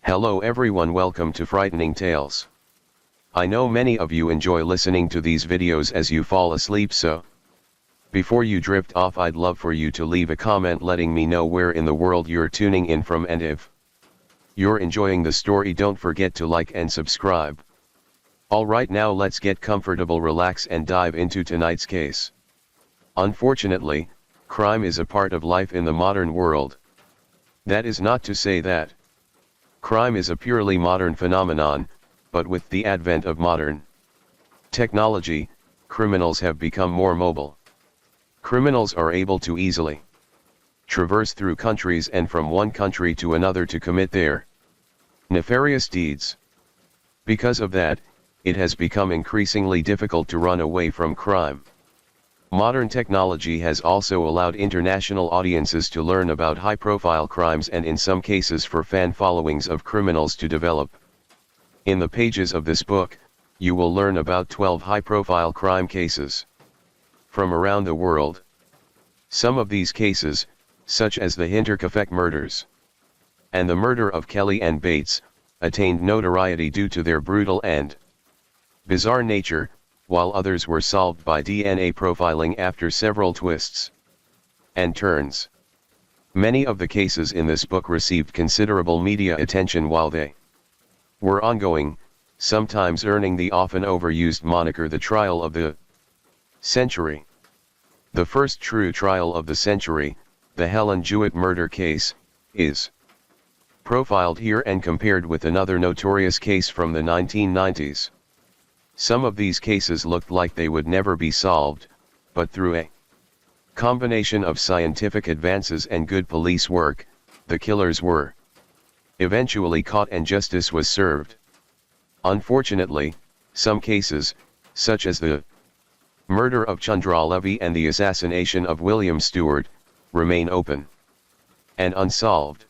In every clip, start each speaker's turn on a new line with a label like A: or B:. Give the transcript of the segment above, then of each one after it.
A: Hello everyone, welcome to Frightening Tales. I know many of you enjoy listening to these videos as you fall asleep, so before you drift off, I'd love for you to leave a comment letting me know where in the world you're tuning in from, and if you're enjoying the story, don't forget to like and subscribe. Alright, now let's get comfortable, relax and dive into tonight's case. Unfortunately, crime is a part of life in the modern world. That is not to say that crime is a purely modern phenomenon, but with the advent of modern technology, criminals have become more mobile. Criminals are able to easily traverse through countries and from one country to another to commit their nefarious deeds. Because of that, it has become increasingly difficult to run away from crime. Modern technology has also allowed international audiences to learn about high-profile crimes and in some cases for fan followings of criminals to develop. In the pages of this book, you will learn about 12 high-profile crime cases from around the world. Some of these cases, such as the Hinterkaifeck murders and the murder of Kelly and Bates, attained notoriety due to their brutal and bizarre nature, while others were solved by DNA profiling after several twists and turns. Many of the cases in this book received considerable media attention while they were ongoing, sometimes earning the often overused moniker the trial of the century. The first true trial of the century, the Helen Jewett murder case, is profiled here and compared with another notorious case from the 1990s. Some of these cases looked like they would never be solved, but through a combination of scientific advances and good police work, the killers were eventually caught and justice was served. Unfortunately, some cases, such as the murder of Chandra Levy and the assassination of William Stewart, remain open and unsolved.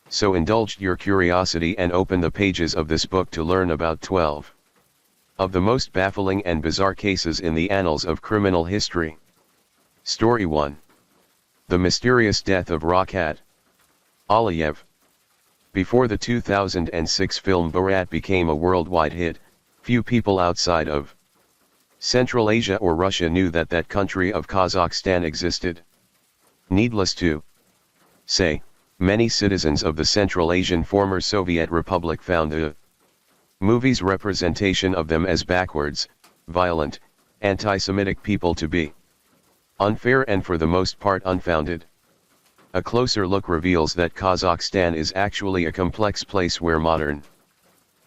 A: So indulge your curiosity and open the pages of this book to learn about 12 of the most baffling and bizarre cases in the annals of criminal history. Story 1. The Mysterious Death of Rakat Aliyev. Before the 2006 film Borat became a worldwide hit, few people outside of Central Asia or Russia knew that that country of Kazakhstan existed. Needless to say, many citizens of the Central Asian former Soviet Republic found the movie's representation of them as backwards, violent, anti-Semitic people to be unfair and for the most part unfounded. A closer look reveals that Kazakhstan is actually a complex place where modern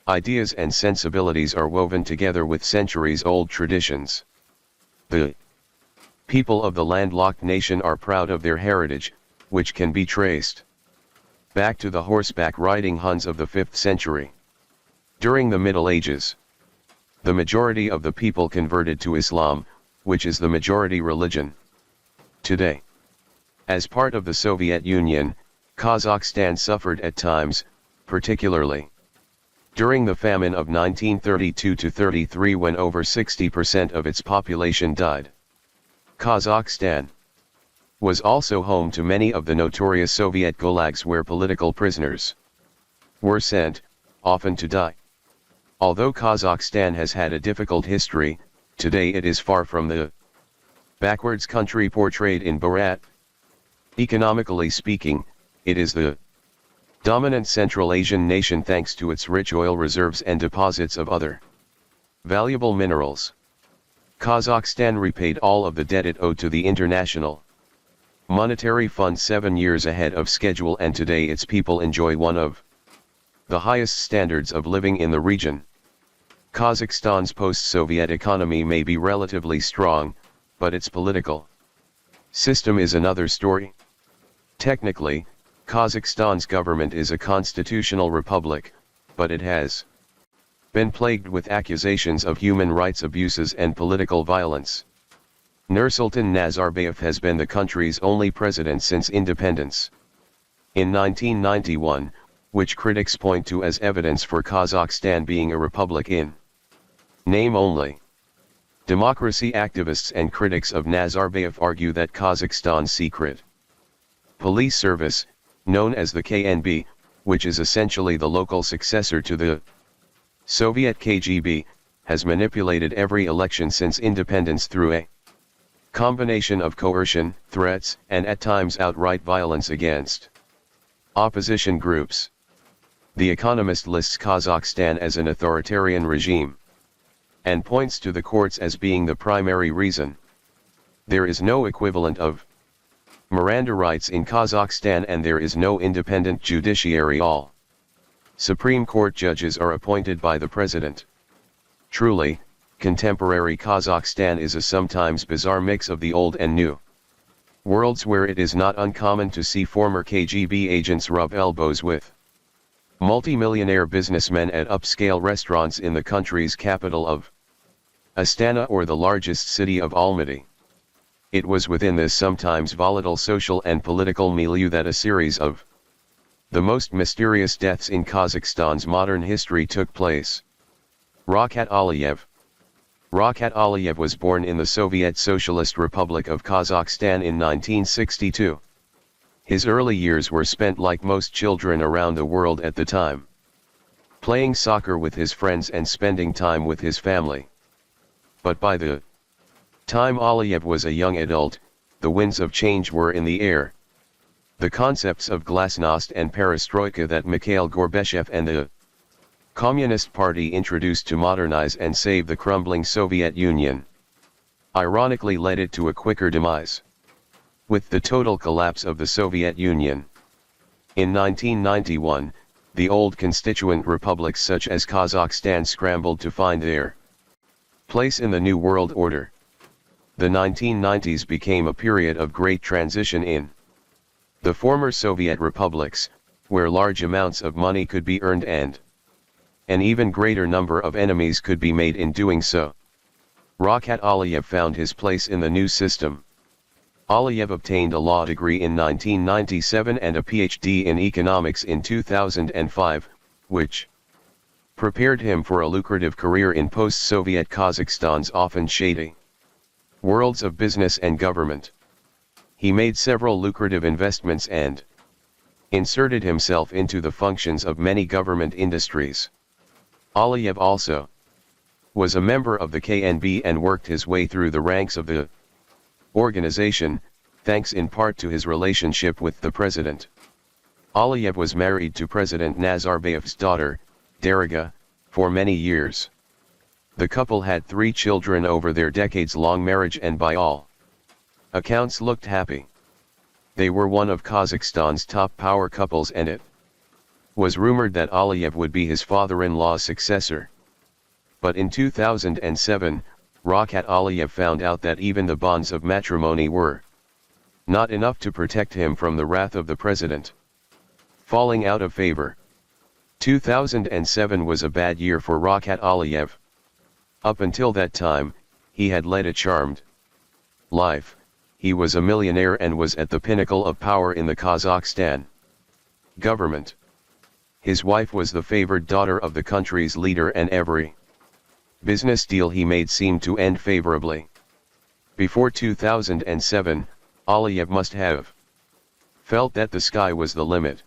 A: ideas and sensibilities are woven together with centuries-old traditions. The people of the landlocked nation are proud of their heritage, which can be traced back to the horseback riding Huns of the 5th century. During the Middle Ages, the majority of the people converted to Islam, which is the majority religion today. As part of the Soviet Union, Kazakhstan suffered at times, particularly during the famine of 1932-33 when over 60% of its population died. Kazakhstan was also home to many of the notorious Soviet gulags where political prisoners were sent, often to die. Although Kazakhstan has had a difficult history, today it is far from the backwards country portrayed in Borat. Economically speaking, it is the dominant Central Asian nation thanks to its rich oil reserves and deposits of other valuable minerals. Kazakhstan repaid all of the debt it owed to the International Monetary Fund 7 years ahead of schedule, and today its people enjoy one of the highest standards of living in the region. Kazakhstan's post-Soviet economy may be relatively strong, but its political system is another story. Technically, Kazakhstan's government is a constitutional republic, but it has been plagued with accusations of human rights abuses and political violence. Nursultan Nazarbayev has been the country's only president since independence in 1991, which critics point to as evidence for Kazakhstan being a republic in name only. Democracy activists and critics of Nazarbayev argue that Kazakhstan's secret police service, known as the KNB, which is essentially the local successor to the Soviet KGB, has manipulated every election since independence through a combination of coercion, threats, and at times outright violence against opposition groups. The Economist lists Kazakhstan as an authoritarian regime, and points to the courts as being the primary reason. There is no equivalent of Miranda rights in Kazakhstan, and there is no independent judiciary. All Supreme Court judges are appointed by the president. Truly, contemporary Kazakhstan is a sometimes bizarre mix of the old and new worlds, where it is not uncommon to see former KGB agents rub elbows with multi-millionaire businessmen at upscale restaurants in the country's capital of Astana or the largest city of Almaty. It was within this sometimes volatile social and political milieu that a series of the most mysterious deaths in Kazakhstan's modern history took place. Ravkat Aliyev. Ravkat Aliyev was born in the Soviet Socialist Republic of Kazakhstan in 1962. His early years were spent, like most children around the world at the time, playing soccer with his friends and spending time with his family. But by the time Aliyev was a young adult, the winds of change were in the air. The concepts of glasnost and perestroika that Mikhail Gorbachev and the Communist Party introduced to modernize and save the crumbling Soviet Union ironically led it to a quicker demise, with the total collapse of the Soviet Union. In 1991, the old constituent republics such as Kazakhstan scrambled to find their place in the new world order. The 1990s became a period of great transition in the former Soviet republics, where large amounts of money could be earned and an even greater number of enemies could be made in doing so. Ravkat Aliyev found his place in the new system. Aliyev obtained a law degree in 1997 and a PhD in economics in 2005, which prepared him for a lucrative career in post-Soviet Kazakhstan's often shady worlds of business and government. He made several lucrative investments and inserted himself into the functions of many government industries. Aliyev also was a member of the KNB and worked his way through the ranks of the organization, thanks in part to his relationship with the president. Aliyev was married to President Nazarbayev's daughter, Dariga, for many years. The couple had 3 children over their decades-long marriage and by all accounts looked happy. They were one of Kazakhstan's top power couples, and it was rumored that Aliyev would be his father-in-law's successor. But in 2007, Ravkat Aliyev found out that even the bonds of matrimony were not enough to protect him from the wrath of the president. Falling out of favor. 2007 was a bad year for Ravkat Aliyev. Up until that time, he had led a charmed life. He was a millionaire and was at the pinnacle of power in the Kazakhstan government. His wife was the favored daughter of the country's leader, and every business deal he made seemed to end favorably. Before 2007, Aliyev must have felt that the sky was the limit.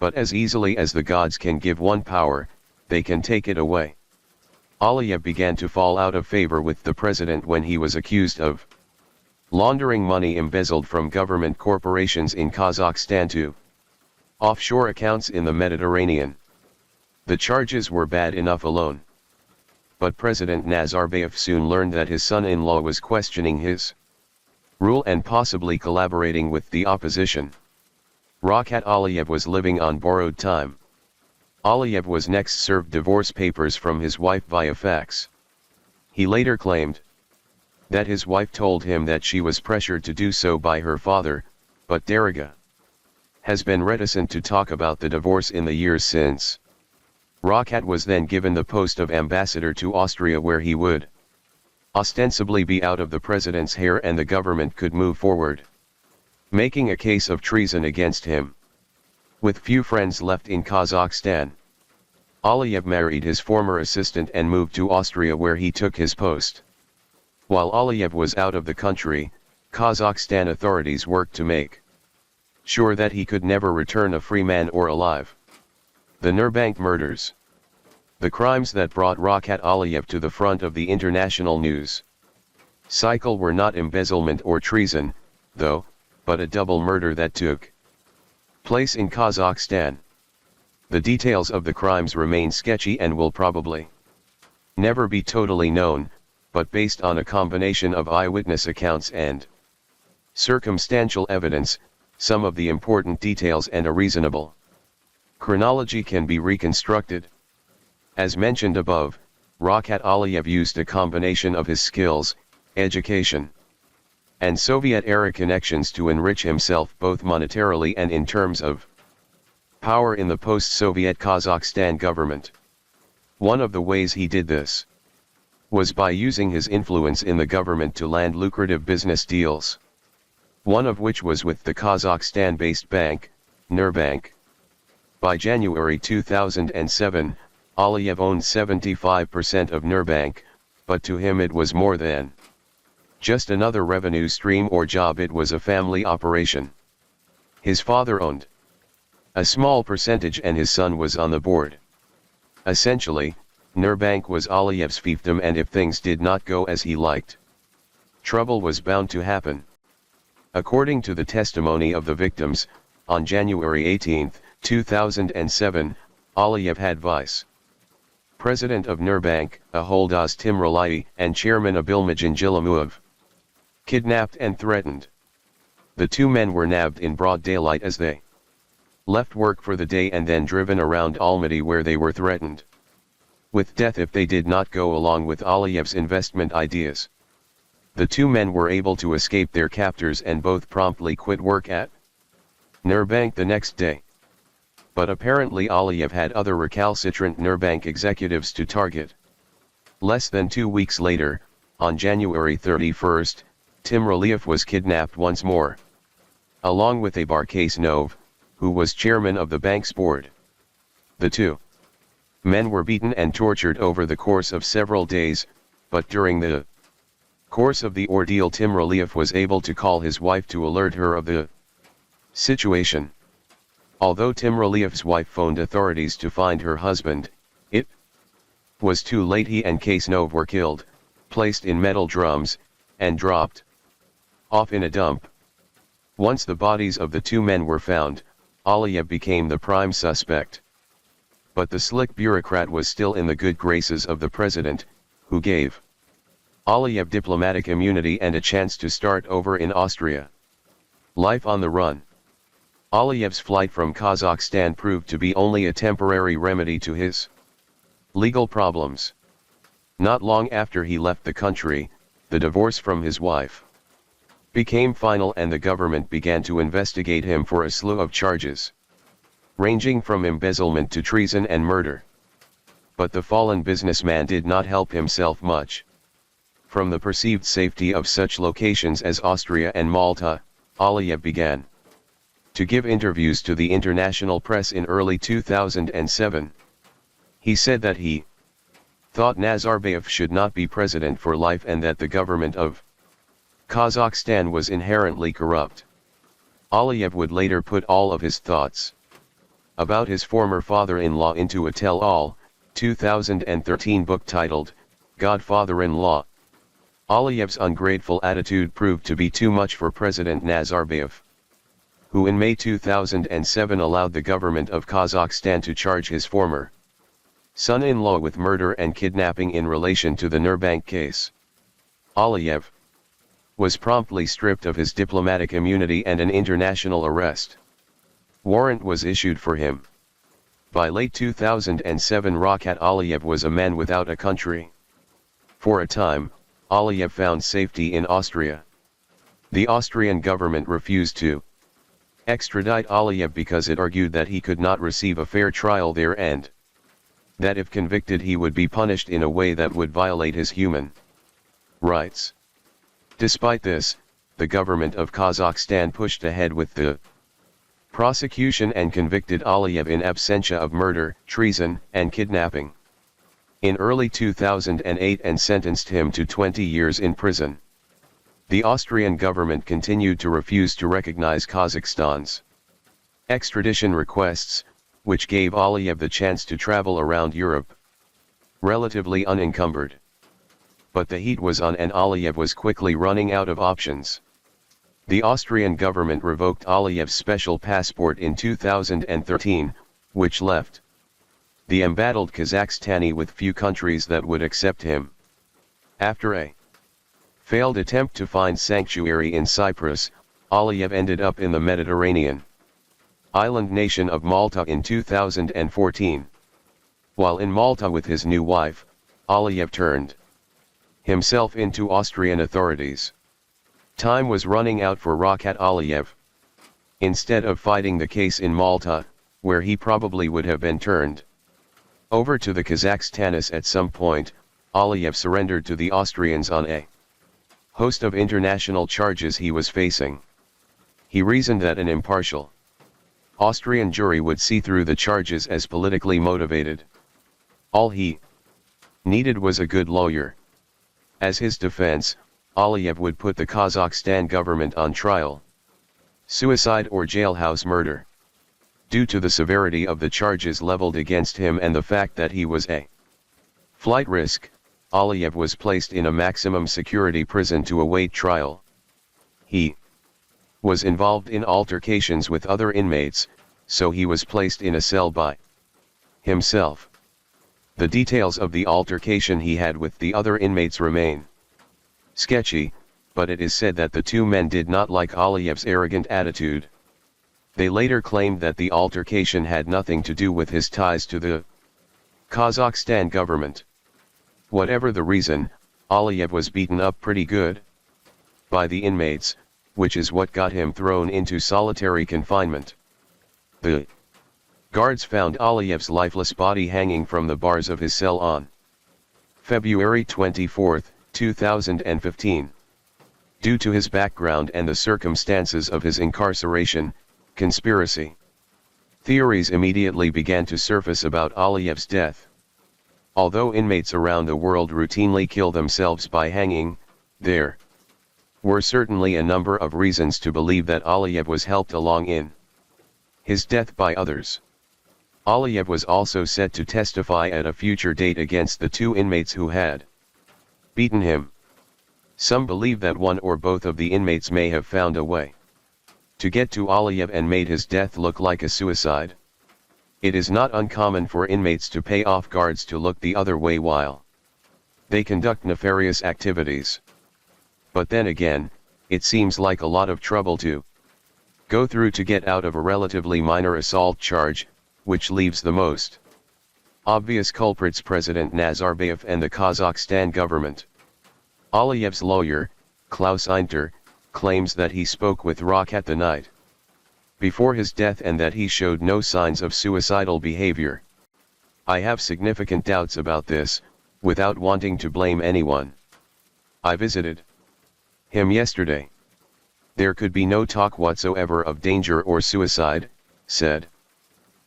A: But as easily as the gods can give one power, they can take it away. Aliyev began to fall out of favor with the president when he was accused of laundering money embezzled from government corporations in Kazakhstan to offshore accounts in the Mediterranean. The charges were bad enough alone. But President Nazarbayev soon learned that his son-in-law was questioning his rule and possibly collaborating with the opposition. Ravkat Aliyev was living on borrowed time. Aliyev was next served divorce papers from his wife via fax. He later claimed that his wife told him that she was pressured to do so by her father, but Dariga has been reticent to talk about the divorce in the years since. Ravkat was then given the post of ambassador to Austria, where he would ostensibly be out of the president's hair and the government could move forward, making a case of treason against him. With few friends left in Kazakhstan, Aliyev married his former assistant and moved to Austria, where he took his post. While Aliyev was out of the country, Kazakhstan authorities worked to make sure that he could never return a free man or alive. The Nurbank murders. The crimes that brought Rakat Aliyev to the front of the international news cycle were not embezzlement or treason, though, but a double murder that took place in Kazakhstan. The details of the crimes remain sketchy and will probably never be totally known, but based on a combination of eyewitness accounts and circumstantial evidence, some of the important details and a reasonable chronology can be reconstructed. As mentioned above, Rakat Aliyev used a combination of his skills, education, and Soviet-era connections to enrich himself both monetarily and in terms of power in the post-Soviet Kazakhstan government. One of the ways he did this was by using his influence in the government to land lucrative business deals. One of which was with the Kazakhstan-based bank, Nurbank. By January 2007, Aliyev owned 75% of Nurbank, but to him it was more than just another revenue stream or job. It was a family operation. His father owned a small percentage and his son was on the board. Essentially, Nurbank was Aliyev's fiefdom, and if things did not go as he liked, trouble was bound to happen. According to the testimony of the victims, on January 18, 2007, Aliyev had vice president of Nurbank, Aholdaz Timraliy, and chairman Abilmajan Jilamuov kidnapped and threatened. The two men were nabbed in broad daylight as they left work for the day and then driven around Almaty, where they were threatened with death if they did not go along with Aliyev's investment ideas. The two men were able to escape their captors and both promptly quit work at Nurbank the next day. But apparently Aliyev had other recalcitrant Nurbank executives to target. Less than 2 weeks later, on January 31, Timraliyev was kidnapped once more, along with Abar Kasnov, who was chairman of the bank's board. The two men were beaten and tortured over the course of several days, but during the course of the ordeal Timraliyev was able to call his wife to alert her of the situation. Although Timraliyev's wife phoned authorities to find her husband, it was too late. He and Kasnov were killed, placed in metal drums, and dropped off in a dump. Once the bodies of the two men were found, Aliyev became the prime suspect. But the slick bureaucrat was still in the good graces of the president, who gave Aliyev diplomatic immunity and a chance to start over in Austria. Life on the run. Aliyev's flight from Kazakhstan proved to be only a temporary remedy to his legal problems. Not long after he left the country, the divorce from his wife became final and the government began to investigate him for a slew of charges, ranging from embezzlement to treason and murder. But the fallen businessman did not help himself much. From the perceived safety of such locations as Austria and Malta, Aliyev began to give interviews to the international press in early 2007. He said that he thought Nazarbayev should not be president for life and that the government of Kazakhstan was inherently corrupt. Aliyev would later put all of his thoughts about his former father-in-law into a tell-all, 2013 book titled, Godfather-in-Law. Aliyev's ungrateful attitude proved to be too much for President Nazarbayev, who in May 2007 allowed the government of Kazakhstan to charge his former son-in-law with murder and kidnapping in relation to the Nurbank case. Aliyev was promptly stripped of his diplomatic immunity and an international arrest warrant was issued for him. By late 2007 Rakat Aliyev was a man without a country. For a time, Aliyev found safety in Austria. The Austrian government refused to extradite Aliyev because it argued that he could not receive a fair trial there and that if convicted he would be punished in a way that would violate his human rights. Despite this, the government of Kazakhstan pushed ahead with the prosecution and convicted Aliyev in absentia of murder, treason, and kidnapping in early 2008 and sentenced him to 20 years in prison. The Austrian government continued to refuse to recognize Kazakhstan's extradition requests, which gave Aliyev the chance to travel around Europe, relatively unencumbered. But the heat was on and Aliyev was quickly running out of options. The Austrian government revoked Aliyev's special passport in 2013, which left the embattled Kazakhstani with few countries that would accept him. After a failed attempt to find sanctuary in Cyprus, Aliyev ended up in the Mediterranean island nation of Malta in 2014. While in Malta with his new wife, Aliyev turned himself into Austrian authorities. Time was running out for Rawkat Aliyev. Instead of fighting the case in Malta, where he probably would have been turned over to the Kazakhstanis at some point, Aliyev surrendered to the Austrians on a host of international charges he was facing. He reasoned that an impartial Austrian jury would see through the charges as politically motivated. All he needed was a good lawyer. As his defense, Aliyev would put the Kazakhstan government on trial. Suicide or jailhouse murder. Due to the severity of the charges leveled against him and the fact that he was a flight risk, Aliyev was placed in a maximum security prison to await trial. He was involved in altercations with other inmates, so he was placed in a cell by himself. The details of the altercation he had with the other inmates remain sketchy, but it is said that the two men did not like Aliyev's arrogant attitude. They later claimed that the altercation had nothing to do with his ties to the Kazakhstan government. Whatever the reason, Aliyev was beaten up pretty good by the inmates, which is what got him thrown into solitary confinement. The guards found Aliyev's lifeless body hanging from the bars of his cell on February 24, 2015. Due to his background and the circumstances of his incarceration, conspiracy theories immediately began to surface about Aliyev's death. Although inmates around the world routinely kill themselves by hanging, there were certainly a number of reasons to believe that Aliyev was helped along in his death by others. Aliyev was also set to testify at a future date against the two inmates who had beaten him. Some believe that one or both of the inmates may have found a way to get to Aliyev and made his death look like a suicide. It is not uncommon for inmates to pay off guards to look the other way while they conduct nefarious activities. But then again, it seems like a lot of trouble to go through to get out of a relatively minor assault charge, which leaves the most obvious culprits President Nazarbayev and the Kazakhstan government. Aliyev's lawyer, Klaus Einter, claims that he spoke with Rawkat the night before his death and that he showed no signs of suicidal behavior. I have significant doubts about this, without wanting to blame anyone. I visited him yesterday. There could be no talk whatsoever of danger or suicide, said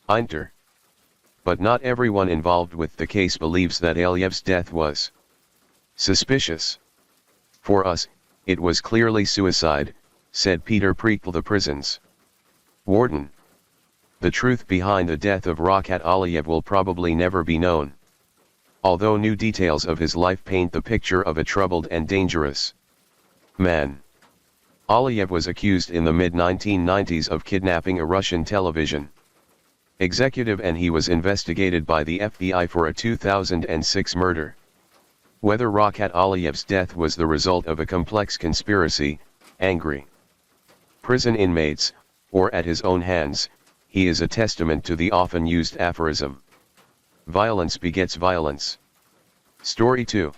A: Einter. But not everyone involved with the case believes that Aliyev's death was suspicious. For us, it was clearly suicide, said Peter Prekel, the prison's warden. The truth behind the death of Rawkat Aliyev will probably never be known. Although new details of his life paint the picture of a troubled and dangerous man. Aliyev was accused in the mid-1990s of kidnapping a Russian television executive and he was investigated by the FBI for a 2006 murder. Whether Rawkat Aliyev's death was the result of a complex conspiracy, angry prison inmates, or at his own hands, he is a testament to the often used aphorism, violence begets violence. Story 2.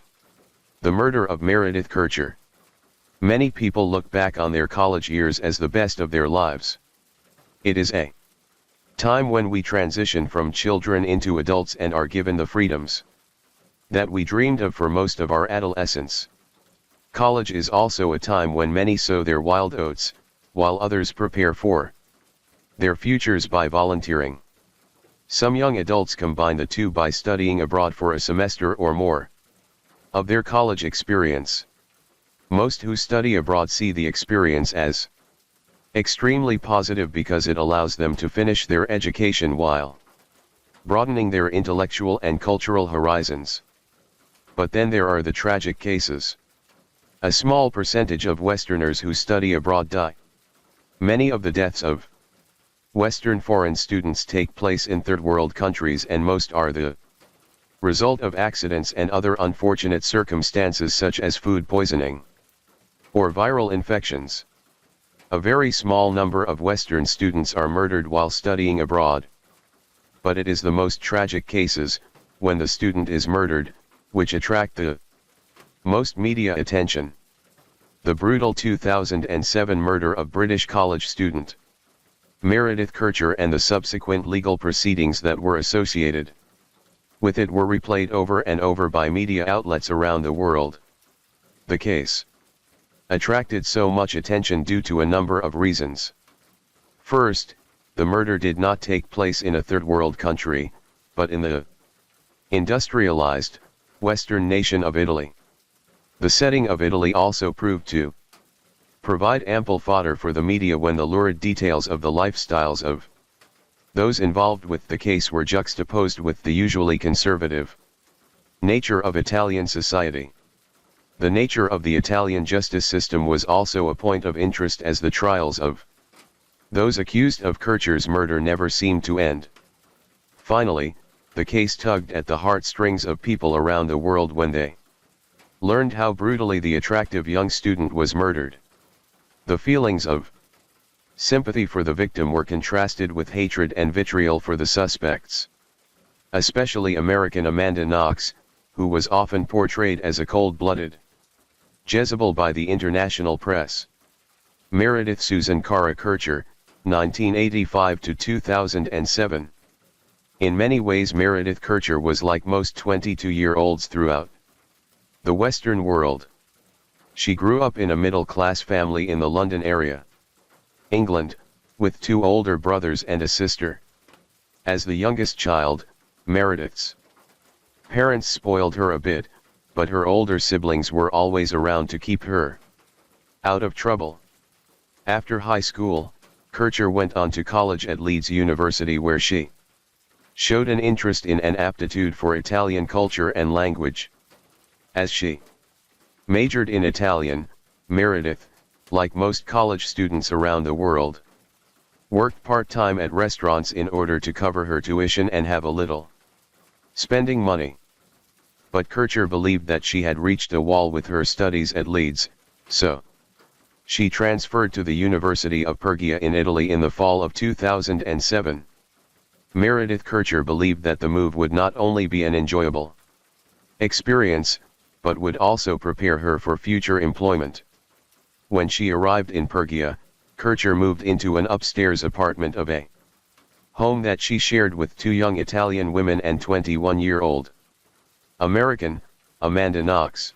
A: The murder of Meredith Kercher. Many people look back on their college years as the best of their lives. It is a time when we transition from children into adults and are given the freedoms that we dreamed of for most of our adolescence. College is also a time when many sow their wild oats, while others prepare for their futures by volunteering. Some young adults combine the two by studying abroad for a semester or more of their college experience. Most who study abroad see the experience as extremely positive because it allows them to finish their education while broadening their intellectual and cultural horizons. But then there are the tragic cases. A small percentage of Westerners who study abroad die. Many of the deaths of Western foreign students take place in third world countries, and most are the result of accidents and other unfortunate circumstances such as food poisoning or viral infections. A very small number of Western students are murdered while studying abroad. But it is the most tragic cases, when the student is murdered, which attract the most media attention. The brutal 2007 murder of British college student Meredith Kercher and the subsequent legal proceedings that were associated with it were replayed over and over by media outlets around the world. The case attracted so much attention due to a number of reasons. First, the murder did not take place in a third world country, but in the industrialized, Western nation of Italy. The setting of Italy also proved to provide ample fodder for the media when the lurid details of the lifestyles of those involved with the case were juxtaposed with the usually conservative nature of Italian society. The nature of the Italian justice system was also a point of interest, as the trials of those accused of Kercher's murder never seemed to end. Finally, the case tugged at the heartstrings of people around the world when they learned how brutally the attractive young student was murdered. The feelings of sympathy for the victim were contrasted with hatred and vitriol for the suspects. Especially American Amanda Knox, who was often portrayed as a cold-blooded Jezebel by the international press. Meredith Susan Cara Kercher, 1985 to 2007. In many ways Meredith Kercher was like most 22-year-olds throughout the Western world. She grew up in a middle-class family in the London area, England, with two older brothers and a sister. As the youngest child, Meredith's parents spoiled her a bit, but her older siblings were always around to keep her out of trouble. After high school, Kercher went on to college at Leeds University, where she showed an interest in and aptitude for Italian culture and language. As she majored in Italian, Meredith, like most college students around the world, worked part-time at restaurants in order to cover her tuition and have a little spending money. But Kercher believed that she had reached a wall with her studies at Leeds, so she transferred to the University of Perugia in Italy in the fall of 2007. Meredith Kercher believed that the move would not only be an enjoyable experience, but would also prepare her for future employment. When she arrived in Perugia, Kercher moved into an upstairs apartment of a home that she shared with two young Italian women and 21-year-old American, Amanda Knox.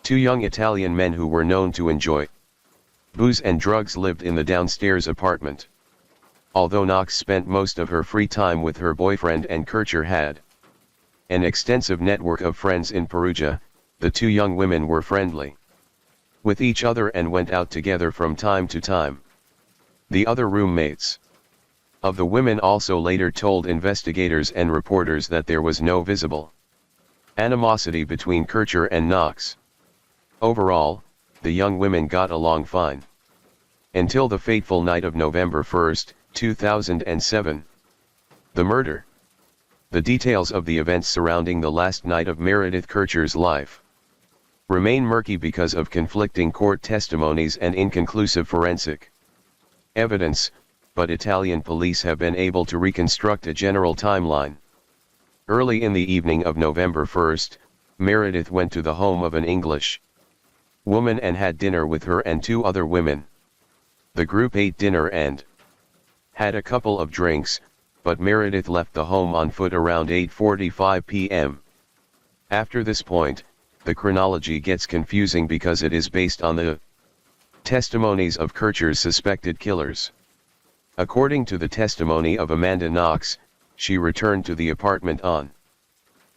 A: Two young Italian men who were known to enjoy booze and drugs lived in the downstairs apartment. Although Knox spent most of her free time with her boyfriend and Kercher had an extensive network of friends in Perugia, the two young women were friendly with each other and went out together from time to time. The other roommates of the women also later told investigators and reporters that there was no visible animosity between Kercher and Knox. Overall, the young women got along fine. Until the fateful night of November 1, 2007. The murder. The details of the events surrounding the last night of Meredith Kercher's life remain murky because of conflicting court testimonies and inconclusive forensic evidence, but Italian police have been able to reconstruct a general timeline. Early in the evening of November 1, Meredith went to the home of an English woman and had dinner with her and two other women. The group ate dinner and had a couple of drinks, but Meredith left the home on foot around 8:45 p.m. After this point, the chronology gets confusing because it is based on the testimonies of Kercher's suspected killers. According to the testimony of Amanda Knox, she returned to the apartment on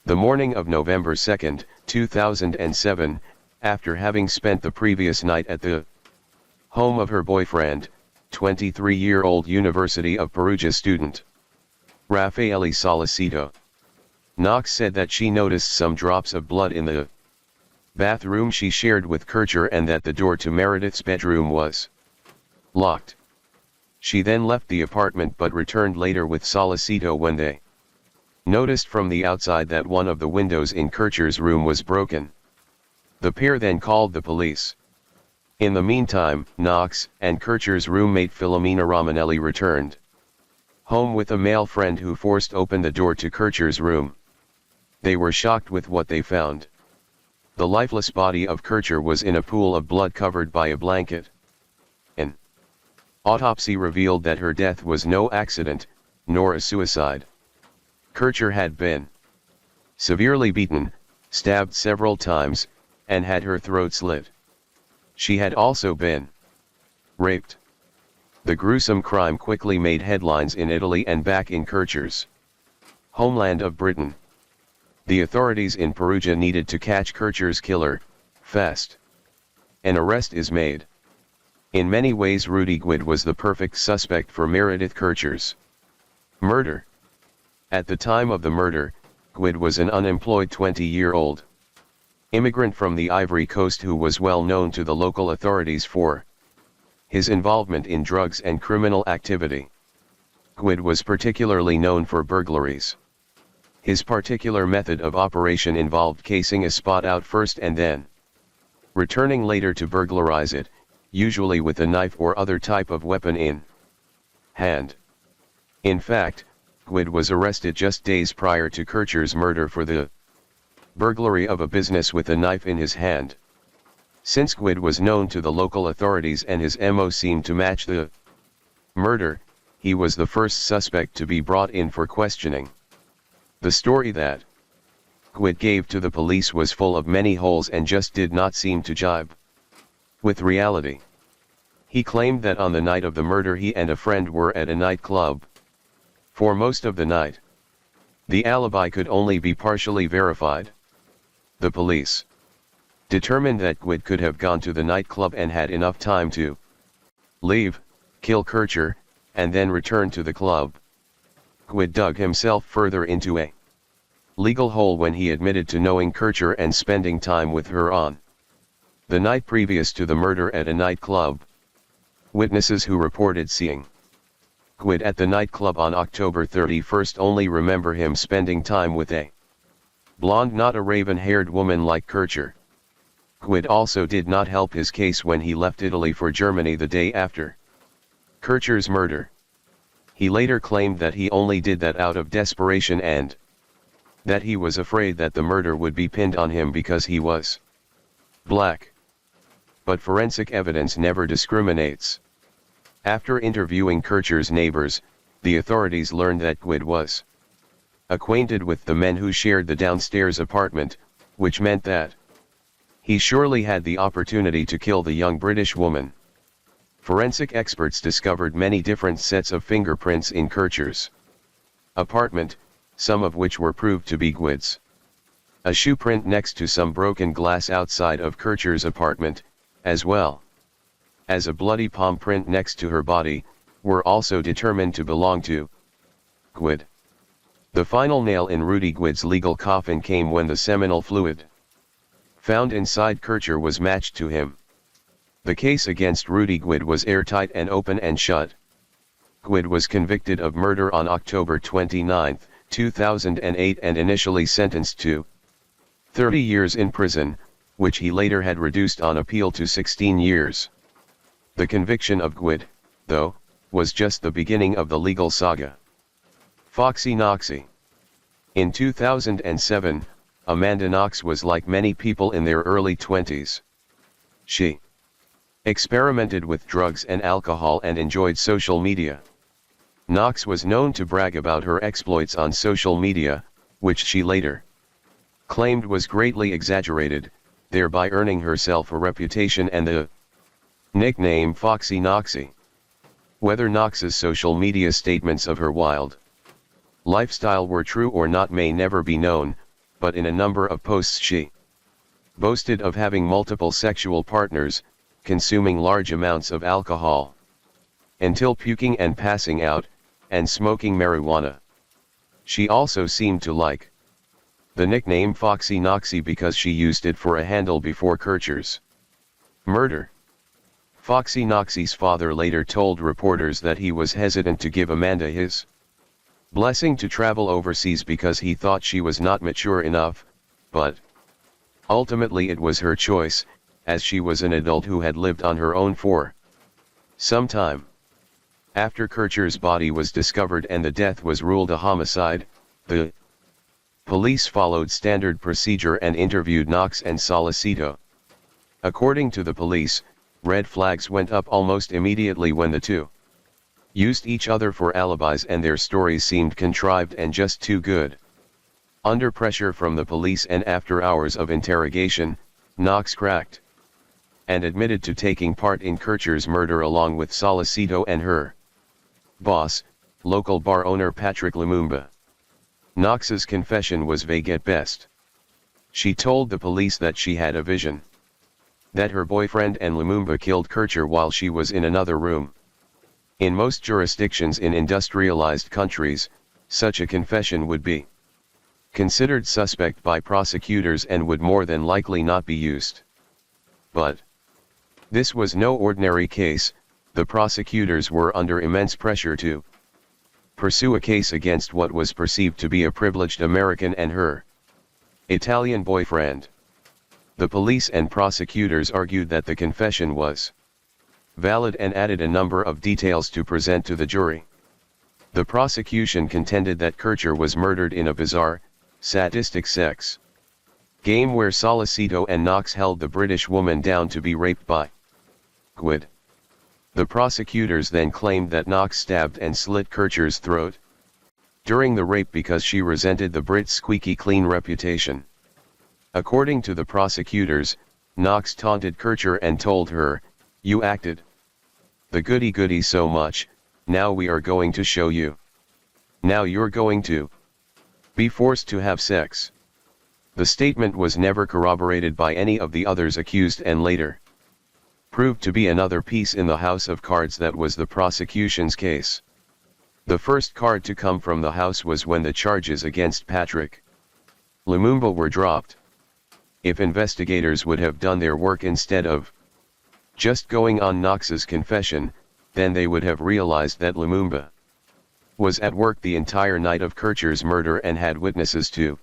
A: the morning of November 2, 2007, after having spent the previous night at the home of her boyfriend, 23-year-old University of Perugia student Raffaele Solicito. Knox said that she noticed some drops of blood in the bathroom she shared with Kircher and that the door to Meredith's bedroom was locked. She then left the apartment but returned later with Solicito when they noticed from the outside that one of the windows in Kircher's room was broken. The pair then called the police. In the meantime, Knox and Kircher's roommate Filomena Romanelli returned home with a male friend who forced open the door to Kircher's room. They were shocked with what they found. The lifeless body of Kircher was in a pool of blood covered by a blanket. An autopsy revealed that her death was no accident, nor a suicide. Kircher had been severely beaten, stabbed several times, and had her throat slit. She had also been raped. The gruesome crime quickly made headlines in Italy and back in Kircher's homeland of Britain. The authorities in Perugia needed to catch Kircher's killer, fast. An arrest is made. In many ways Rudy Guid was the perfect suspect for Meredith Kircher's murder. At the time of the murder, Guid was an unemployed 20-year-old immigrant from the Ivory Coast who was well known to the local authorities for his involvement in drugs and criminal activity. Guid was particularly known for burglaries. His particular method of operation involved casing a spot out first and then returning later to burglarize it, usually with a knife or other type of weapon in hand. In fact, Guid was arrested just days prior to Kircher's murder for the burglary of a business with a knife in his hand. Since Guid was known to the local authorities and his MO seemed to match the murder, he was the first suspect to be brought in for questioning. The story that Guid gave to the police was full of many holes and just did not seem to jibe with reality. He claimed that on the night of the murder he and a friend were at a nightclub for most of the night. The alibi could only be partially verified. The police determined that Guid could have gone to the nightclub and had enough time to leave, kill Kircher, and then return to the club. Guid dug himself further into a legal hole when he admitted to knowing Kircher and spending time with her on the night previous to the murder at a nightclub. Witnesses who reported seeing Guid at the nightclub on October 31st only remember him spending time with a blonde, not a raven-haired woman like Kircher. Guid also did not help his case when he left Italy for Germany the day after Kircher's murder. He later claimed that he only did that out of desperation and that he was afraid that the murder would be pinned on him because he was black. But forensic evidence never discriminates. After interviewing Kircher's neighbors, the authorities learned that Guid was acquainted with the men who shared the downstairs apartment, which meant that he surely had the opportunity to kill the young British woman. Forensic experts discovered many different sets of fingerprints in Kircher's apartment, some of which were proved to be Guid's. A shoe print next to some broken glass outside of Kircher's apartment, as well as a bloody palm print next to her body, were also determined to belong to Guid. The final nail in Rudy Guid's legal coffin came when the seminal fluid found inside Kircher was matched to him. The case against Rudy Guid was airtight and open and shut. Guid was convicted of murder on October 29, 2008 and initially sentenced to 30 years in prison, which he later had reduced on appeal to 16 years. The conviction of Guid, though, was just the beginning of the legal saga. Foxy Knoxy. In 2007, Amanda Knox was like many people in their early 20s. She experimented with drugs and alcohol and enjoyed social media. Knox was known to brag about her exploits on social media, which she later claimed was greatly exaggerated, thereby earning herself a reputation and the nickname Foxy Knoxy. Whether Knox's social media statements of her wild lifestyle were true or not may never be known, but in a number of posts she boasted of having multiple sexual partners, consuming large amounts of alcohol until puking and passing out, and smoking marijuana. She also seemed to like the nickname Foxy Noxy because she used it for a handle before Kircher's murder. Foxy Noxy's father later told reporters that he was hesitant to give Amanda his blessing to travel overseas because he thought she was not mature enough, but ultimately it was her choice, as she was an adult who had lived on her own for some time. After Kircher's body was discovered and the death was ruled a homicide, the police followed standard procedure and interviewed Knox and Solicito. According to the police, red flags went up almost immediately when the two used each other for alibis and their stories seemed contrived and just too good. Under pressure from the police and after hours of interrogation, Knox cracked and admitted to taking part in Kircher's murder along with Solicito and her boss, local bar owner Patrick Lumumba. Knox's confession was vague at best. She told the police that she had a vision that her boyfriend and Lumumba killed Kircher while she was in another room. In most jurisdictions in industrialized countries, such a confession would be considered suspect by prosecutors and would more than likely not be used. But this was no ordinary case. The prosecutors were under immense pressure to pursue a case against what was perceived to be a privileged American and her Italian boyfriend. The police and prosecutors argued that the confession was valid and added a number of details to present to the jury. The prosecution contended that Kircher was murdered in a bizarre, sadistic sex game where Solicito and Knox held the British woman down to be raped by Gwyd. The prosecutors then claimed that Knox stabbed and slit Kircher's throat during the rape because she resented the Brit's squeaky clean reputation. According to the prosecutors, Knox taunted Kircher and told her, "You acted the goody-goody so much, now we are going to show you. Now you're going to be forced to have sex." The statement was never corroborated by any of the others accused and later proved to be another piece in the house of cards that was the prosecution's case. The first card to come from the house was when the charges against Patrick Lumumba were dropped. If investigators would have done their work instead of just going on Knox's confession, then they would have realized that Lumumba was at work the entire night of Kircher's murder and had witnesses to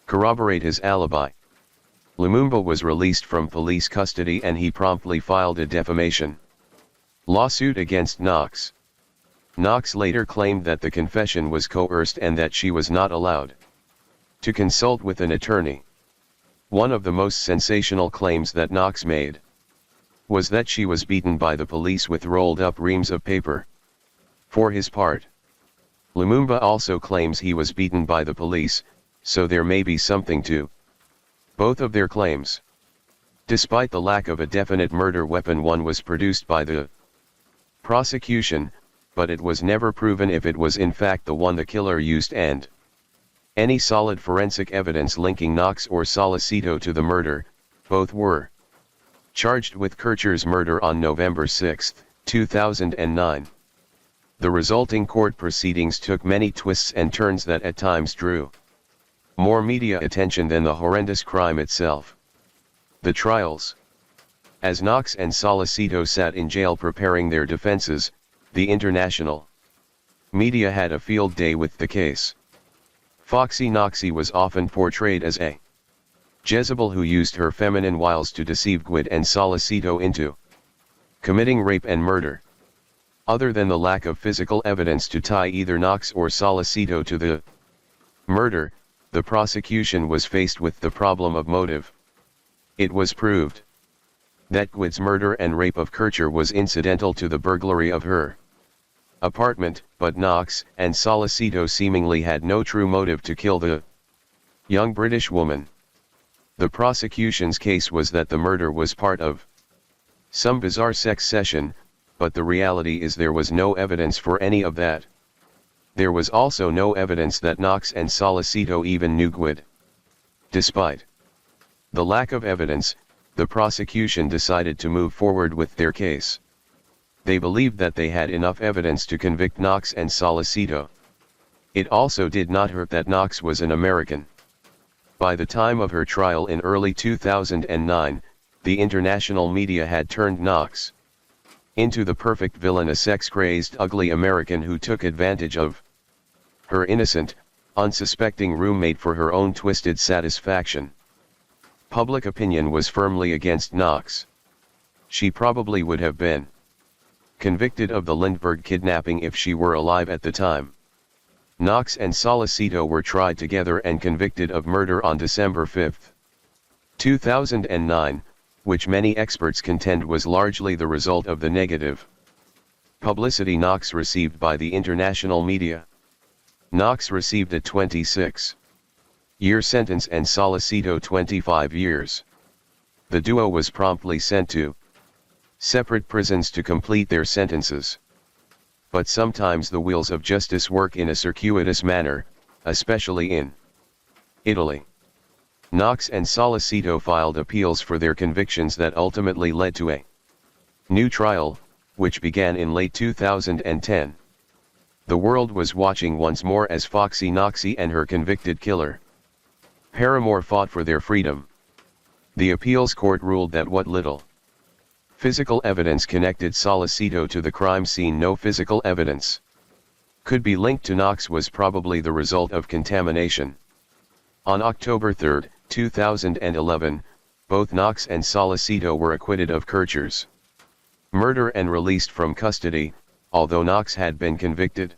A: corroborate his alibi. Lumumba was released from police custody and he promptly filed a defamation lawsuit against Knox. Knox later claimed that the confession was coerced and that she was not allowed to consult with an attorney. One of the most sensational claims that Knox made was that she was beaten by the police with rolled-up reams of paper. For his part, Lumumba also claims he was beaten by the police, so there may be something to both of their claims. Despite the lack of a definite murder weapon, one was produced by the prosecution, but it was never proven if it was in fact the one the killer used, and any solid forensic evidence linking Knox or Solicito to the murder. Both were charged with Kircher's murder on November 6, 2009. The resulting court proceedings took many twists and turns that at times drew more media attention than the horrendous crime itself. The trials. As Knox and Solicito sat in jail preparing their defenses, the international media had a field day with the case. Foxy Noxy was often portrayed as a Jezebel who used her feminine wiles to deceive Gwyd and Solicito into committing rape and murder. Other than the lack of physical evidence to tie either Knox or Solicito to the murder, the prosecution was faced with the problem of motive. It was proved that Gwyd's murder and rape of Kircher was incidental to the burglary of her apartment, but Knox and Solicito seemingly had no true motive to kill the young British woman. The prosecution's case was that the murder was part of some bizarre sex session, but the reality is there was no evidence for any of that. There was also no evidence that Knox and Solicito even knew Gwyd. Despite the lack of evidence, the prosecution decided to move forward with their case. They believed that they had enough evidence to convict Knox and Solicito. It also did not hurt that Knox was an American. By the time of her trial in early 2009, the international media had turned Knox into the perfect villain, a sex-crazed, ugly American who took advantage of her innocent, unsuspecting roommate for her own twisted satisfaction. Public opinion was firmly against Knox. She probably would have been convicted of the Lindbergh kidnapping if she were alive at the time. Knox and Solicito were tried together and convicted of murder on December 5, 2009, which many experts contend was largely the result of the negative publicity Knox received by the international media. Knox received a 26-year sentence and Solicito 25 years. The duo was promptly sent to separate prisons to complete their sentences. But sometimes the wheels of justice work in a circuitous manner, especially in Italy. Knox and Solicito filed appeals for their convictions that ultimately led to a new trial, which began in late 2010. The world was watching once more as Foxy Knoxy and her convicted killer paramour fought for their freedom. The appeals court ruled that what little physical evidence connected Solicito to the crime scene, no physical evidence could be linked to Knox, was probably the result of contamination. On October 3, 2011, both Knox and Solicito were acquitted of Kircher's murder and released from custody, although Knox had been convicted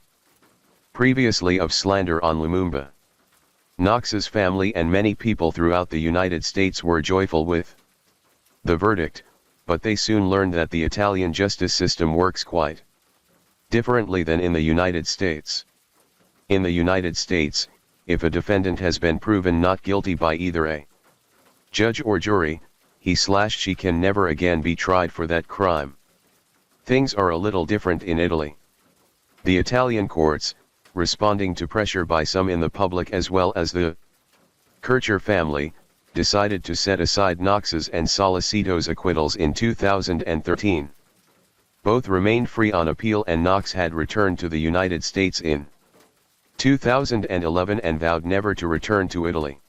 A: previously of slander on Lumumba. Knox's family and many people throughout the United States were joyful with the verdict, but they soon learned that the Italian justice system works quite differently than in the United States. In the United States, if a defendant has been proven not guilty by either a judge or jury, he/she can never again be tried for that crime. Things are a little different in Italy. The Italian courts, responding to pressure by some in the public as well as the Kircher family, decided to set aside Knox's and Solicito's acquittals in 2013. Both remained free on appeal, and Knox had returned to the United States in 2011 and vowed never to return to Italy.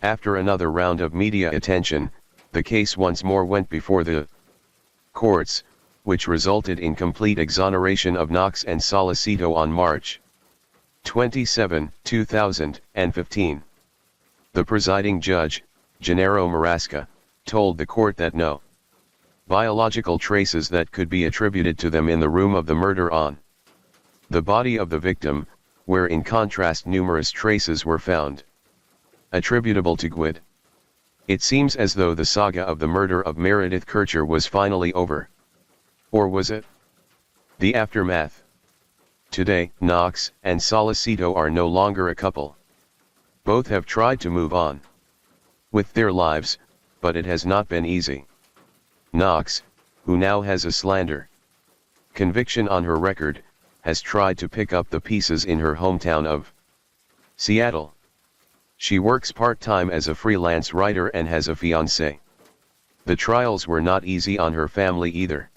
A: After another round of media attention, the case once more went before the courts, which resulted in complete exoneration of Knox and Solicito on March 27, 2015. The presiding judge, Gennaro Marasca, told the court that no biological traces that could be attributed to them in the room of the murder on the body of the victim, where in contrast numerous traces were found attributable to Gwyd. It seems as though the saga of the murder of Meredith Kircher was finally over. Or was it? The aftermath. Today, Knox and Solicito are no longer a couple. Both have tried to move on with their lives, but it has not been easy. Knox, who now has a slander conviction on her record, has tried to pick up the pieces in her hometown of Seattle. She works part-time as a freelance writer and has a fiancé. The trials were not easy on her family either.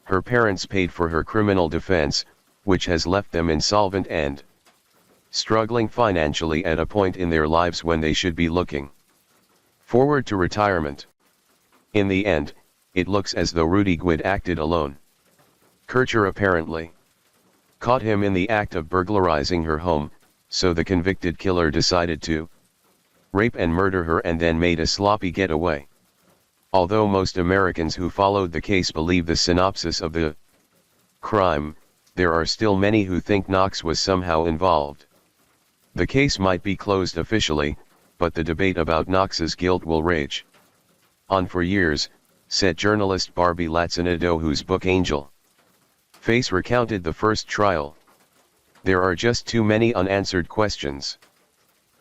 A: Her parents paid for her criminal defense, which has left them insolvent and struggling financially at a point in their lives when they should be looking forward to retirement. In the end, it looks as though Rudy Gwyd acted alone. Kircher apparently caught him in the act of burglarizing her home, so the convicted killer decided to rape and murder her and then made a sloppy getaway. Although most Americans who followed the case believe the synopsis of the crime, there are still many who think Knox was somehow involved. The case might be closed officially, but the debate about Knox's guilt will rage on for years, said journalist Barbie Lazzanado, whose book Angel Face recounted the first trial. There are just too many unanswered questions,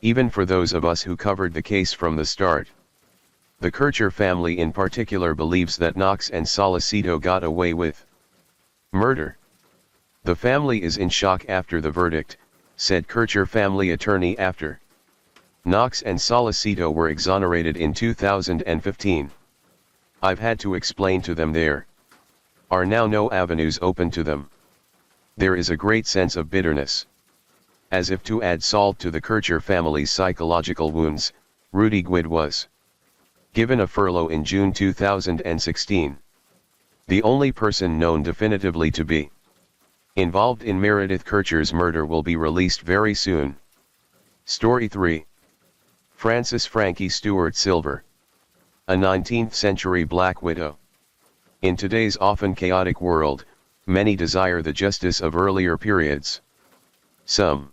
A: even for those of us who covered the case from the start. The Kircher family in particular believes that Knox and Solicito got away with murder. The family is in shock after the verdict, said Kircher family attorney after Knox and Solicito were exonerated in 2015. I've had to explain to them there are now no avenues open to them. There is a great sense of bitterness. As if to add salt to the Kircher family's psychological wounds, Rudy Guid was given a furlough in June 2016. The only person known definitively to be involved in Meredith Kircher's murder will be released very soon. Story 3. Frances Frankie Stewart Silver. A 19th-century Black widow. In today's often chaotic world, many desire the justice of earlier periods. Some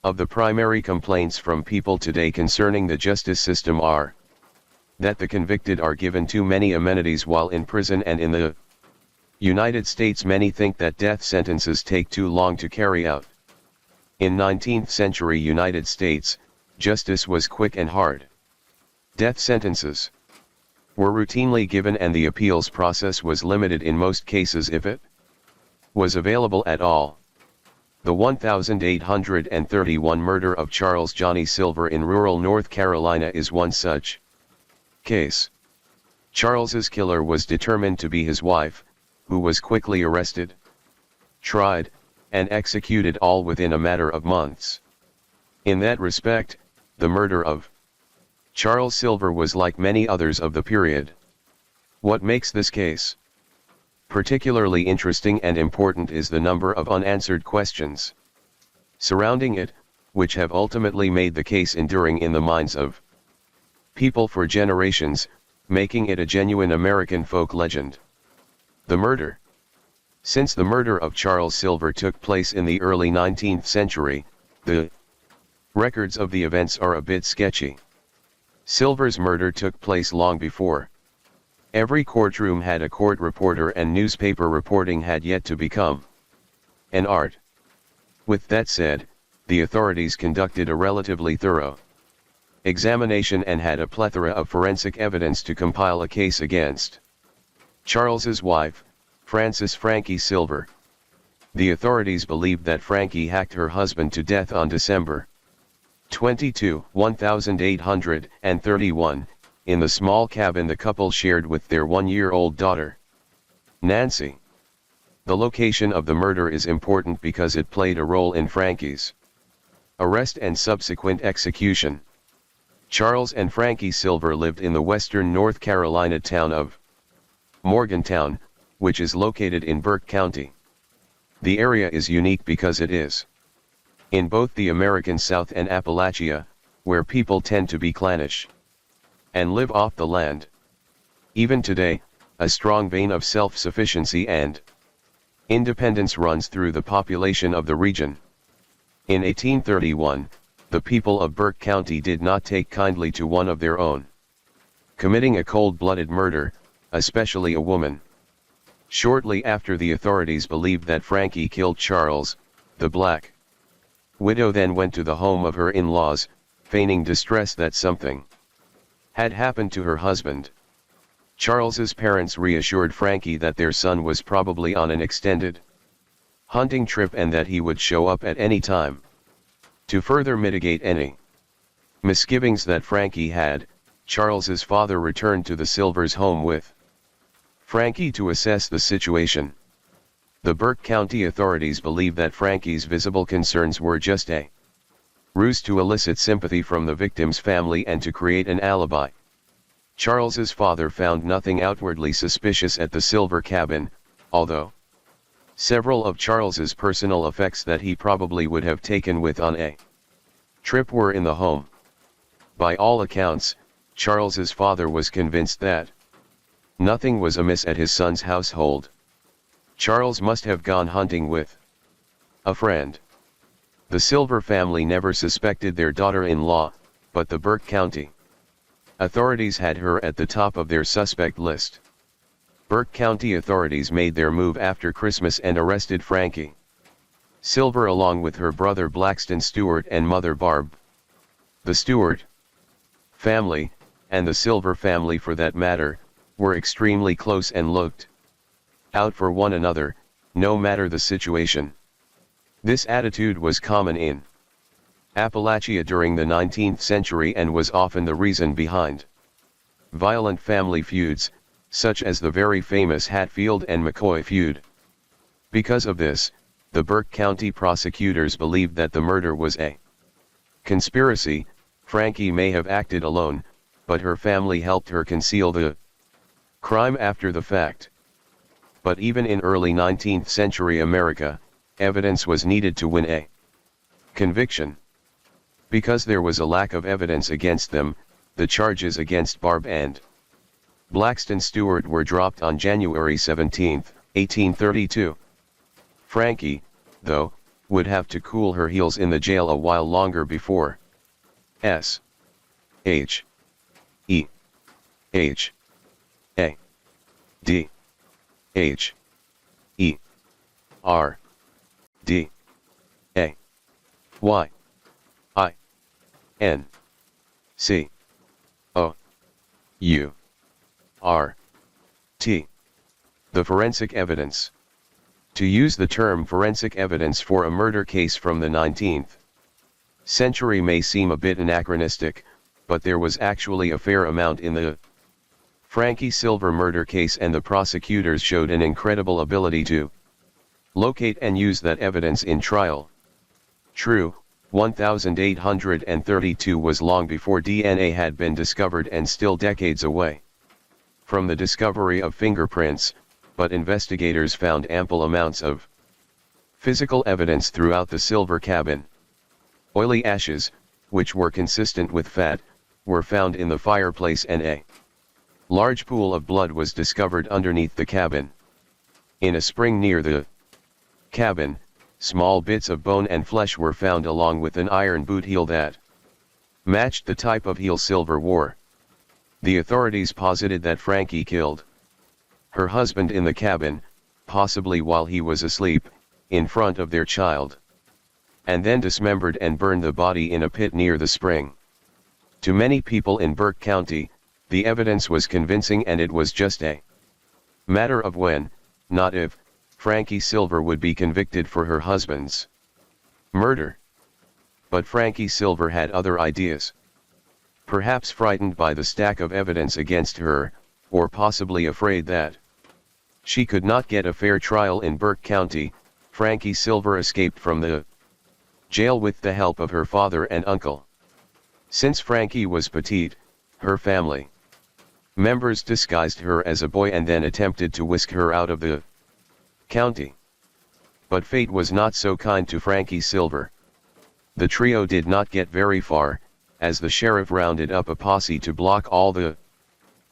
A: of the primary complaints from people today concerning the justice system are that the convicted are given too many amenities while in prison, and in the United States many think that death sentences take too long to carry out. In 19th century United States, justice was quick and hard. Death sentences were routinely given and the appeals process was limited in most cases if it was available at all. The 1831 murder of Charles Johnny Silver in rural North Carolina is one such case. Charles's killer was determined to be his wife, who was quickly arrested, tried, and executed all within a matter of months. In that respect, the murder of Charles Silver was like many others of the period. What makes this case particularly interesting and important is the number of unanswered questions surrounding it, which have ultimately made the case enduring in the minds of people for generations, making it a genuine American folk legend. The murder. Since the murder of Charles Silver took place in the early 19th century, the records of the events are a bit sketchy. Silver's murder took place long before every courtroom had a court reporter, and newspaper reporting had yet to become an art. With that said, the authorities conducted a relatively thorough examination and had a plethora of forensic evidence to compile a case against Charles's wife, Frances Frankie Silver. The authorities believed that Frankie hacked her husband to death on December 22, 1831, in the small cabin the couple shared with their one-year-old daughter, Nancy. The location of the murder is important because it played a role in Frankie's arrest and subsequent execution. Charles and Frankie Silver lived in the western North Carolina town of Morgantown, which is located in Burke County. The area is unique because it is in both the American South and Appalachia, where people tend to be clannish and live off the land. Even today, a strong vein of self-sufficiency and independence runs through the population of the region. In 1831, the people of Burke County did not take kindly to one of their own committing a cold-blooded murder, especially a woman. Shortly after, the authorities believed that Frankie killed Charles. The Black widow then went to the home of her in-laws, feigning distress that something had happened to her husband. Charles's parents reassured Frankie that their son was probably on an extended hunting trip and that he would show up at any time. To further mitigate any misgivings that Frankie had, Charles's father returned to the Silvers' home with Frankie to assess the situation. The Burke County authorities believe that Frankie's visible concerns were just a ruse to elicit sympathy from the victim's family and to create an alibi. Charles's father found nothing outwardly suspicious at the Silver cabin, although several of Charles's personal effects that he probably would have taken with on a trip were in the home. By all accounts, Charles's father was convinced that nothing was amiss at his son's household. Charles must have gone hunting with a friend. The Silver family never suspected their daughter-in-law, but the Burke County authorities had her at the top of their suspect list. Burke County authorities made their move after Christmas and arrested Frankie Silver along with her brother Blackston Stewart and mother Barb. The Stewart family, and the Silver family for that matter, were extremely close and looked out for one another, no matter the situation. This attitude was common in Appalachia during the 19th century and was often the reason behind violent family feuds, such as the very famous Hatfield and McCoy feud. Because of this, the Burke County prosecutors believed that the murder was a conspiracy. Frankie may have acted alone, but her family helped her conceal the crime after the fact. But even in early 19th century America, evidence was needed to win a conviction. Because there was a lack of evidence against them, the charges against Barb and Blackston Stewart were dropped on January 17, 1832. Frankie, though, would have to cool her heels in the jail a while longer before S. H. E. H. A. D. H. E. R. D. A. Y. I. N. C. O. U. R. T. The forensic evidence. To use the term forensic evidence for a murder case from the 19th century may seem a bit anachronistic, but there was actually a fair amount in the Frankie Silver murder case, and the prosecutors showed an incredible ability to locate and use that evidence in trial. True, 1832 was long before DNA had been discovered and still decades away from the discovery of fingerprints, but investigators found ample amounts of physical evidence throughout the Silver cabin. Oily ashes, which were consistent with fat, were found in the fireplace, and a large pool of blood was discovered underneath the cabin. In a spring near the cabin, small bits of bone and flesh were found along with an iron boot heel that matched the type of heel Silver wore. The authorities posited that Frankie killed her husband in the cabin, possibly while he was asleep, in front of their child, and then dismembered and burned the body in a pit near the spring. To many people in Burke County, the evidence was convincing, and it was just a matter of when, not if, Frankie Silver would be convicted for her husband's murder. But Frankie Silver had other ideas. Perhaps frightened by the stack of evidence against her, or possibly afraid that she could not get a fair trial in Burke County, Frankie Silver escaped from the jail with the help of her father and uncle. Since Frankie was petite, her family members disguised her as a boy and then attempted to whisk her out of the county. But fate was not so kind to Frankie Silver. The trio did not get very far, as the sheriff rounded up a posse to block all the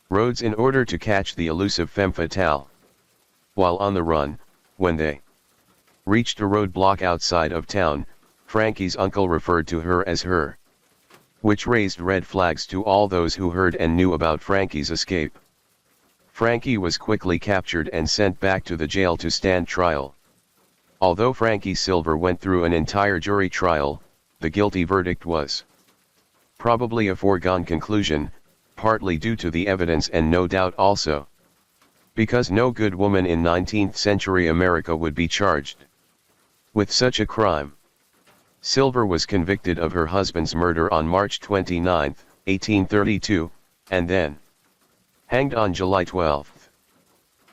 A: roads in order to catch the elusive femme fatale. While on the run, when they reached a roadblock outside of town, Frankie's uncle referred to her as her, which raised red flags to all those who heard and knew about Frankie's escape. Frankie was quickly captured and sent back to the jail to stand trial. Although Frankie Silver went through an entire jury trial, the guilty verdict was probably a foregone conclusion, partly due to the evidence and no doubt also because no good woman in 19th century America would be charged with such a crime. Silver was convicted of her husband's murder on March 29, 1832, and then hanged on July 12.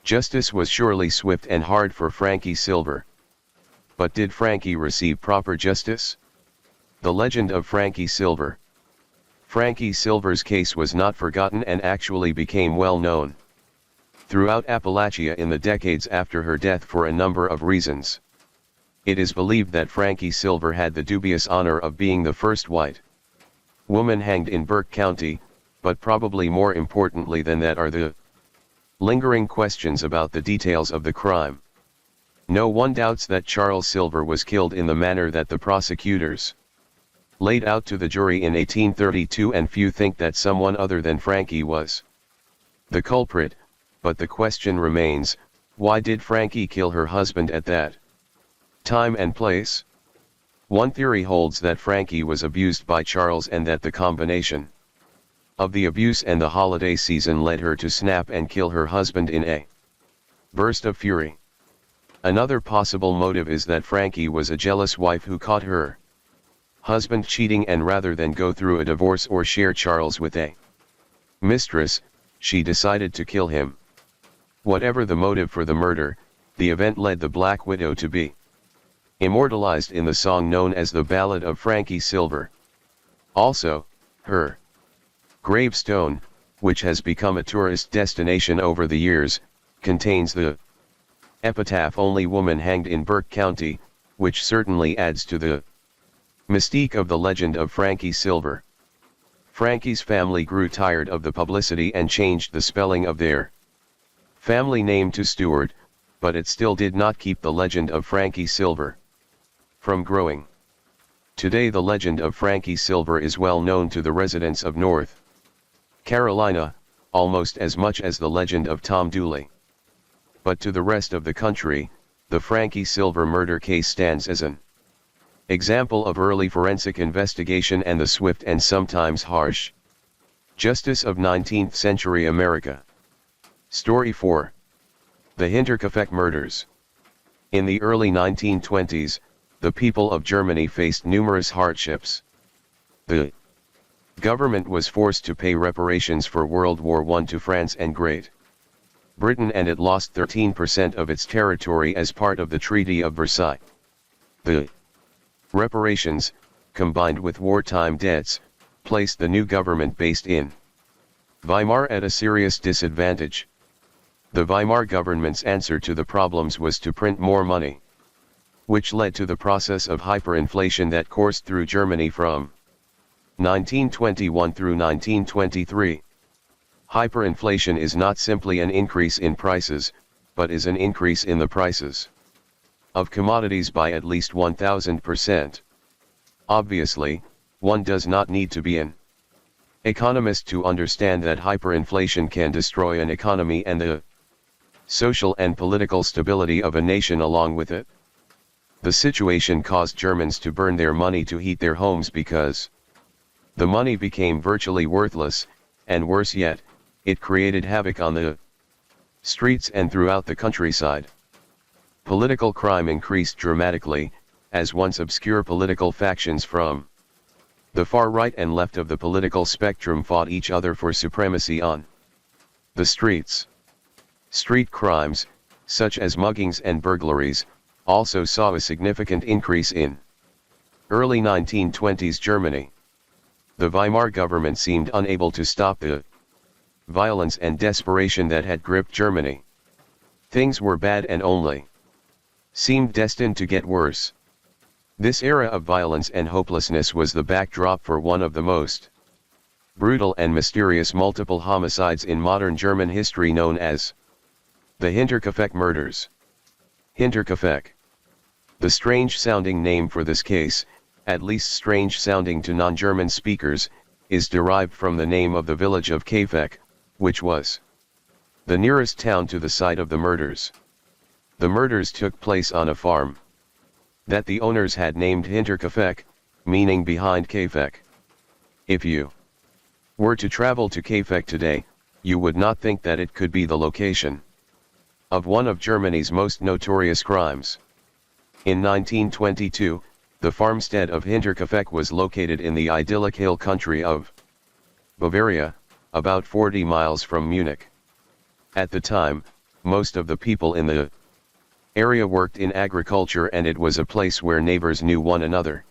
A: Justice was surely swift and hard for Frankie Silver. But did Frankie receive proper justice? The legend of Frankie Silver. Frankie Silver's case was not forgotten and actually became well known throughout Appalachia in the decades after her death for a number of reasons. It is believed that Frankie Silver had the dubious honor of being the first white woman hanged in Burke County, but probably more importantly than that are the lingering questions about the details of the crime. No one doubts that Charles Silver was killed in the manner that the prosecutors laid out to the jury in 1832, and few think that someone other than Frankie was the culprit, but the question remains, why did Frankie kill her husband at that time and place? One theory holds that Frankie was abused by Charles and that the combination of the abuse and the holiday season led her to snap and kill her husband in a burst of fury. Another possible motive is that Frankie was a jealous wife who caught her husband cheating, and rather than go through a divorce or share Charles with a mistress, she decided to kill him. Whatever the motive for the murder, the event led the Black Widow to be immortalized in the song known as the Ballad of Frankie Silver. Also, her gravestone, which has become a tourist destination over the years, contains the epitaph "Only Woman Hanged in Burke County," which certainly adds to the mystique of the legend of Frankie Silver. Frankie's family grew tired of the publicity and changed the spelling of their family name to Stewart, but it still did not keep the legend of Frankie Silver from growing. Today the legend of Frankie Silver is well known to the residents of North Carolina, almost as much as the legend of Tom Dooley. But to the rest of the country, the Frankie Silver murder case stands as an example of early forensic investigation and the swift and sometimes harsh justice of 19th century America. Story 4. The Hinterkaifeck Murders. In the early 1920s, the people of Germany faced numerous hardships. The government was forced to pay reparations for World War I to France and Great Britain, and it lost 13% of its territory as part of the Treaty of Versailles. The reparations, combined with wartime debts, placed the new government based in Weimar at a serious disadvantage. The Weimar government's answer to the problems was to print more money, which led to the process of hyperinflation that coursed through Germany from 1921 through 1923. Hyperinflation is not simply an increase in prices, but is an increase in the prices of commodities by at least 1,000%. Obviously, one does not need to be an economist to understand that hyperinflation can destroy an economy and the social and political stability of a nation along with it. The situation caused Germans to burn their money to heat their homes because the money became virtually worthless, and worse yet, it created havoc on the streets and throughout the countryside. Political crime increased dramatically, as once obscure political factions from the far right and left of the political spectrum fought each other for supremacy on the streets. Street crimes, such as muggings and burglaries, also saw a significant increase in early 1920s Germany. The Weimar government seemed unable to stop the violence and desperation that had gripped Germany. Things were bad and only seemed destined to get worse. This era of violence and hopelessness was the backdrop for one of the most brutal and mysterious multiple homicides in modern German history, known as the Hinterkaifeck murders. Hinterkaifeck. The strange-sounding name for this case, at least strange-sounding to non-German speakers, is derived from the name of the village of Kaifeck, which was the nearest town to the site of the murders. The murders took place on a farm that the owners had named Hinterkaifeck, meaning behind Kaifeck. If you were to travel to Kaifeck today, you would not think that it could be the location of one of Germany's most notorious crimes. In 1922, the farmstead of Hinterkaifeck was located in the idyllic hill country of Bavaria, about 40 miles from Munich. At the time, most of the people in the area worked in agriculture, and it was a place where neighbors knew one another.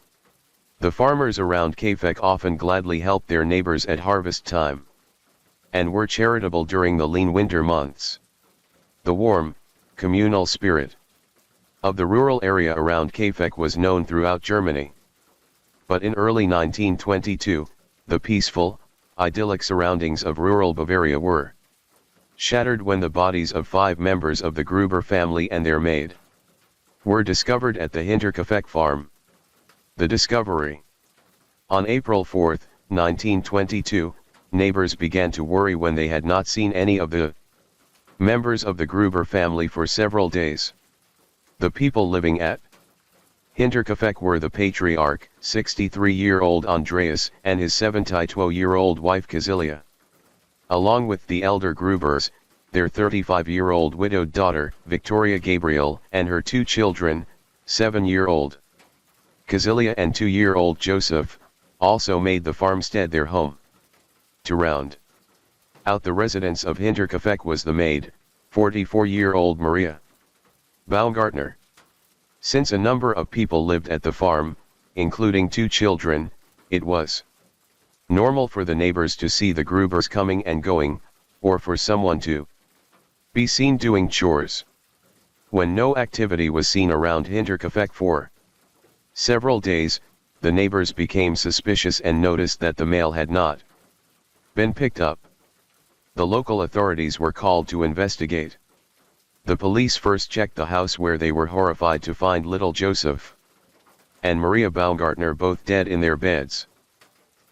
A: The farmers around Kaifeck often gladly helped their neighbors at harvest time, and were charitable during the lean winter months. The warm, communal spirit of the rural area around Kaifeck was known throughout Germany. But in early 1922, the peaceful, idyllic surroundings of rural Bavaria were shattered when the bodies of 5 members of the Gruber family and their maid were discovered at the Hinterkaifeck farm. The discovery. On April 4, 1922, neighbors began to worry when they had not seen any of the members of the Gruber family for several days. The people living at Hinterkaifeck were the patriarch, 63-year-old Andreas, and his 72-year-old wife Casilia. Along with the elder Grubers, their 35-year-old widowed daughter, Victoria Gabriel, and her 2 children, 7-year-old Casilia and 2-year-old Joseph, also made the farmstead their home. To round out the residence of Hinterkaifeck was the maid, 44-year-old Maria Baumgartner. Since a number of people lived at the farm, including 2 children, it was normal for the neighbors to see the Grubers coming and going, or for someone to be seen doing chores. When no activity was seen around Hinterkaifeck for several days, the neighbors became suspicious and noticed that the mail had not been picked up. The local authorities were called to investigate. The police first checked the house, where they were horrified to find little Joseph and Maria Baumgartner both dead in their beds.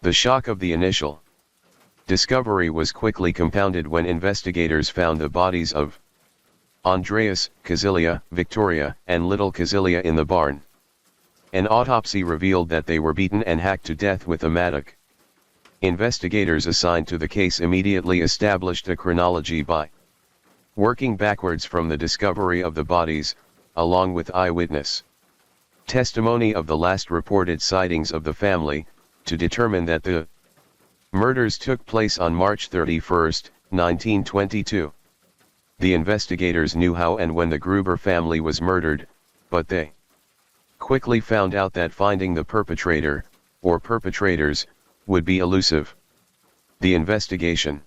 A: The shock of the initial discovery was quickly compounded when investigators found the bodies of Andreas, Kazilia, Victoria, and little Kazilia in the barn. An autopsy revealed that they were beaten and hacked to death with a mattock. Investigators assigned to the case immediately established a chronology by working backwards from the discovery of the bodies, along with eyewitness testimony of the last reported sightings of the family, to determine that the murders took place on March 31, 1922. The investigators knew how and when the Gruber family was murdered, but they quickly found out that finding the perpetrator, or perpetrators, would be elusive. The investigation.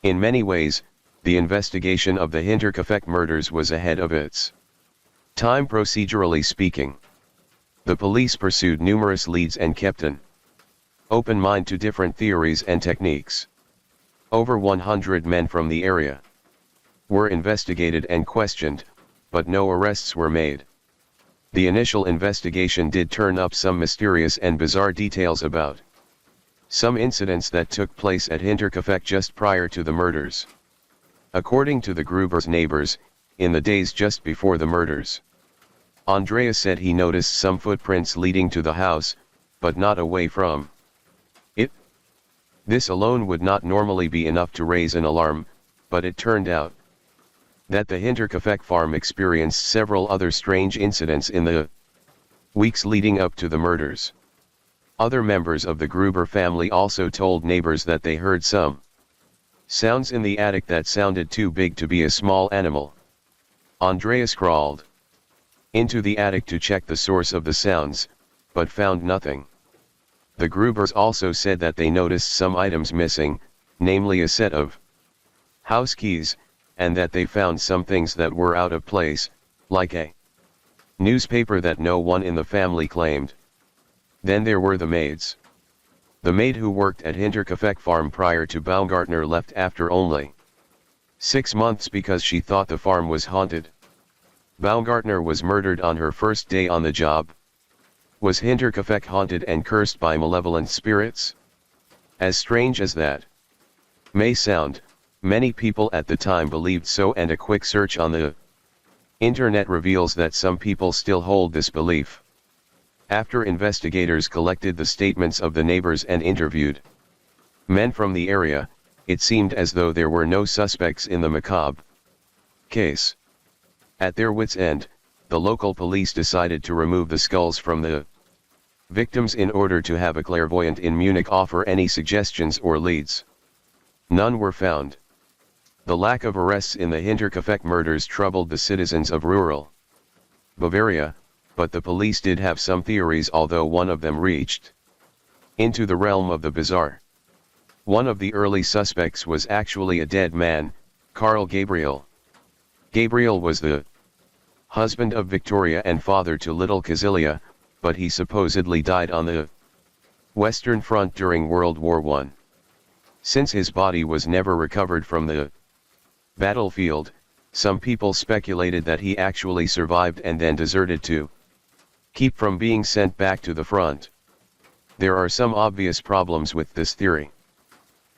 A: In many ways, the investigation of the Hinterkaifeck murders was ahead of its time procedurally speaking. The police pursued numerous leads and kept an open mind to different theories and techniques. Over 100 men from the area were investigated and questioned, but no arrests were made. The initial investigation did turn up some mysterious and bizarre details about some incidents that took place at Hinterkaifeck just prior to the murders. According to the Grubers' neighbors, in the days just before the murders, Andreas said he noticed some footprints leading to the house, but not away from it. This alone would not normally be enough to raise an alarm, but it turned out that the Hinterkaifeck farm experienced several other strange incidents in the weeks leading up to the murders. Other members of the Gruber family also told neighbors that they heard some sounds in the attic that sounded too big to be a small animal. Andreas crawled into the attic to check the source of the sounds, but found nothing. The Grubers also said that they noticed some items missing, namely a set of house keys, and that they found some things that were out of place, like a newspaper that no one in the family claimed. Then there were the maids. The maid who worked at Hinterkaifeck farm prior to Baumgartner left after only 6 months because she thought the farm was haunted. Baumgartner was murdered on her first day on the job. Was Hinterkaifeck haunted and cursed by malevolent spirits? As strange as that may sound, many people at the time believed so, and a quick search on the internet reveals that some people still hold this belief. After investigators collected the statements of the neighbors and interviewed men from the area, it seemed as though there were no suspects in the macabre case. At their wits' end, the local police decided to remove the skulls from the victims in order to have a clairvoyant in Munich offer any suggestions or leads. None were found. The lack of arrests in the Hinterkaifeck murders troubled the citizens of rural Bavaria, but the police did have some theories, although one of them reached into the realm of the bizarre. One of the early suspects was actually a dead man, Karl Gabriel. Gabriel was the husband of Victoria and father to little Kazilia, but he supposedly died on the Western Front during World War I. Since his body was never recovered from the battlefield, some people speculated that he actually survived and then deserted to keep from being sent back to the front. There are some obvious problems with this theory.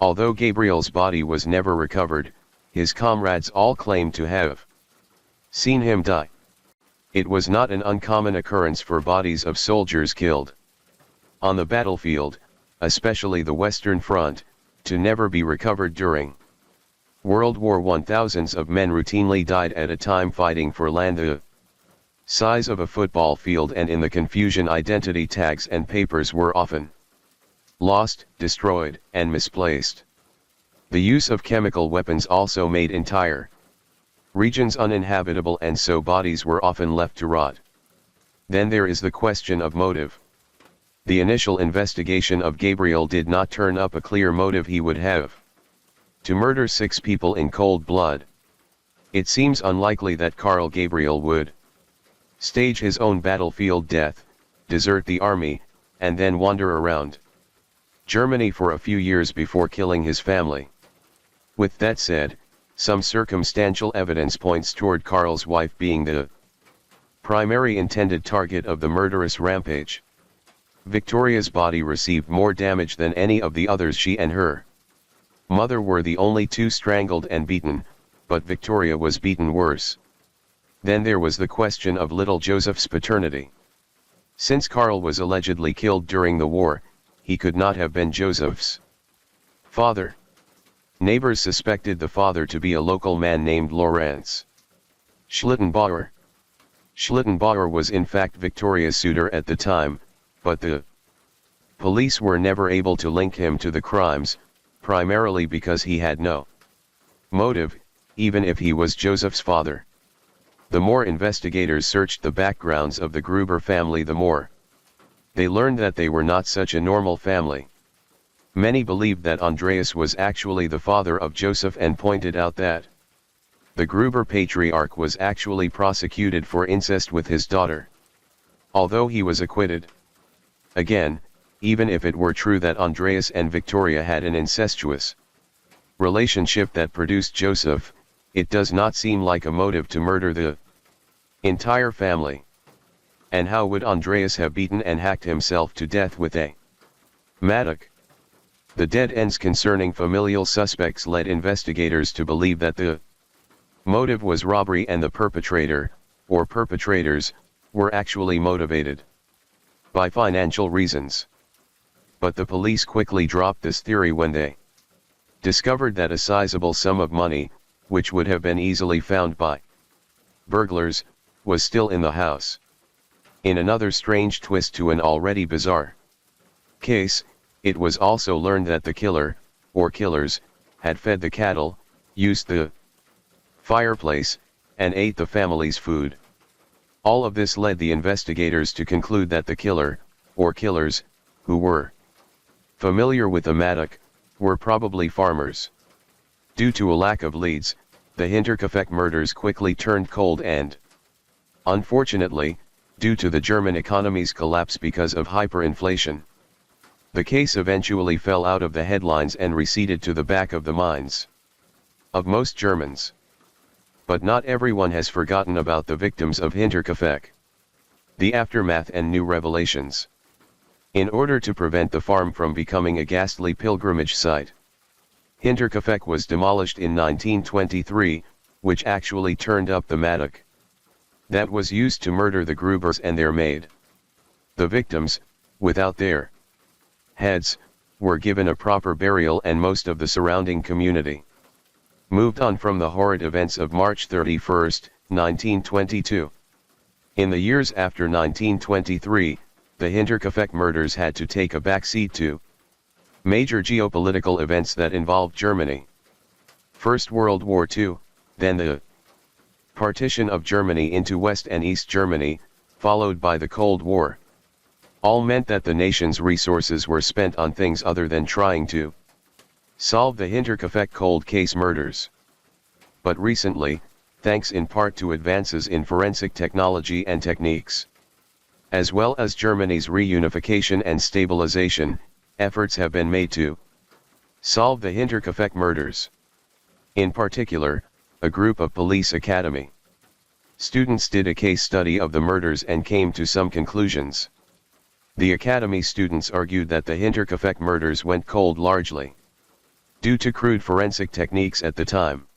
A: Although Gabriel's body was never recovered, his comrades all claimed to have seen him die. It was not an uncommon occurrence for bodies of soldiers killed on the battlefield, especially the Western Front, to never be recovered during World War I. Thousands of men routinely died at a time fighting for land the size of a football field, and in the confusion identity tags and papers were often lost, destroyed, and misplaced. The use of chemical weapons also made entire regions uninhabitable, and so bodies were often left to rot. Then there is the question of motive. The initial investigation of Gabriel did not turn up a clear motive he would have to murder 6 people in cold blood. It seems unlikely that Carl Gabriel would stage his own battlefield death, desert the army, and then wander around Germany for a few years before killing his family. With that said, some circumstantial evidence points toward Carl's wife being the primary intended target of the murderous rampage. Victoria's body received more damage than any of the others. She and her mother were the only 2 strangled and beaten, but Victoria was beaten worse. Then there was the question of little Joseph's paternity. Since Carl was allegedly killed during the war, he could not have been Joseph's father. Neighbors suspected the father to be a local man named Lorenz Schlittenbauer. Schlittenbauer was in fact Victoria's suitor at the time, but the police were never able to link him to the crimes, primarily because he had no motive, even if he was Joseph's father. The more investigators searched the backgrounds of the Gruber family, the more they learned that they were not such a normal family. Many believed that Andreas was actually the father of Joseph and pointed out that the Gruber patriarch was actually prosecuted for incest with his daughter, although he was acquitted. Again, even if it were true that Andreas and Victoria had an incestuous relationship that produced Joseph, it does not seem like a motive to murder the entire family. And how would Andreas have beaten and hacked himself to death with a mattock? The dead ends concerning familial suspects led investigators to believe that the motive was robbery and the perpetrator, or perpetrators, were actually motivated by financial reasons. But the police quickly dropped this theory when they discovered that a sizable sum of money, which would have been easily found by burglars, was still in the house. In another strange twist to an already bizarre case, it was also learned that the killer, or killers, had fed the cattle, used the fireplace, and ate the family's food. All of this led the investigators to conclude that the killer, or killers, who were familiar with the mattock, were probably farmers. Due to a lack of leads, the Hinterkaifeck murders quickly turned cold and, unfortunately, due to the German economy's collapse because of hyperinflation, the case eventually fell out of the headlines and receded to the back of the minds of most Germans. But not everyone has forgotten about the victims of Hinterkaifeck, the aftermath and new revelations. In order to prevent the farm from becoming a ghastly pilgrimage site, Hinterkaifeck was demolished in 1923, which actually turned up the mattock that was used to murder the Grubers and their maid. The victims, without their heads, were given a proper burial, and most of the surrounding community moved on from the horrid events of March 31, 1922. In the years after 1923, the Hinterkaifeck murders had to take a backseat to major geopolitical events that involved Germany. First World War II, then the partition of Germany into West and East Germany, followed by the Cold War. All meant that the nation's resources were spent on things other than trying to solve the Hinterkaifeck cold case murders. But recently, thanks in part to advances in forensic technology and techniques, as well as Germany's reunification and stabilization, efforts have been made to solve the Hinterkaifeck murders. In particular, a group of police academy students did a case study of the murders and came to some conclusions. The academy students argued that the Hinterkaifeck murders went cold largely due to crude forensic techniques at the time.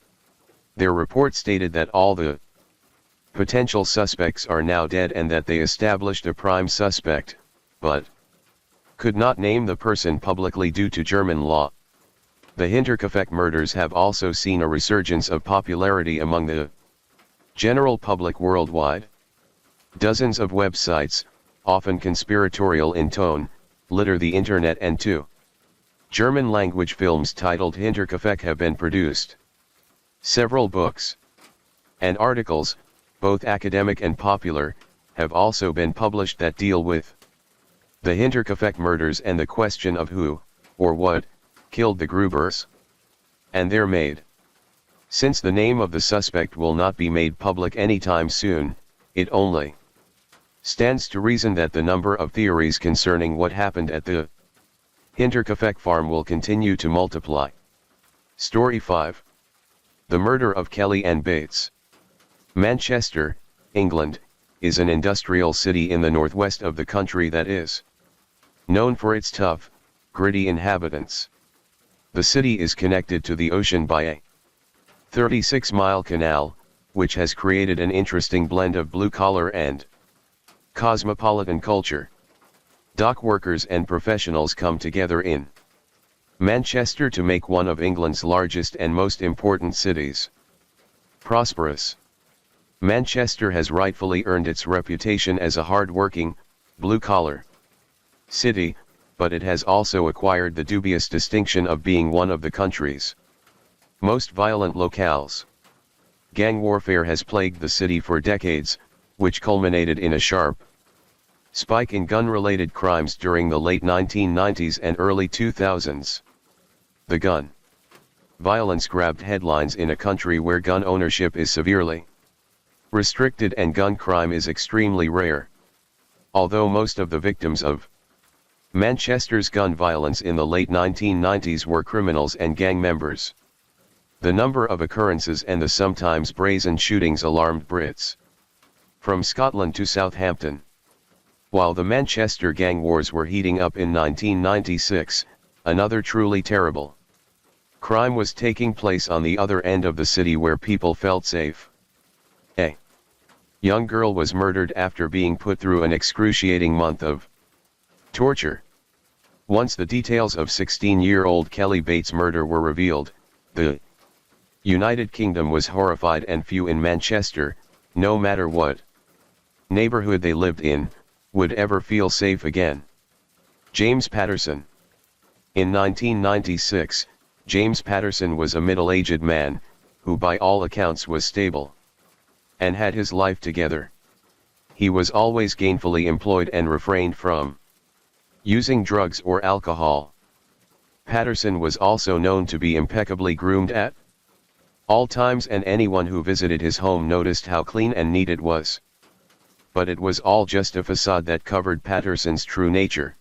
A: Their report stated that all the potential suspects are now dead and that they established a prime suspect, but could not name the person publicly due to German law. The Hinterkaifeck murders have also seen a resurgence of popularity among the general public worldwide. Dozens of websites, often conspiratorial in tone, litter the internet, and two German-language films titled Hinterkaifeck have been produced. Several books and articles, both academic and popular, have also been published that deal with the Hinterkaifeck murders and the question of who, or what, killed the Grubers and their maid. Since the name of the suspect will not be made public anytime soon, it only stands to reason that the number of theories concerning what happened at the Hinterkaifeck farm will continue to multiply. Story 5. The Murder of Kelly and Bates. Manchester, England, is an industrial city in the northwest of the country that is known for its tough, gritty inhabitants. The city is connected to the ocean by a 36-mile canal, which has created an interesting blend of blue-collar and cosmopolitan culture. Dock workers and professionals come together in Manchester to make one of England's largest and most important cities. Prosperous. Manchester has rightfully earned its reputation as a hard-working, blue-collar city, but it has also acquired the dubious distinction of being one of the country's most violent locales. Gang warfare has plagued the city for decades, which culminated in a sharp spike in gun-related crimes during the late 1990s and early 2000s. The gun violence grabbed headlines in a country where gun ownership is severely restricted and gun crime is extremely rare. Although most of the victims of Manchester's gun violence in the late 1990s were criminals and gang members, the number of occurrences and the sometimes brazen shootings alarmed Brits from Scotland to Southampton. While the Manchester gang wars were heating up in 1996, another truly terrible crime was taking place on the other end of the city where people felt safe. A young girl was murdered after being put through an excruciating month of torture. Once the details of 16-year-old Kelly Bates' murder were revealed, the United Kingdom was horrified, and few in Manchester, no matter what neighborhood they lived in, would ever feel safe again. James Patterson. In 1996, James Patterson was a middle-aged man, who by all accounts was stable and had his life together. He was always gainfully employed and refrained from using drugs or alcohol. Patterson was also known to be impeccably groomed at all times, and anyone who visited his home noticed how clean and neat it was. But it was all just a facade that covered Patterson's true nature.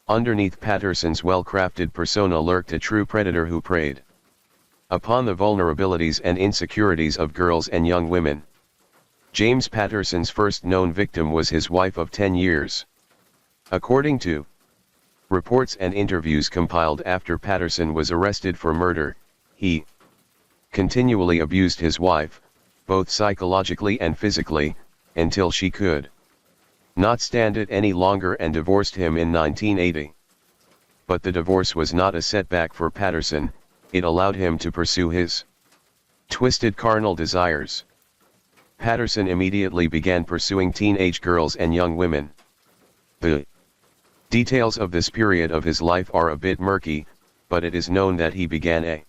A: Underneath Patterson's well-crafted persona lurked a true predator who preyed upon the vulnerabilities and insecurities of girls and young women. James Patterson's first known victim was his wife of 10 years. According to reports and interviews compiled after Patterson was arrested for murder, he continually abused his wife, both psychologically and physically, until she could not stand it any longer and divorced him in 1980. But the divorce was not a setback for Patterson, it allowed him to pursue his twisted carnal desires. Patterson immediately began pursuing teenage girls and young women. The details of this period of his life are a bit murky, but it is known that he began a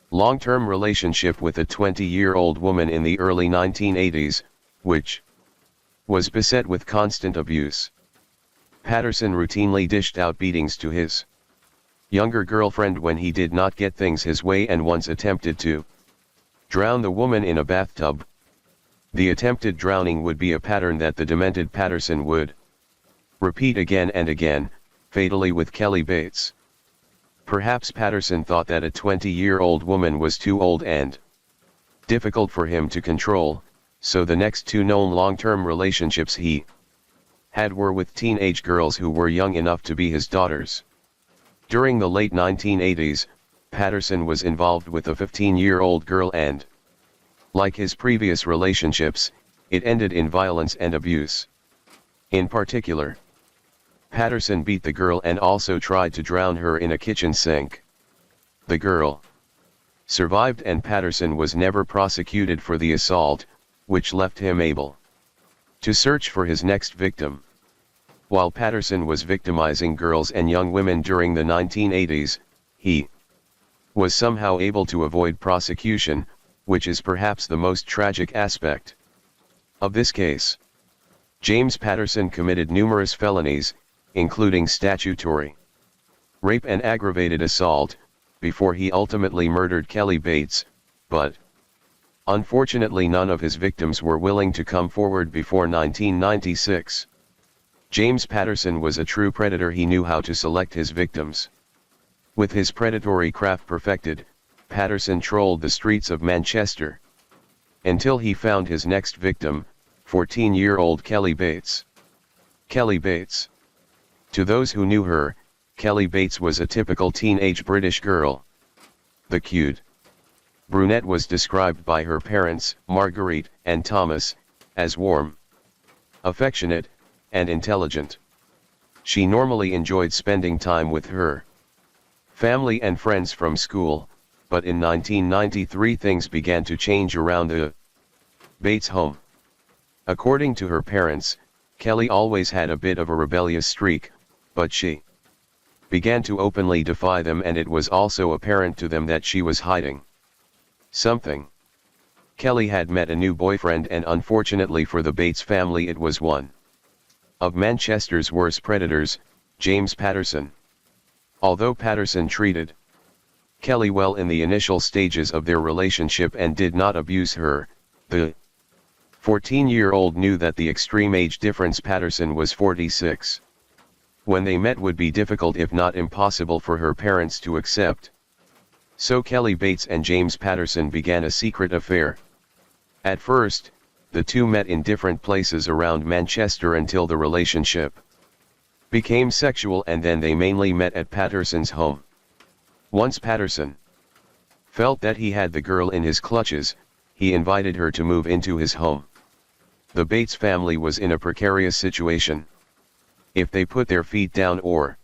A: long-term relationship with a 20-year-old woman in the early 1980s, which was beset with constant abuse. Patterson routinely dished out beatings to his younger girlfriend when he did not get things his way, and once attempted to drown the woman in a bathtub. The attempted drowning would be a pattern that the demented Patterson would repeat again and again, fatally with Kelly Bates. Perhaps Patterson thought that a 20-year-old woman was too old and difficult for him to control, so the next two known long-term relationships he had were with teenage girls who were young enough to be his daughters. During the late 1980s, Patterson was involved with a 15-year-old girl and, like his previous relationships, it ended in violence and abuse. In particular, Patterson beat the girl and also tried to drown her in a kitchen sink. The girl survived, and Patterson was never prosecuted for the assault, which left him able to search for his next victim. While Patterson was victimizing girls and young women during the 1980s, he was somehow able to avoid prosecution, which is perhaps the most tragic aspect of this case. James Patterson committed numerous felonies, including statutory rape and aggravated assault, before he ultimately murdered Kelly Bates, but unfortunately none of his victims were willing to come forward before 1996. James Patterson was a true predator. He knew how to select his victims. With his predatory craft perfected, Patterson trolled the streets of Manchester until he found his next victim, 14-year-old Kelly Bates. Kelly Bates. To those who knew her, Kelly Bates was a typical teenage British girl. The cute brunette was described by her parents, Marguerite and Thomas, as warm, affectionate, and intelligent. She normally enjoyed spending time with her family and friends from school, but in 1993 things began to change around the Bates home. According to her parents, Kelly always had a bit of a rebellious streak, but she began to openly defy them, and it was also apparent to them that she was hiding something. Kelly had met a new boyfriend, and unfortunately for the Bates family it was one of Manchester's worst predators, James Patterson. Although Patterson treated Kelly well in the initial stages of their relationship and did not abuse her, the 14-year-old knew that the extreme age difference, Patterson was 46, when they met, would be difficult if not impossible for her parents to accept. So Kelly Bates and James Patterson began a secret affair. At first, the two met in different places around Manchester until the relationship became sexual, and then they mainly met at Patterson's home. Once Patterson felt that he had the girl in his clutches, he invited her to move into his home. The Bates family was in a precarious situation. If they put their feet down or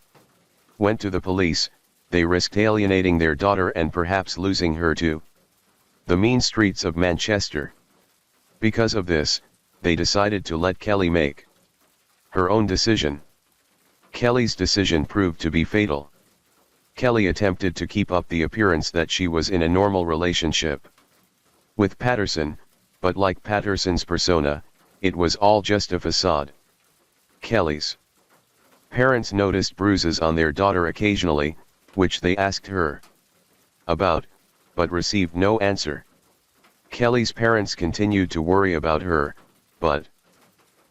A: went to the police, they risked alienating their daughter and perhaps losing her to the mean streets of Manchester. Because of this, they decided to let Kelly make her own decision. Kelly's decision proved to be fatal. Kelly attempted to keep up the appearance that she was in a normal relationship with Patterson, but like Patterson's persona, it was all just a facade. Kelly's parents noticed bruises on their daughter occasionally, which they asked her about, but received no answer. Kelly's parents continued to worry about her, but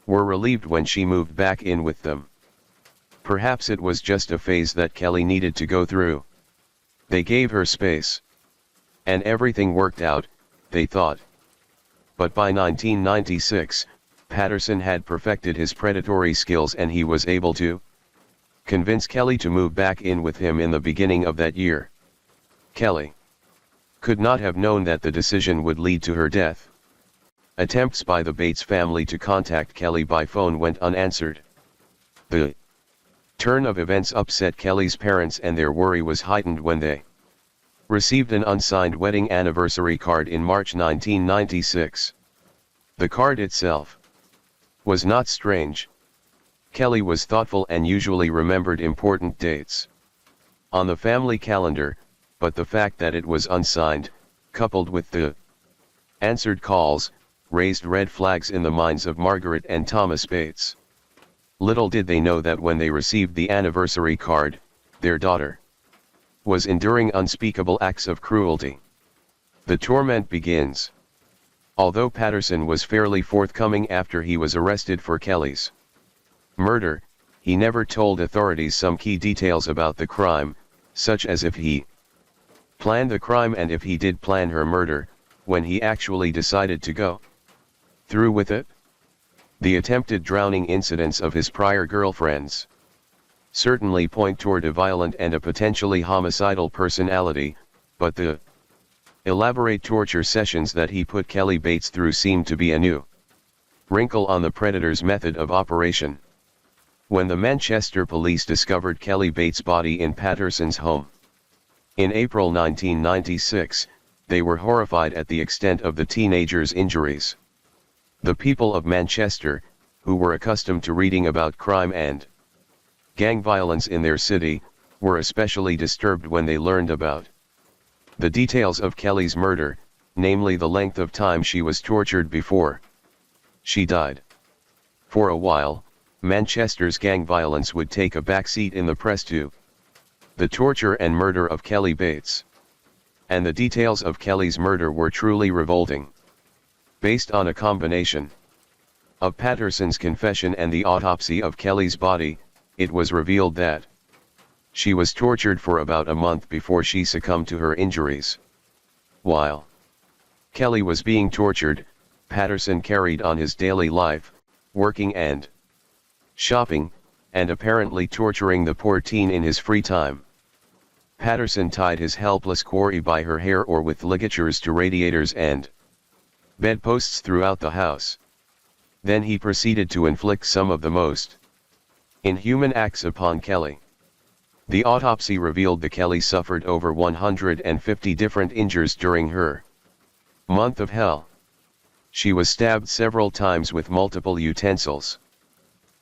A: were relieved when she moved back in with them. Perhaps it was just a phase that Kelly needed to go through. They gave her space, and everything worked out, they thought. But by 1996, Patterson had perfected his predatory skills, and he was able to convince Kelly to move back in with him in the beginning of that year. Kelly could not have known that the decision would lead to her death. Attempts by the Bates family to contact Kelly by phone went unanswered. The turn of events upset Kelly's parents, and their worry was heightened when they received an unsigned wedding anniversary card in March 1996. The card itself was not strange. Kelly was thoughtful and usually remembered important dates on the family calendar, but the fact that it was unsigned, coupled with the answered calls, raised red flags in the minds of Margaret and Thomas Bates. Little did they know that when they received the anniversary card, their daughter was enduring unspeakable acts of cruelty. The torment begins. Although Patterson was fairly forthcoming after he was arrested for Kelly's murder, he never told authorities some key details about the crime, such as if he planned the crime and if he did plan her murder, when he actually decided to go through with it. The attempted drowning incidents of his prior girlfriends certainly point toward a violent and a potentially homicidal personality, but the elaborate torture sessions that he put Kelly Bates through seemed to be a new wrinkle on the predator's method of operation. When the Manchester police discovered Kelly Bates' body in Patterson's home in April 1996, they were horrified at the extent of the teenager's injuries. The people of Manchester, who were accustomed to reading about crime and gang violence in their city, were especially disturbed when they learned about the details of Kelly's murder, namely the length of time she was tortured before she died. For a while, Manchester's gang violence would take a backseat in the press to the torture and murder of Kelly Bates. And the details of Kelly's murder were truly revolting. Based on a combination of Patterson's confession and the autopsy of Kelly's body, it was revealed that she was tortured for about a month before she succumbed to her injuries. While Kelly was being tortured, Patterson carried on his daily life, working and shopping, and apparently torturing the poor teen in his free time. Patterson tied his helpless quarry by her hair or with ligatures to radiators and bedposts throughout the house. Then he proceeded to inflict some of the most inhuman acts upon Kelly. The autopsy revealed that Kelly suffered over 150 different injuries during her month of hell. She was stabbed several times with multiple utensils.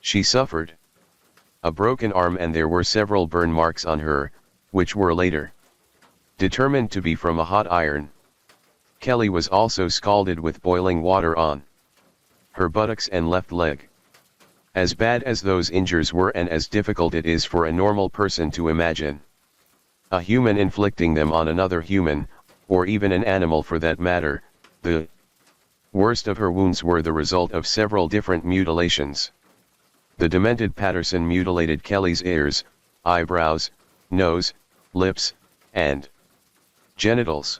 A: She suffered a broken arm and there were several burn marks on her, which were later determined to be from a hot iron. Kelly was also scalded with boiling water on her buttocks and left leg. As bad as those injuries were and as difficult it is for a normal person to imagine a human inflicting them on another human, or even an animal for that matter, the worst of her wounds were the result of several different mutilations. The demented Patterson mutilated Kelly's ears, eyebrows, nose, lips, and genitals.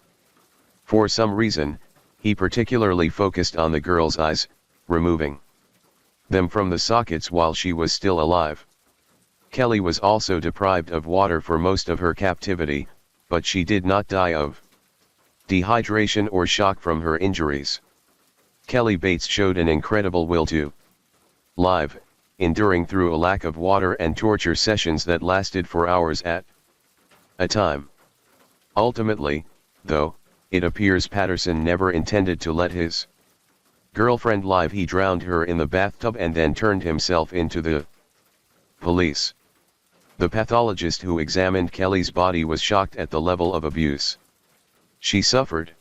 A: For some reason, he particularly focused on the girl's eyes, removing them from the sockets while she was still alive. Kelly was also deprived of water for most of her captivity, but she did not die of dehydration or shock from her injuries. Kelly Bates showed an incredible will to live, enduring through a lack of water and torture sessions that lasted for hours at a time. Ultimately, though, it appears Patterson never intended to let his girlfriend live. He drowned her in the bathtub and then turned himself into the police. The pathologist who examined Kelly's body was shocked at the level of abuse she suffered.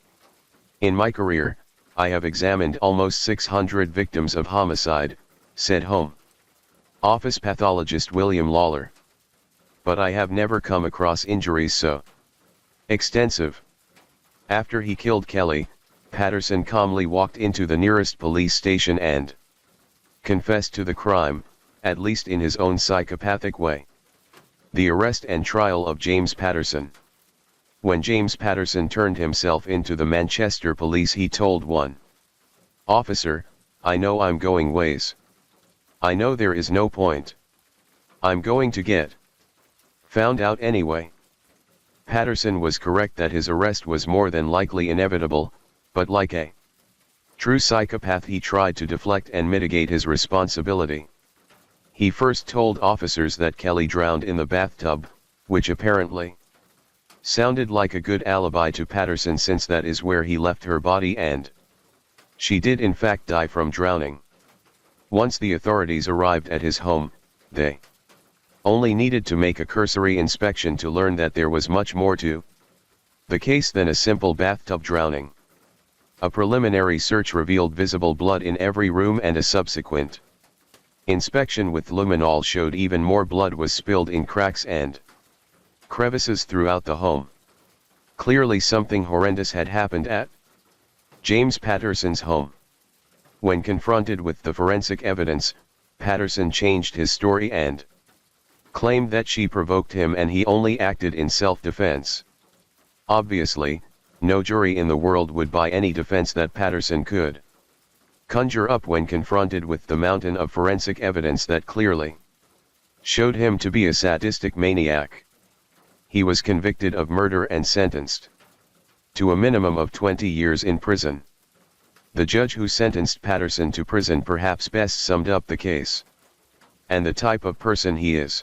A: In my career, I have examined almost 600 victims of homicide, said Home Office pathologist William Lawler. But I have never come across injuries so extensive. After he killed Kelly, Patterson calmly walked into the nearest police station and confessed to the crime, at least in his own psychopathic way. The arrest and trial of James Patterson. When James Patterson turned himself into the Manchester police, he told one officer, "I know I'm going ways. I know there is no point. I'm going to get found out anyway." Patterson was correct that his arrest was more than likely inevitable, but like a true psychopath he tried to deflect and mitigate his responsibility. He first told officers that Kelly drowned in the bathtub, which apparently sounded like a good alibi to Patterson since that is where he left her body and she did in fact die from drowning. Once the authorities arrived at his home, they only needed to make a cursory inspection to learn that there was much more to the case than a simple bathtub drowning. A preliminary search revealed visible blood in every room and a subsequent inspection with luminol showed even more blood was spilled in cracks and crevices throughout the home. Clearly something horrendous had happened at James Patterson's home. When confronted with the forensic evidence, Patterson changed his story and claimed that she provoked him and he only acted in self-defense. Obviously, no jury in the world would buy any defense that Patterson could conjure up when confronted with the mountain of forensic evidence that clearly showed him to be a sadistic maniac. He was convicted of murder and sentenced to a minimum of 20 years in prison. The judge who sentenced Patterson to prison perhaps best summed up the case and the type of person he is.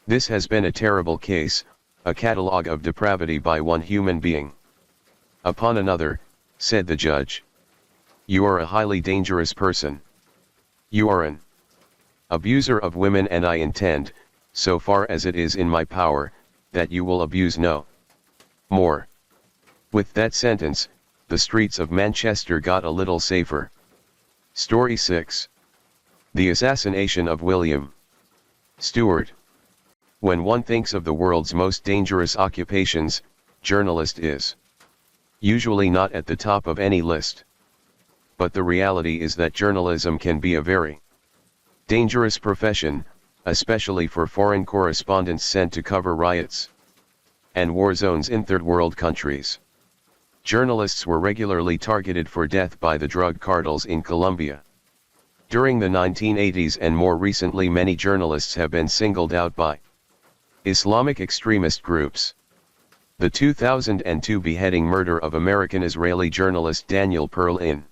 A: "This has been a terrible case, a catalogue of depravity by one human being upon another," said the judge. "You are a highly dangerous person. You are an abuser of women and I intend, so far as it is in my power, that you will abuse no more." With that sentence, the streets of Manchester got a little safer. Story 6. The assassination of William Stewart. When one thinks of the world's most dangerous occupations, journalist is usually not at the top of any list. But the reality is that journalism can be a very dangerous profession, especially for foreign correspondents sent to cover riots and war zones in third world countries. Journalists were regularly targeted for death by the drug cartels in Colombia. During the 1980s and more recently, many journalists have been singled out by Islamic extremist groups. The 2002 beheading murder of American-Israeli journalist Daniel Pearl in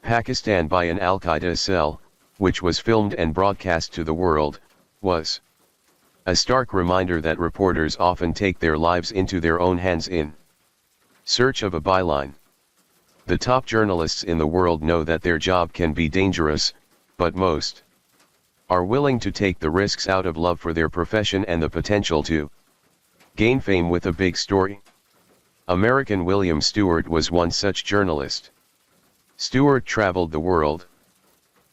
A: Pakistan by an al-Qaeda cell, which was filmed and broadcast to the world, was a stark reminder that reporters often take their lives into their own hands in search of a byline. The top journalists in the world know that their job can be dangerous, but most are willing to take the risks out of love for their profession and the potential to gain fame with a big story. American William Stewart was one such journalist. Stewart traveled the world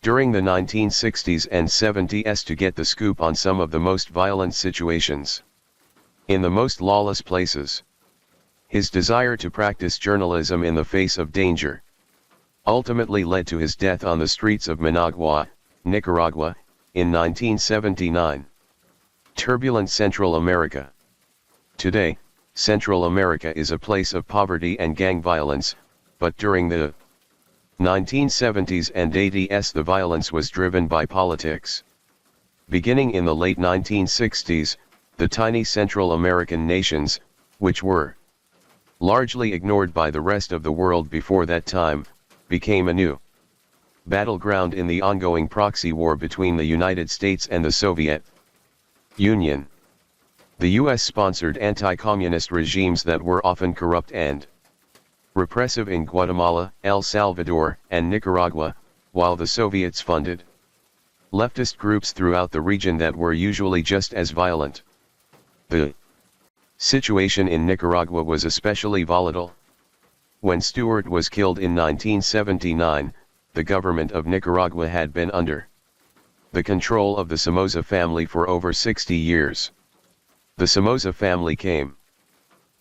A: during the 1960s and 70s to get the scoop on some of the most violent situations in the most lawless places. His desire to practice journalism in the face of danger ultimately led to his death on the streets of Managua, Nicaragua, in 1979. Turbulent Central America. Today, Central America is a place of poverty and gang violence, but during the 1970s and 80s the violence was driven by politics. Beginning in the late 1960s, the tiny Central American nations, which were largely ignored by the rest of the world before that time, became a new battleground in the ongoing proxy war between the United States and the Soviet Union. The US sponsored anti-communist regimes that were often corrupt and repressive in Guatemala, El Salvador, and Nicaragua, while the Soviets funded leftist groups throughout the region that were usually just as violent. The situation in Nicaragua was especially volatile. When Stewart was killed in 1979, the government of Nicaragua had been under the control of the Somoza family for over 60 years. The Somoza family came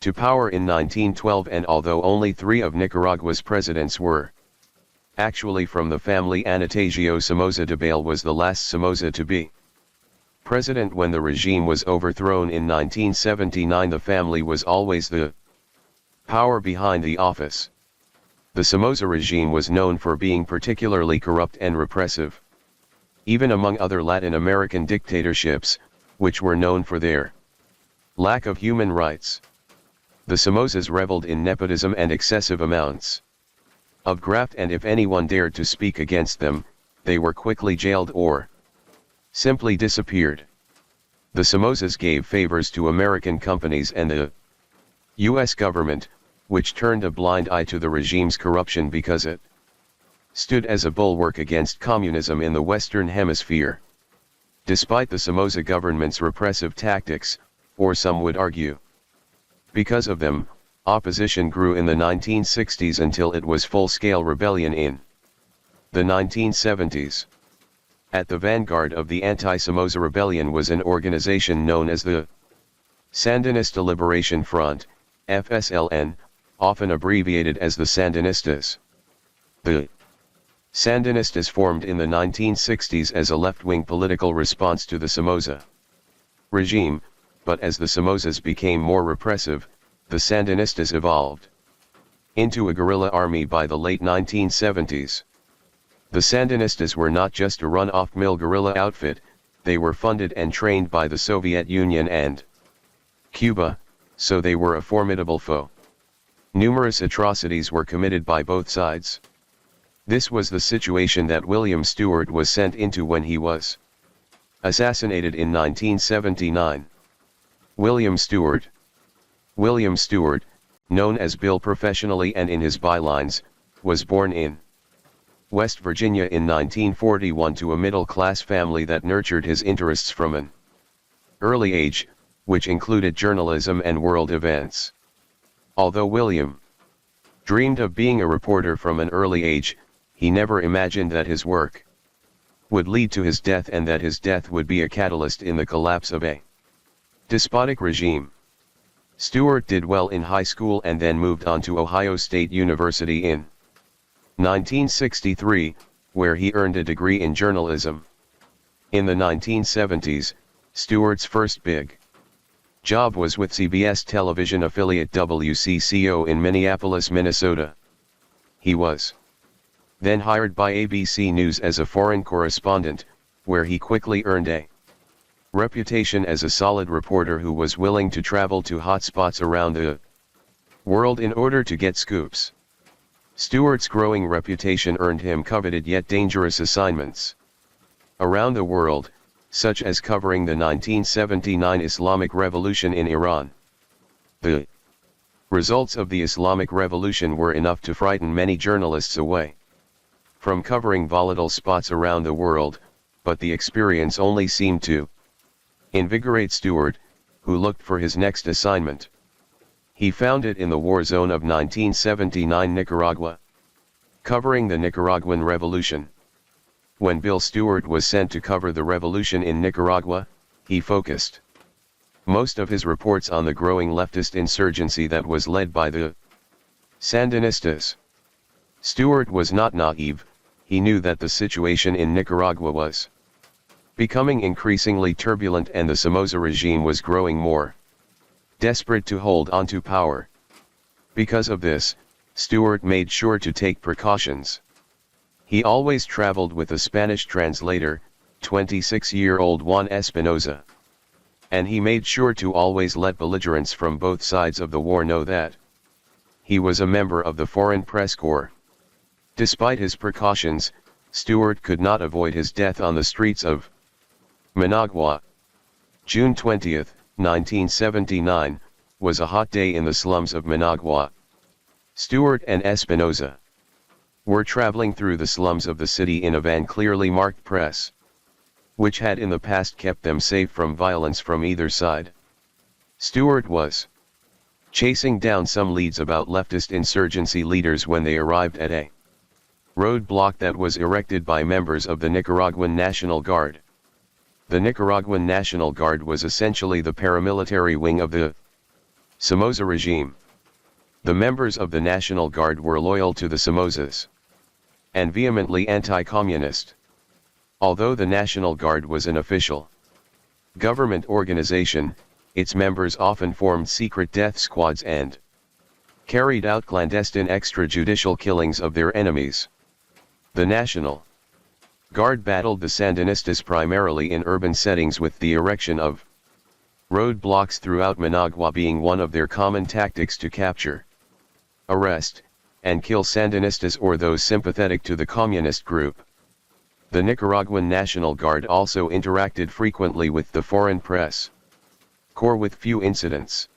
A: to power in 1912, and although only 3 of Nicaragua's presidents were actually from the family, Anastasio Somoza Debayle was the last Somoza to be president. When the regime was overthrown in 1979, the family was always the power behind the office. The Somoza regime was known for being particularly corrupt and repressive, even among other Latin American dictatorships, which were known for their lack of human rights. The Somozas reveled in nepotism and excessive amounts of graft, and if anyone dared to speak against them, they were quickly jailed or simply disappeared. The Somozas gave favors to American companies and the US government, which turned a blind eye to the regime's corruption because it stood as a bulwark against communism in the Western Hemisphere. Despite the Somoza government's repressive tactics, or some would argue, because of them, opposition grew in the 1960s until it was full-scale rebellion in the 1970s. At the vanguard of the anti-Somoza rebellion was an organization known as the Sandinista Liberation Front, FSLN, often abbreviated as the Sandinistas. The Sandinistas formed in the 1960s as a left-wing political response to the Somoza regime, but as the Somozas became more repressive, the Sandinistas evolved into a guerrilla army by the late 1970s. The Sandinistas were not just a run-of-the-mill guerrilla outfit, they were funded and trained by the Soviet Union and Cuba, so they were a formidable foe. Numerous atrocities were committed by both sides. This was the situation that William Stewart was sent into when he was assassinated in 1979. William Stewart. William Stewart, known as Bill professionally and in his bylines, was born in West Virginia in 1941 to a middle-class family that nurtured his interests from an early age, which included journalism and world events. Although William dreamed of being a reporter from an early age, he never imagined that his work would lead to his death and that his death would be a catalyst in the collapse of a despotic regime. Stewart did well in high school and then moved on to Ohio State University in 1963, where he earned a degree in journalism. In the 1970s, Stewart's first big job was with CBS television affiliate WCCO in Minneapolis, Minnesota. He was then hired by ABC News as a foreign correspondent, where he quickly earned a reputation as a solid reporter who was willing to travel to hotspots around the world in order to get scoops. Stewart's growing reputation earned him coveted yet dangerous assignments around the world, such as covering the 1979 Islamic Revolution in Iran. The results of the Islamic Revolution were enough to frighten many journalists away from covering volatile spots around the world, but the experience only seemed to invigorate Stewart, who looked for his next assignment. He found it in the war zone of 1979 Nicaragua, covering the Nicaraguan Revolution. When Bill Stewart was sent to cover the revolution in Nicaragua, he focused most of his reports on the growing leftist insurgency that was led by the Sandinistas. Stewart was not naive. He knew that the situation in Nicaragua was becoming increasingly turbulent and the Somoza regime was growing more desperate to hold onto power. Because of this, Stewart made sure to take precautions. He always traveled with a Spanish translator, 26-year-old Juan Espinoza. And he made sure to always let belligerents from both sides of the war know that he was a member of the Foreign Press Corps. Despite his precautions, Stewart could not avoid his death on the streets of Managua. June 20, 1979, was a hot day in the slums of Managua. Stewart and Espinoza were traveling through the slums of the city in a van clearly marked press, which had in the past kept them safe from violence from either side. Stewart was chasing down some leads about leftist insurgency leaders when they arrived at a roadblock that was erected by members of the Nicaraguan National Guard. The Nicaraguan National Guard was essentially the paramilitary wing of the Somoza regime. The members of the National Guard were loyal to the Somozas and vehemently anti-communist. Although the National Guard was an official government organization, its members often formed secret death squads and carried out clandestine extrajudicial killings of their enemies. The National Guard battled the Sandinistas primarily in urban settings, with the erection of roadblocks throughout Managua being one of their common tactics to capture, arrest, and kill Sandinistas or those sympathetic to the communist group. The Nicaraguan National Guard also interacted frequently with the Foreign Press Corps with few incidents.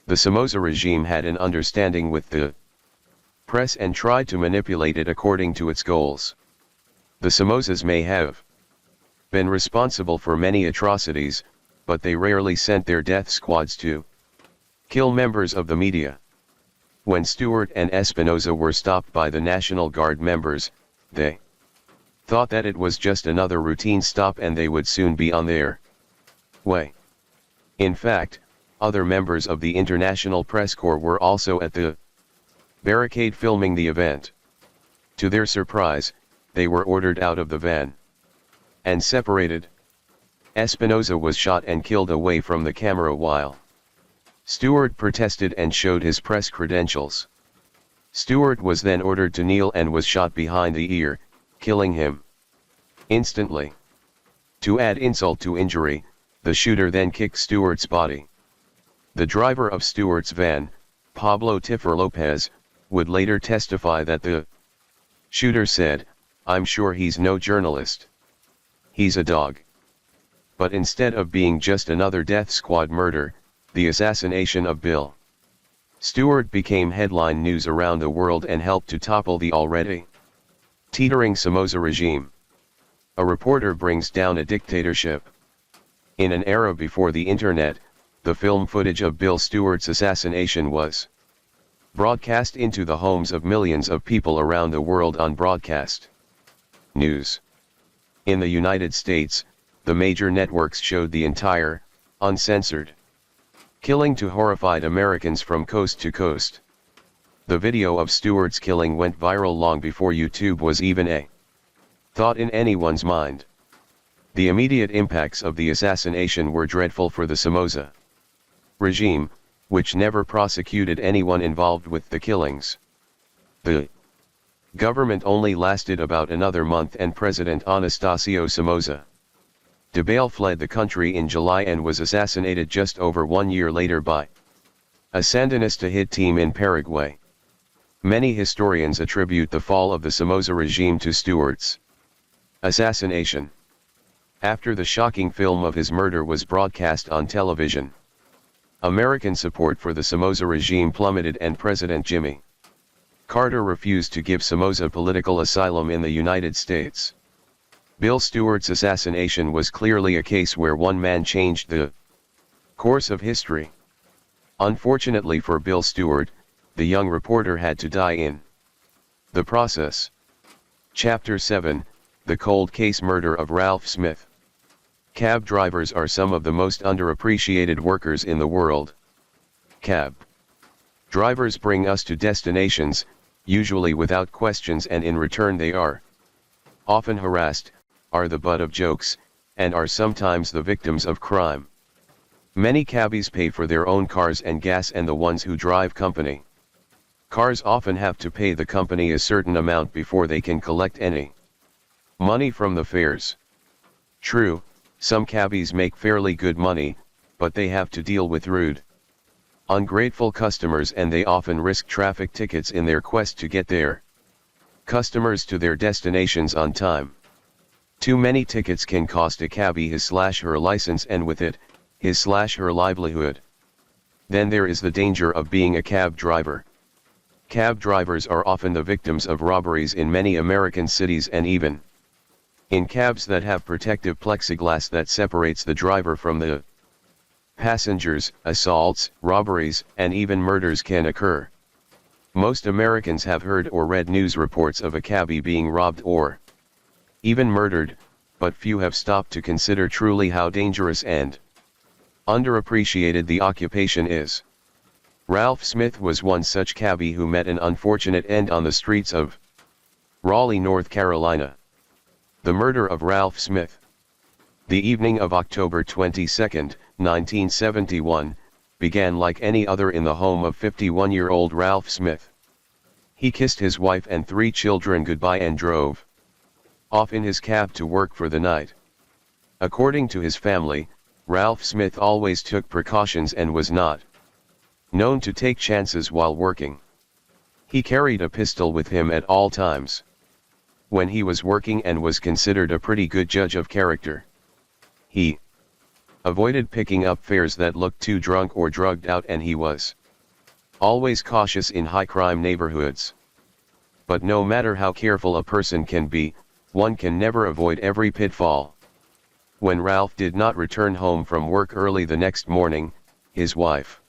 A: The Somoza regime had an understanding with the press and tried to manipulate it according to its goals. The Somozas may have been responsible for many atrocities, but they rarely sent their death squads to kill members of the media. When Stewart and Espinoza were stopped by the National Guard members, they thought that it was just another routine stop and they would soon be on their way. In fact, other members of the International Press Corps were also at the barricade filming the event. To their surprise, they were ordered out of the van and separated. Espinoza was shot and killed away from the camera while Stewart protested and showed his press credentials. Stewart was then ordered to kneel and was shot behind the ear, killing him instantly. To add insult to injury, the shooter then kicked Stewart's body. The driver of Stewart's van, Pablo Tiffer Lopez, would later testify that the shooter said, "I'm sure he's no journalist. He's a dog." But instead of being just another death squad murder, the assassination of Bill Stewart became headline news around the world and helped to topple the already teetering Somoza regime. A reporter brings down a dictatorship. In an era before the internet, the film footage of Bill Stewart's assassination was broadcast into the homes of millions of people around the world on broadcast news. In the United States, the major networks showed the entire, uncensored killing to horrified Americans from coast to coast. The video of Stewart's killing went viral long before YouTube was even a thought in anyone's mind. The immediate impacts of the assassination were dreadful for the Somoza regime, which never prosecuted anyone involved with the killings. The government only lasted about another month, and President Anastasio Somoza Debayle fled the country in July and was assassinated just over 1 year later by a Sandinista hit team in Paraguay. Many historians attribute the fall of the Somoza regime to Stewart's assassination. After the shocking film of his murder was broadcast on television, American support for the Somoza regime plummeted, and President Jimmy Carter refused to give Somoza political asylum in the United States. Bill Stewart's assassination was clearly a case where one man changed the course of history. Unfortunately for Bill Stewart, the young reporter had to die in the process. Chapter 7, The Cold Case Murder of Ralph Smith. Cab drivers are some of the most underappreciated workers in the world. Cab drivers bring us to destinations, usually without questions, and in return they are often harassed, are the butt of jokes, and are sometimes the victims of crime. Many cabbies pay for their own cars and gas, and the ones who drive company cars often have to pay the company a certain amount before they can collect any money from the fares. True, some cabbies make fairly good money, but they have to deal with rude, ungrateful customers, and they often risk traffic tickets in their quest to get their customers to their destinations on time. Too many tickets can cost a cabbie his/her license, and with it, his/her livelihood. Then there is the danger of being a cab driver. Cab drivers are often the victims of robberies in many American cities, and even in cabs that have protective plexiglass that separates the driver from the passengers, assaults, robberies, and even murders can occur. Most Americans have heard or read news reports of a cabbie being robbed or even murdered, but few have stopped to consider truly how dangerous and underappreciated the occupation is. Ralph Smith was one such cabbie who met an unfortunate end on the streets of Raleigh, North Carolina. The murder of Ralph Smith. The evening of October 22, 1971, began like any other in the home of 51-year-old Ralph Smith. He kissed his wife and 3 children goodbye and drove off in his cab to work for the night. According to his family, Ralph Smith always took precautions and was not known to take chances while working. He carried a pistol with him at all times when he was working and was considered a pretty good judge of character. He avoided picking up fares that looked too drunk or drugged out, and he was always cautious in high-crime neighborhoods. But no matter how careful a person can be, one can never avoid every pitfall. When Ralph did not return home from work early the next morning, his wife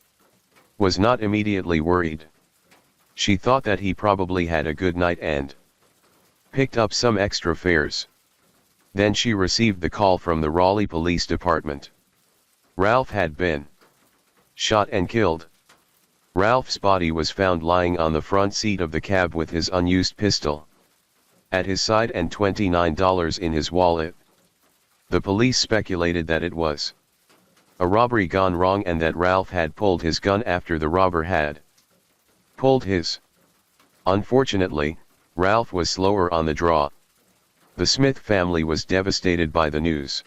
A: was not immediately worried. She thought that he probably had a good night and picked up some extra fares. Then she received the call from the Raleigh Police Department. Ralph had been shot and killed. Ralph's body was found lying on the front seat of the cab with his unused pistol at his side and $29 in his wallet. The police speculated that it was a robbery gone wrong and that Ralph had pulled his gun after the robber had pulled his. Unfortunately, Ralph was slower on the draw. The Smith family was devastated by the news.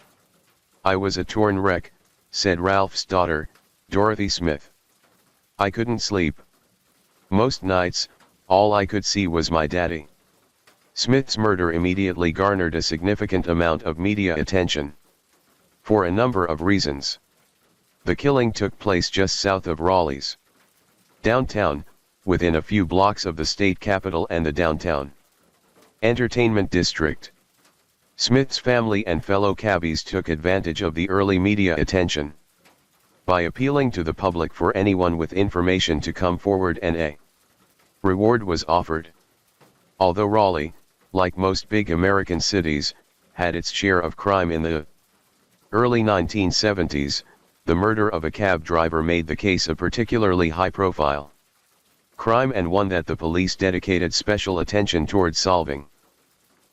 A: "I was a torn wreck," said Ralph's daughter, Dorothy Smith. "I couldn't sleep. Most nights, all I could see was my daddy." Smith's murder immediately garnered a significant amount of media attention for a number of reasons. The killing took place just south of Raleigh's downtown, within a few blocks of the state capitol and the downtown entertainment district. Smith's family and fellow cabbies took advantage of the early media attention by appealing to the public for anyone with information to come forward, and a reward was offered. Although Raleigh, like most big American cities, had its share of crime in the early 1970s. The murder of a cab driver made the case a particularly high-profile crime and one that the police dedicated special attention towards solving.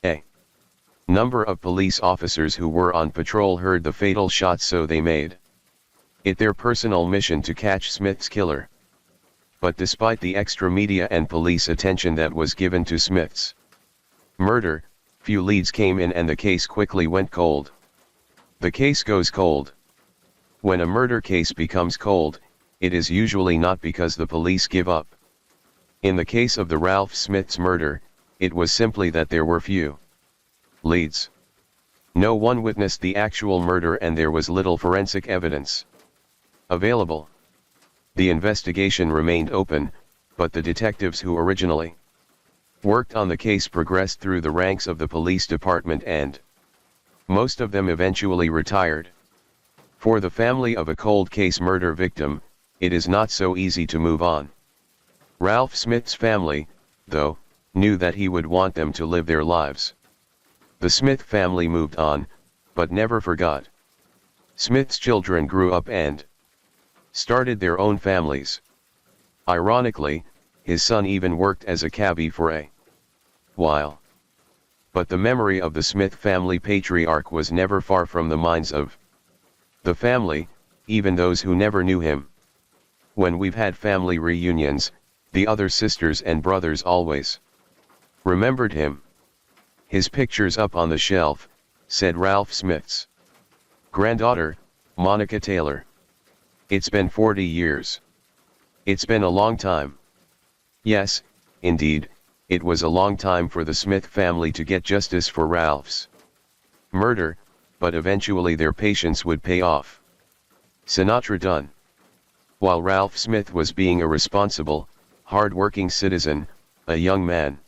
A: A number of police officers who were on patrol heard the fatal shots, so they made it their personal mission to catch Smith's killer. But despite the extra media and police attention that was given to Smith's murder, few leads came in and the case quickly went cold. The case goes cold. When a murder case becomes cold, it is usually not because the police give up. In the case of the Ralph Smith's murder, it was simply that there were few leads. No one witnessed the actual murder and there was little forensic evidence available. The investigation remained open, but the detectives who originally worked on the case progressed through the ranks of the police department and most of them eventually retired. For the family of a cold case murder victim, it is not so easy to move on. Ralph Smith's family, though, knew that he would want them to live their lives. The Smith family moved on, but never forgot. Smith's children grew up and started their own families. Ironically, his son even worked as a cabbie for a while. But the memory of the Smith family patriarch was never far from the minds of the family, even those who never knew him. When we've had family reunions, the other sisters and brothers always remembered him. His picture's up on the shelf, said Ralph Smith's granddaughter, Monica Taylor. It's been 40 years. It's been a long time. Yes, indeed, it was a long time for the Smith family to get justice for Ralph's murder, but eventually their patience would pay off. Sinatra Dunn. While Ralph Smith was being a responsible, hard-working citizen, a young man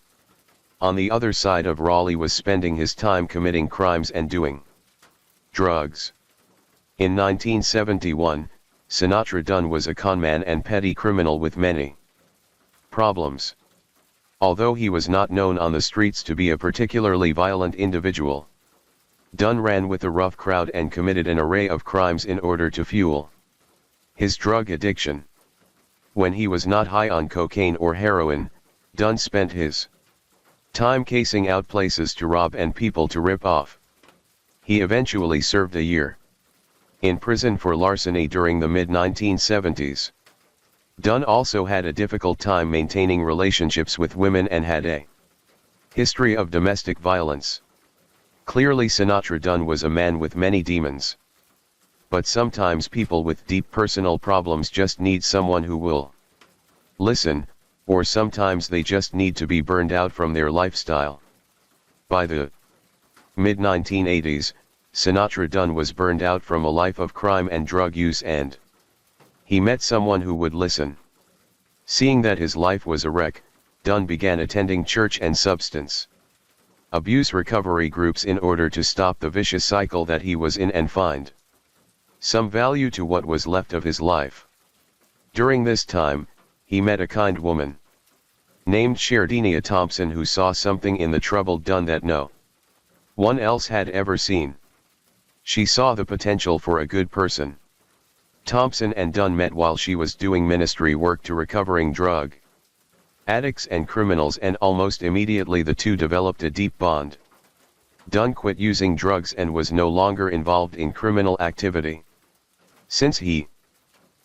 A: on the other side of Raleigh was spending his time committing crimes and doing drugs. In 1971, Sinatra Dunn was a conman and petty criminal with many problems. Although he was not known on the streets to be a particularly violent individual, Dunn ran with a rough crowd and committed an array of crimes in order to fuel his drug addiction. When he was not high on cocaine or heroin, Dunn spent his time casing out places to rob and people to rip off. He eventually served a year in prison for larceny during the mid-1970s. Dunn also had a difficult time maintaining relationships with women and had a history of domestic violence. Clearly Sinatra Dunn was a man with many demons. But sometimes people with deep personal problems just need someone who will listen, or sometimes they just need to be burned out from their lifestyle. By the mid-1980s, Sinatra Dunn was burned out from a life of crime and drug use and he met someone who would listen. Seeing that his life was a wreck, Dunn began attending church and substance abuse recovery groups in order to stop the vicious cycle that he was in and find some value to what was left of his life. During this time, he met a kind woman named Sherdinia Thompson who saw something in the troubled Dunn that no one else had ever seen. She saw the potential for a good person. Thompson and Dunn met while she was doing ministry work to recovering drug addicts and criminals, and almost immediately the two developed a deep bond. Dunn quit using drugs and was no longer involved in criminal activity. Since he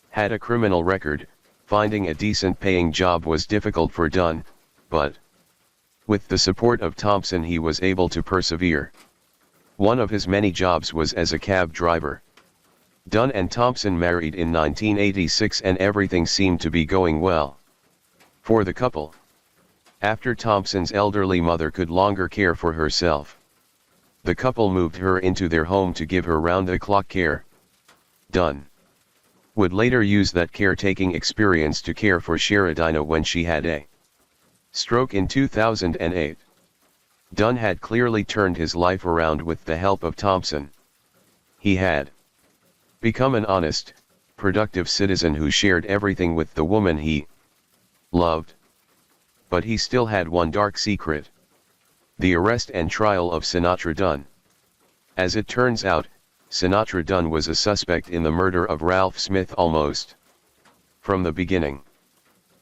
A: had a criminal record, finding a decent paying job was difficult for Dunn, but with the support of Thompson he was able to persevere. One of his many jobs was as a cab driver. Dunn and Thompson married in 1986 and everything seemed to be going well for the couple. After Thompson's elderly mother could longer care for herself, the couple moved her into their home to give her round-the-clock care. Dunn would later use that caretaking experience to care for Sherdinia when she had a stroke in 2008. Dunn had clearly turned his life around with the help of Thompson. He had become an honest, productive citizen who shared everything with the woman he loved. But he still had one dark secret: the arrest and trial of Sinatra Dunn. As it turns out, Sinatra Dunn was a suspect in the murder of Ralph Smith almost from the beginning.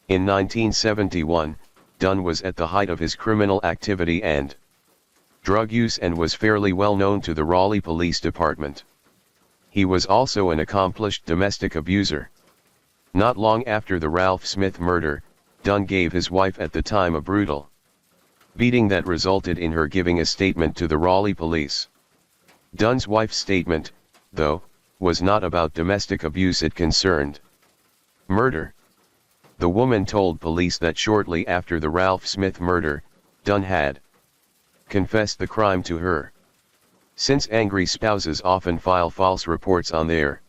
A: In 1971, Dunn was at the height of his criminal activity and drug use and was fairly well known to the Raleigh Police Department. He was also an accomplished domestic abuser. Not long after the Ralph Smith murder, Dunn gave his wife at the time a brutal beating that resulted in her giving a statement to the Raleigh police. Dunn's wife's statement, though, was not about domestic abuse, it concerned murder. The woman told police that shortly after the Ralph Smith murder, Dunn had confessed the crime to her. Since angry spouses often file false reports on their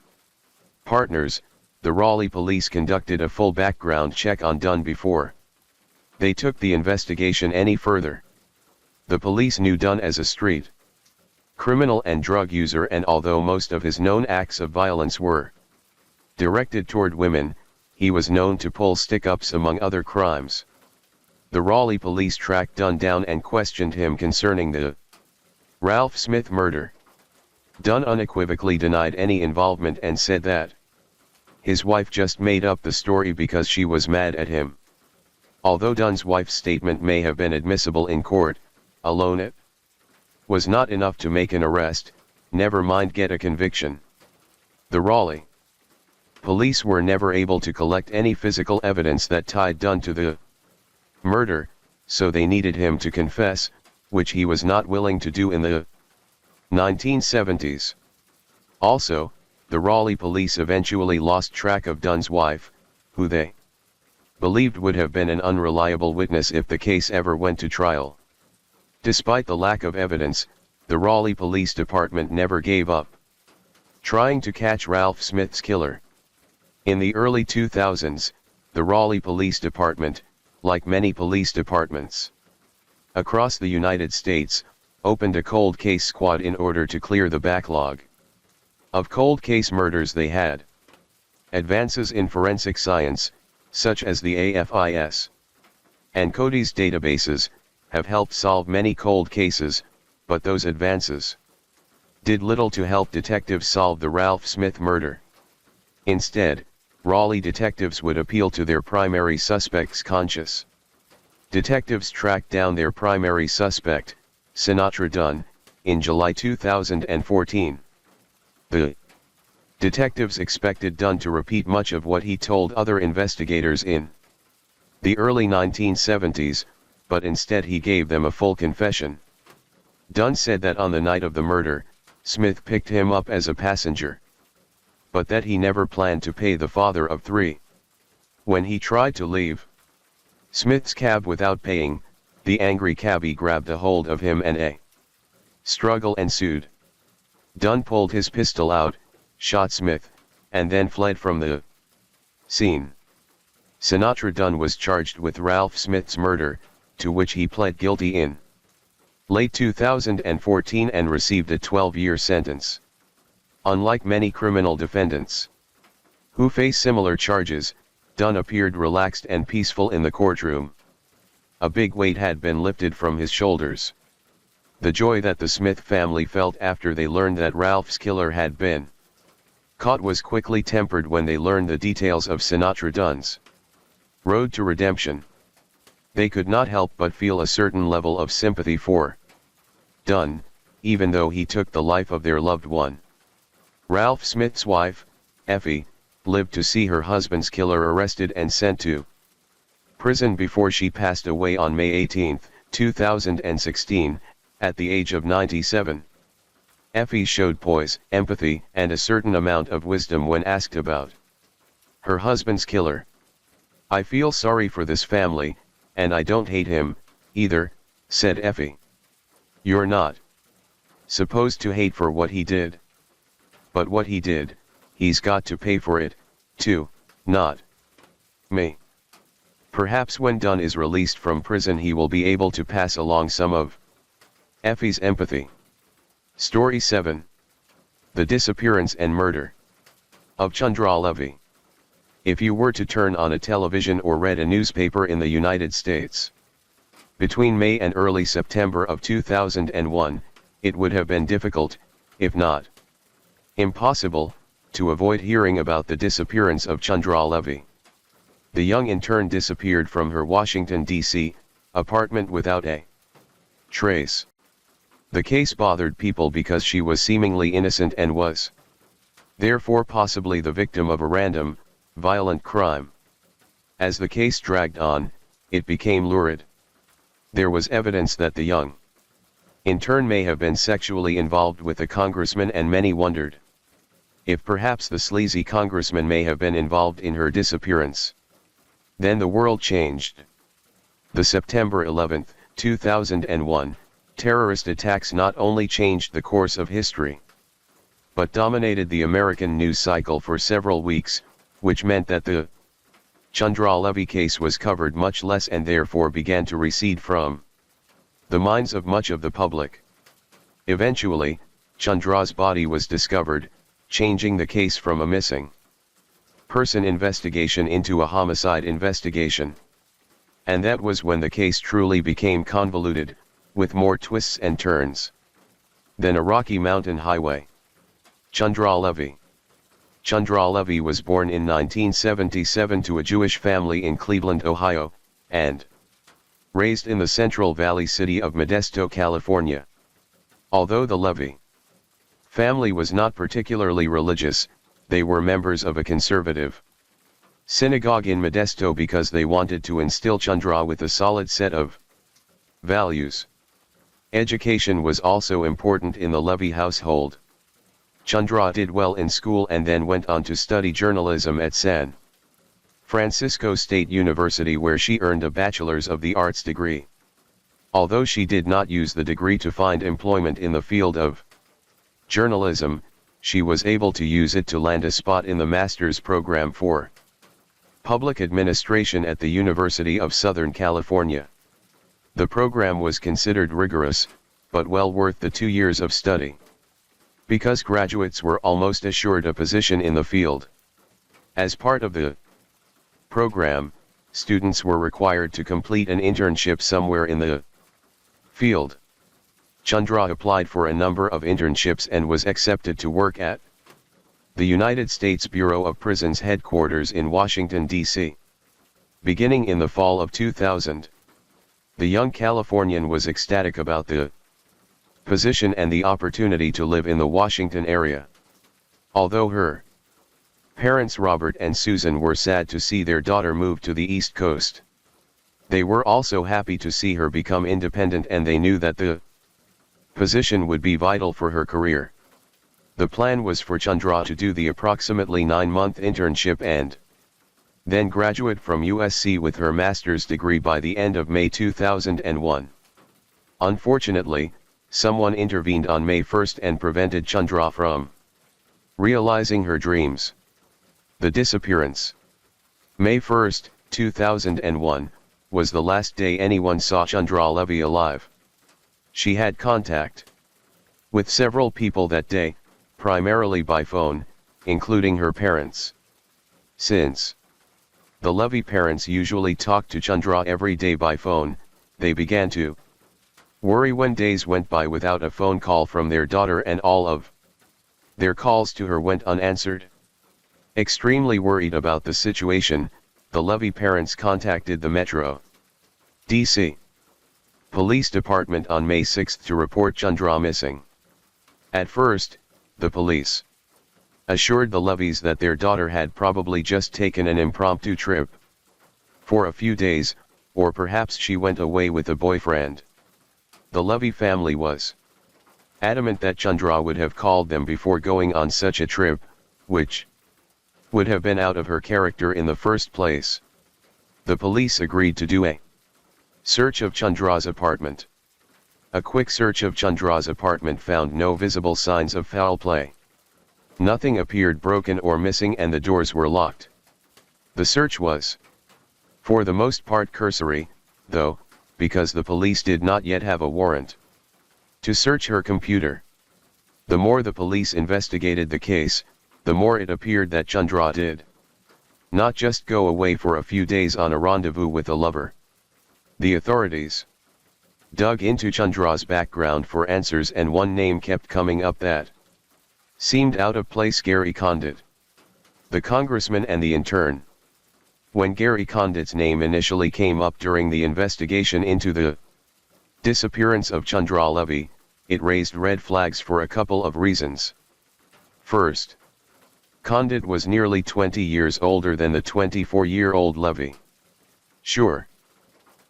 A: partners, the Raleigh police conducted a full background check on Dunn before they took the investigation any further. The police knew Dunn as a street criminal and drug user, and although most of his known acts of violence were directed toward women, he was known to pull stick-ups among other crimes. The Raleigh police tracked Dunn down and questioned him concerning the Ralph Smith murder. Dunn unequivocally denied any involvement and said that his wife just made up the story because she was mad at him. Although Dunn's wife's statement may have been admissible in court, alone it was not enough to make an arrest, never mind get a conviction. The Raleigh police were never able to collect any physical evidence that tied Dunn to the murder, so they needed him to confess, which he was not willing to do in the 1970s. Also, the Raleigh police eventually lost track of Dunn's wife, who they believed would have been an unreliable witness if the case ever went to trial. Despite the lack of evidence, the Raleigh Police Department never gave up trying to catch Ralph Smith's killer. In the early 2000s, the Raleigh Police Department, like many police departments across the United States, opened a cold case squad in order to clear the backlog of cold case murders they had. Advances in forensic science, such as the AFIS and CODIS databases, have helped solve many cold cases, but those advances did little to help detectives solve the Ralph Smith murder. Instead, Raleigh detectives would appeal to their primary suspect's conscience. Detectives tracked down their primary suspect, Sinatra Dunn, in July 2014. The detectives expected Dunn to repeat much of what he told other investigators in the early 1970s, but instead he gave them a full confession. Dunn said that on the night of the murder, Smith picked him up as a passenger, but that he never planned to pay the father of three. When he tried to leave Smith's cab without paying, the angry cabbie grabbed a hold of him and a struggle ensued. Dunn pulled his pistol out, shot Smith, and then fled from the scene. Sinatra Dunn was charged with Ralph Smith's murder, to which he pled guilty in late 2014 and received a 12-year sentence. Unlike many criminal defendants who face similar charges, Dunn appeared relaxed and peaceful in the courtroom. A big weight had been lifted from his shoulders. The joy that the Smith family felt after they learned that Ralph's killer had been caught was quickly tempered when they learned the details of Sinatra Dunn's road to redemption. They could not help but feel a certain level of sympathy for Dunn, even though he took the life of their loved one. Ralph Smith's wife, Effie, lived to see her husband's killer arrested and sent to prison before she passed away on May 18, 2016, at the age of 97. Effie showed poise, empathy, and a certain amount of wisdom when asked about her husband's killer. "I feel sorry for this family, and I don't hate him, either," said Effie. "You're not supposed to hate for what he did. But what he did, he's got to pay for it, too, not me. Perhaps when Dunn is released from prison he will be able to pass along some of Effie's empathy." Story 7. The Disappearance and Murder of Chandra Levy. If you were to turn on a television or read a newspaper in the United States between May and early September of 2001, it would have been difficult, if not impossible, to avoid hearing about the disappearance of Chandra Levy. The young intern disappeared from her Washington, D.C., apartment without a trace. The case bothered people because she was seemingly innocent and was therefore possibly the victim of a random, violent crime. As the case dragged on, it became lurid. There was evidence that the young intern may have been sexually involved with the congressman, and many wondered if perhaps the sleazy congressman may have been involved in her disappearance. Then the world changed. The September 11, 2001, terrorist attacks not only changed the course of history, but dominated the American news cycle for several weeks, which meant that the Chandra Levy case was covered much less and therefore began to recede from the minds of much of the public. Eventually, Chandra's body was discovered, changing the case from a missing person investigation into a homicide investigation. And that was when the case truly became convoluted, with more twists and turns than a Rocky Mountain highway. Chandra Levy. Chandra Levy was born in 1977 to a Jewish family in Cleveland, Ohio, and raised in the Central Valley city of Modesto, California. Although the Levy family was not particularly religious, they were members of a conservative synagogue in Modesto because they wanted to instill Chandra with a solid set of values. Education was also important in the Levy household. Chandra did well in school and then went on to study journalism at San Francisco State University, where she earned a Bachelor's of the Arts degree. Although she did not use the degree to find employment in the field of journalism, she was able to use it to land a spot in the master's program for public administration at the University of Southern California. The program was considered rigorous, but well worth the 2 years of study, because graduates were almost assured a position in the field. As part of the program, students were required to complete an internship somewhere in the field. Chandra applied for a number of internships and was accepted to work at the United States Bureau of Prisons headquarters in Washington, D.C. Beginning in the fall of 2000. The young Californian was ecstatic about the position and the opportunity to live in the Washington area. Although her parents Robert and Susan were sad to see their daughter move to the East Coast, they were also happy to see her become independent, and they knew that the position would be vital for her career. The plan was for Chandra to do the approximately 9-month internship and then graduate from USC with her master's degree by the end of May 2001. Unfortunately, someone intervened on May 1 and prevented Chandra from realizing her dreams. The disappearance. May 1, 2001, was the last day anyone saw Chandra Levy alive. She had contact with several people that day, primarily by phone, including her parents. Since the Levy parents usually talked to Chandra every day by phone, they began to worry when days went by without a phone call from their daughter and all of their calls to her went unanswered. Extremely worried about the situation, the Levy parents contacted the Metro D.C. Police Department on May 6 to report Chandra missing. At first, the police assured the Levys that their daughter had probably just taken an impromptu trip for a few days, or perhaps she went away with a boyfriend. The Levy family was adamant that Chandra would have called them before going on such a trip, which would have been out of her character in the first place. The police agreed to do a search of Chandra's apartment. A quick search of Chandra's apartment found no visible signs of foul play. Nothing appeared broken or missing, and the doors were locked. The search was, for the most part, cursory, though, because the police did not yet have a warrant to search her computer. The more the police investigated the case, the more it appeared that Chandra did not just go away for a few days on a rendezvous with a lover. The authorities dug into Chandra's background for answers, and one name kept coming up: that Seemed out of place. Gary Condit. The congressman and the intern. When Gary Condit's name initially came up during the investigation into the disappearance of Chandra Levy, it raised red flags for a couple of reasons. First, Condit was nearly 20 years older than the 24-year-old Levy. Sure,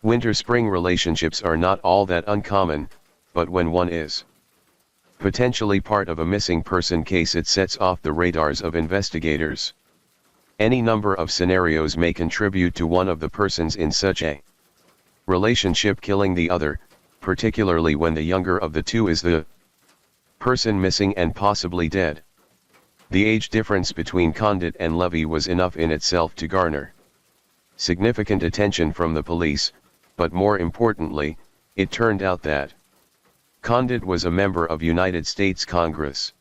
A: winter-spring relationships are not all that uncommon, but when one is potentially part of a missing person case, it sets off the radars of investigators. Any number of scenarios may contribute to one of the persons in such a relationship killing the other, particularly when the younger of the two is the person missing and possibly dead. The age difference between Condit and Levy was enough in itself to garner significant attention from the police, but more importantly, it turned out that Condit was a member of United States Congress.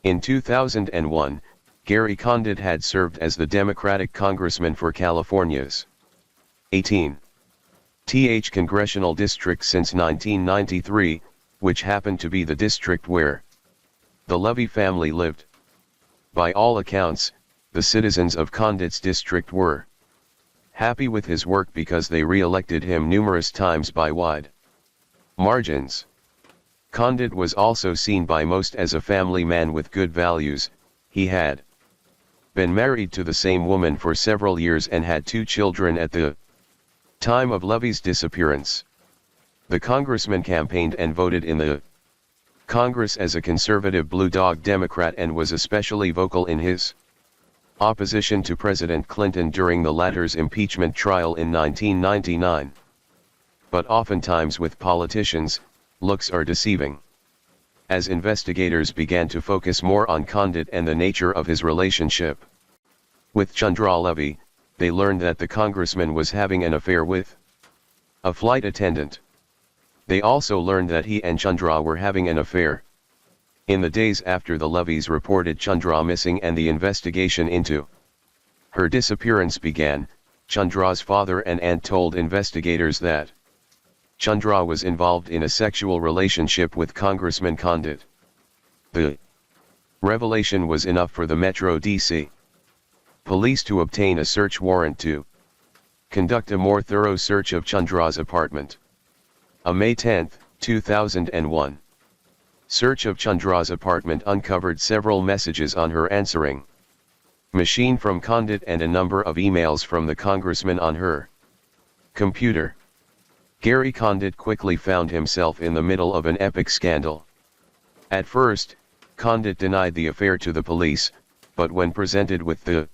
A: In 2001, Gary Condit had served as the Democratic congressman for California's 18th congressional district since 1993, which happened to be the district where the Levy family lived. By all accounts, the citizens of Condit's district were happy with his work because they re-elected him numerous times by wide margins. Condit was also seen by most as a family man with good values. He had been married to the same woman for several years and had 2 children at the time of Levy's disappearance. The congressman campaigned and voted in the Congress as a conservative Blue Dog Democrat and was especially vocal in his opposition to President Clinton during the latter's impeachment trial in 1999. But oftentimes with politicians, looks are deceiving. As investigators began to focus more on Condit and the nature of his relationship with Chandra Levy, they learned that the congressman was having an affair with a flight attendant. They also learned that he and Chandra were having an affair. In the days after the Levys reported Chandra missing and the investigation into her disappearance began, Chandra's father and aunt told investigators that Chandra was involved in a sexual relationship with Congressman Condit. The revelation was enough for the Metro D.C. police to obtain a search warrant to conduct a more thorough search of Chandra's apartment. A May 10, 2001 search of Chandra's apartment uncovered several messages on her answering machine from Condit and a number of emails from the congressman on her computer. Gary Condit quickly found himself in the middle of an epic scandal. At first, Condit denied the affair to the police, but when presented with the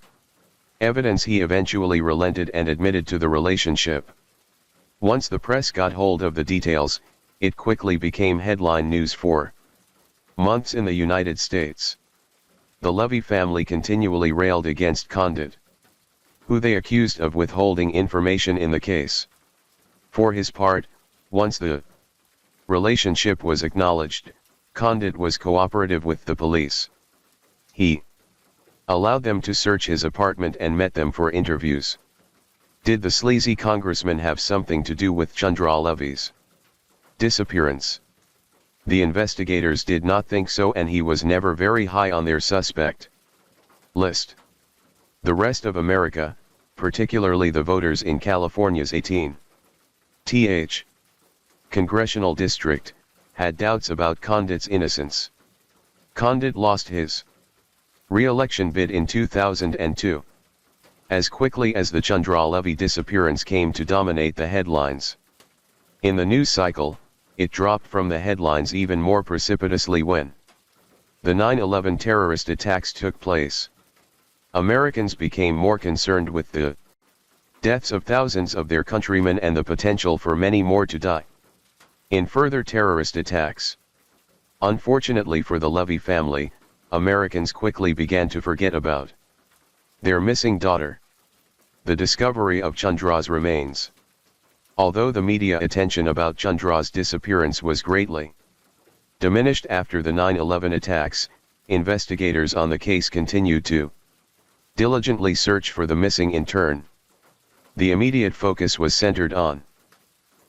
A: evidence he eventually relented and admitted to the relationship. Once the press got hold of the details, it quickly became headline news for months in the United States. The Levy family continually railed against Condit, who they accused of withholding information in the case. For his part, once the relationship was acknowledged, Condit was cooperative with the police. He allowed them to search his apartment and met them for interviews. Did the sleazy congressman have something to do with Chandra Levy's disappearance? The investigators did not think so, and he was never very high on their suspect list. The rest of America, particularly the voters in California's 18th congressional district, had doubts about Condit's innocence. Condit lost his re-election bid in 2002. As quickly as the Chandra Levy disappearance came to dominate the headlines in the news cycle, it dropped from the headlines even more precipitously when the 9/11 terrorist attacks took place. Americans became more concerned with the deaths of thousands of their countrymen and the potential for many more to die in further terrorist attacks. Unfortunately for the Levy family, Americans quickly began to forget about their missing daughter. The discovery of Chandra's remains. Although the media attention about Chandra's disappearance was greatly diminished after the 9/11 attacks, investigators on the case continued to diligently search for the missing intern. The immediate focus was centered on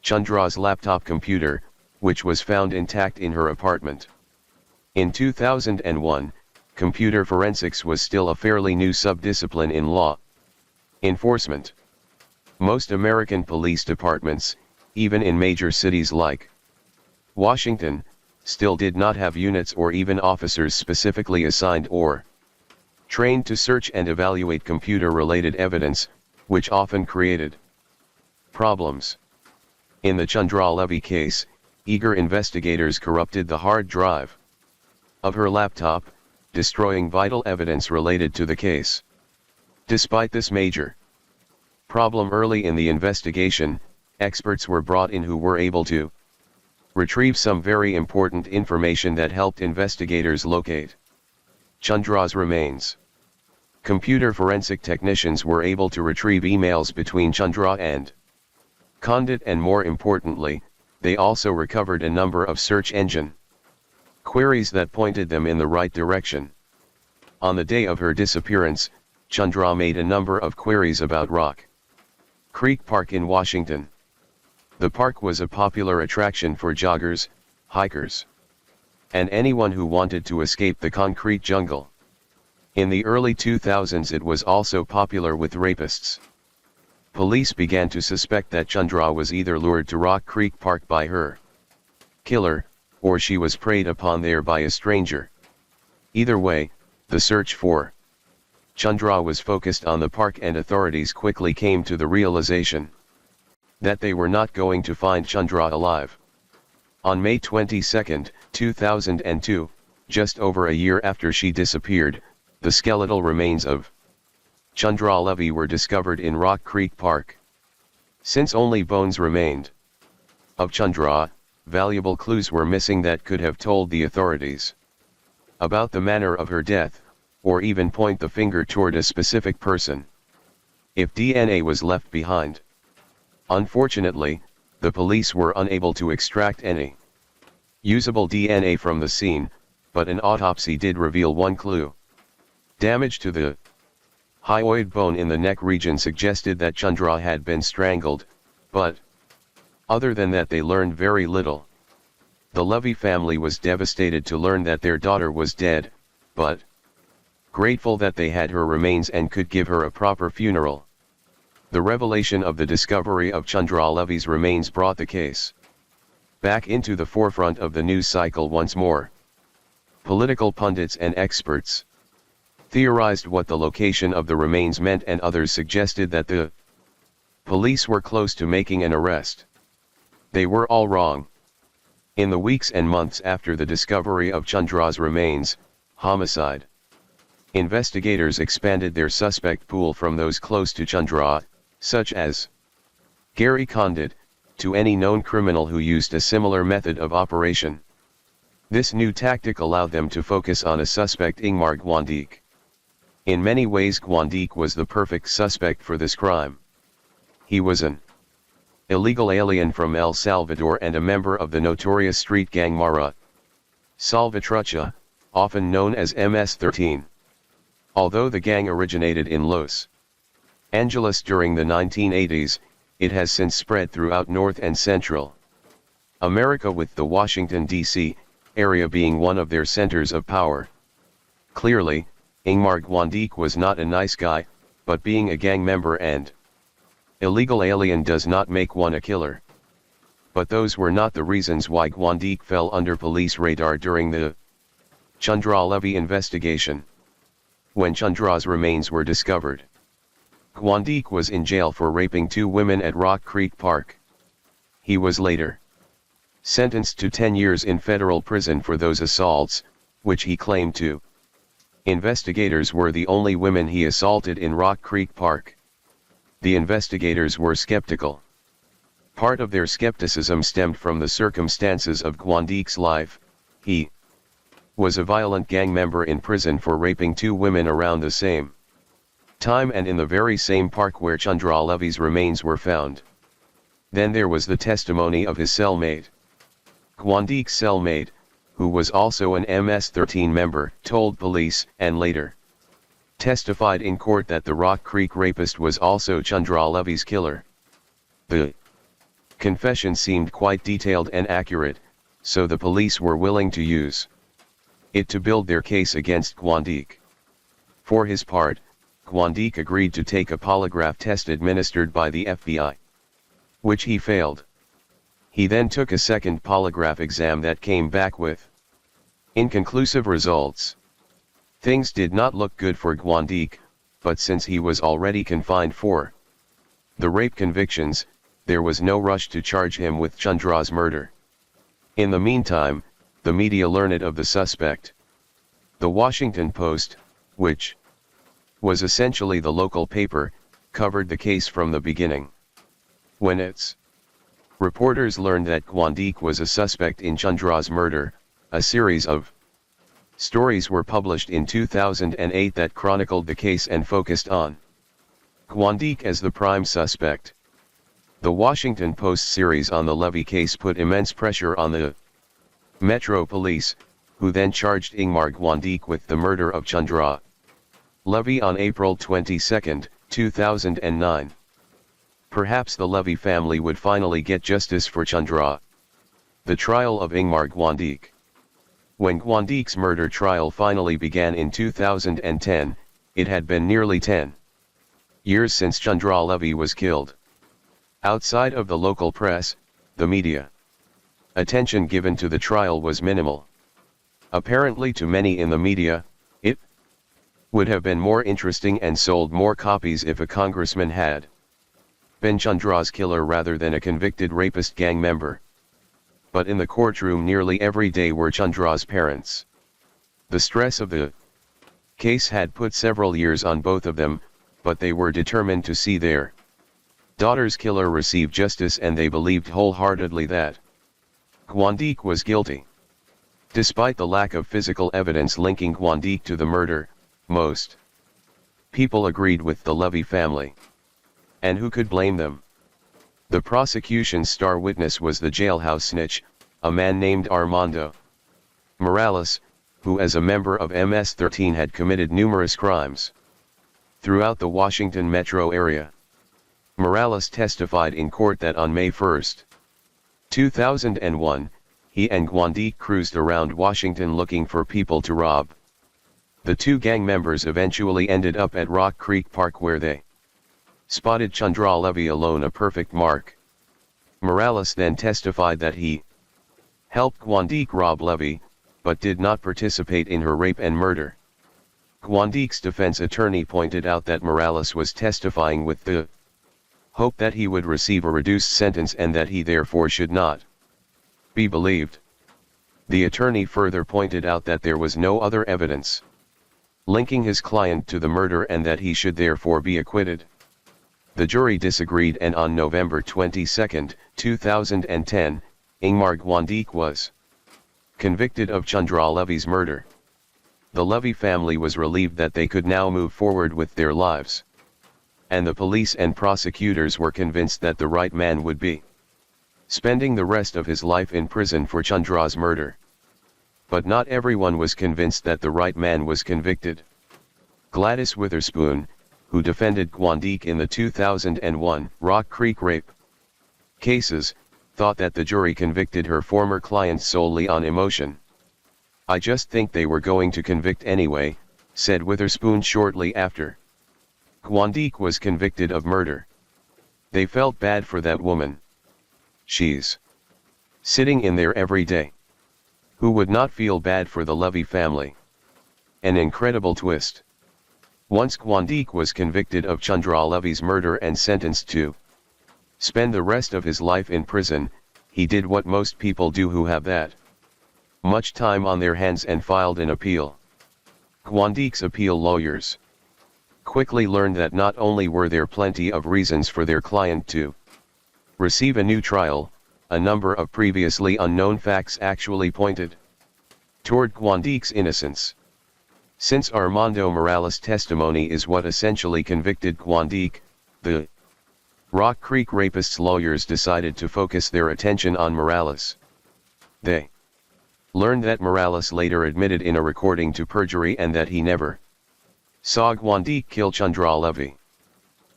A: Chandra's laptop computer, which was found intact in her apartment. In 2001, computer forensics was still a fairly new subdiscipline in law enforcement. Most American police departments, even in major cities like Washington, still did not have units or even officers specifically assigned or trained to search and evaluate computer-related evidence, which often created problems. In the Chandra Levy case, eager investigators corrupted the hard drive of her laptop, destroying vital evidence related to the case. Despite this major problem early in the investigation, experts were brought in who were able to retrieve some very important information that helped investigators locate Chandra's remains. Computer forensic technicians were able to retrieve emails between Chandra and Condit, and more importantly, they also recovered a number of search engine queries that pointed them in the right direction. On the day of her disappearance, Chandra made a number of queries about Rock Creek Park in Washington. The park was a popular attraction for joggers, hikers, and anyone who wanted to escape the concrete jungle. In the early 2000s it was also popular with rapists. Police began to suspect that Chandra was either lured to Rock Creek Park by her killer, or she was preyed upon there by a stranger. Either way, the search for Chandra was focused on the park, and authorities quickly came to the realization that they were not going to find Chandra alive. On May 22, 2002, just over a year after she disappeared, the skeletal remains of Chandra Levy were discovered in Rock Creek Park. Since only bones remained of Chandra, valuable clues were missing that could have told the authorities about the manner of her death, or even point the finger toward a specific person if DNA was left behind. Unfortunately, the police were unable to extract any usable DNA from the scene, but an autopsy did reveal one clue. Damage to the hyoid bone in the neck region suggested that Chandra had been strangled, but other than that they learned very little. The Levy family was devastated to learn that their daughter was dead, but grateful that they had her remains and could give her a proper funeral. The revelation of the discovery of Chandra Levy's remains brought the case back into the forefront of the news cycle once more. Political pundits and experts theorized what the location of the remains meant, and others suggested that the police were close to making an arrest. They were all wrong. In the weeks and months after the discovery of Chandra's remains, homicide investigators expanded their suspect pool from those close to Chandra, such as Gary Condit, to any known criminal who used a similar method of operation. This new tactic allowed them to focus on a suspect, Ingmar Gwandik. In many ways Gwandik was the perfect suspect for this crime. He was an illegal alien from El Salvador and a member of the notorious street gang Mara Salvatrucha, often known as MS-13. Although the gang originated in Los Angeles during the 1980s, it has since spread throughout North and Central America, with the Washington, D.C. area being one of their centers of power. Clearly, Ingmar Gwandik was not a nice guy, but being a gang member and illegal alien does not make one a killer. But those were not the reasons why Gwandik fell under police radar during the Chandra Levy investigation. When Chandra's remains were discovered, Gwandik was in jail for raping 2 women at Rock Creek Park. He was later sentenced to 10 years in federal prison for those assaults, which he claimed to investigators were the only women he assaulted in Rock Creek Park. The investigators were skeptical. Part of their skepticism stemmed from the circumstances of Gwandik's life. He was a violent gang member in prison for raping 2 women around the same time and in the very same park where Chandra Levy's remains were found. Then there was the testimony of his cellmate. Gwandik's cellmate, who was also an MS-13 member, told police, and later testified in court, that the Rock Creek rapist was also Chandra Levy's killer. The confession seemed quite detailed and accurate, so the police were willing to use it to build their case against Gwandik. For his part, Gwandik agreed to take a polygraph test administered by the FBI, which he failed. He then took a second polygraph exam that came back with inconclusive results. Things did not look good for Gwandik, but since he was already confined for the rape convictions, there was no rush to charge him with Chandra's murder. In the meantime, the media learned of the suspect. The Washington Post, which was essentially the local paper, covered the case from the beginning. When its reporters learned that Gwandik was a suspect in Chandra's murder, a series of stories were published in 2008 that chronicled the case and focused on Gwandik as the prime suspect. The Washington Post series on the Levy case put immense pressure on the Metro Police, who then charged Ingmar Gwandik with the murder of Chandra Levy on April 22, 2009. Perhaps the Levy family would finally get justice for Chandra. The trial of Ingmar Gwandik. When Gwandik's murder trial finally began in 2010, it had been nearly 10 years since Chandra Levy was killed. Outside of the local press, the media attention given to the trial was minimal. Apparently to many in the media, it would have been more interesting and sold more copies if a congressman had been Chandra's killer rather than a convicted rapist gang member. But in the courtroom nearly every day were Chandra's parents. The stress of the case had put several years on both of them, but they were determined to see their daughter's killer receive justice, and they believed wholeheartedly that Gwandik was guilty. Despite the lack of physical evidence linking Gwandik to the murder, most people agreed with the Levy family. And who could blame them? The prosecution's star witness was the jailhouse snitch, a man named Armando Morales, who as a member of MS-13 had committed numerous crimes throughout the Washington metro area. Morales testified in court that on May 1, 2001, he and Gwandik cruised around Washington looking for people to rob. The two gang members eventually ended up at Rock Creek Park where they spotted Chandra Levy alone, a perfect mark. Morales then testified that he helped Gwandik rob Levy, but did not participate in her rape and murder. Gwandik's defense attorney pointed out that Morales was testifying with the hope that he would receive a reduced sentence and that he therefore should not be believed. The attorney further pointed out that there was no other evidence linking his client to the murder and that he should therefore be acquitted. The jury disagreed, and on November 22, 2010, Ingmar Gwandik was convicted of Chandra Levy's murder. The Levy family was relieved that they could now move forward with their lives. And the police and prosecutors were convinced that the right man would be spending the rest of his life in prison for Chandra's murder. But not everyone was convinced that the right man was convicted. Gladys Witherspoon, who defended Gwandik in the 2001 Rock Creek rape cases, thought that the jury convicted her former client solely on emotion. "I just think they were going to convict anyway," said Witherspoon shortly after Gwandik was convicted of murder. "They felt bad for that woman. She's sitting in there every day. Who would not feel bad for the Levy family?" An incredible twist. Once Gwandik was convicted of Chandra Levy's murder and sentenced to spend the rest of his life in prison, he did what most people do who have that much time on their hands and filed an appeal. Gwandik's appeal lawyers quickly learned that not only were there plenty of reasons for their client to receive a new trial, a number of previously unknown facts actually pointed toward Gwandik's innocence. Since Armando Morales' testimony is what essentially convicted Gwandik, the Rock Creek rapists' lawyers decided to focus their attention on Morales. They learned that Morales later admitted in a recording to perjury and that he never saw Gwandik kill Chandra Levy.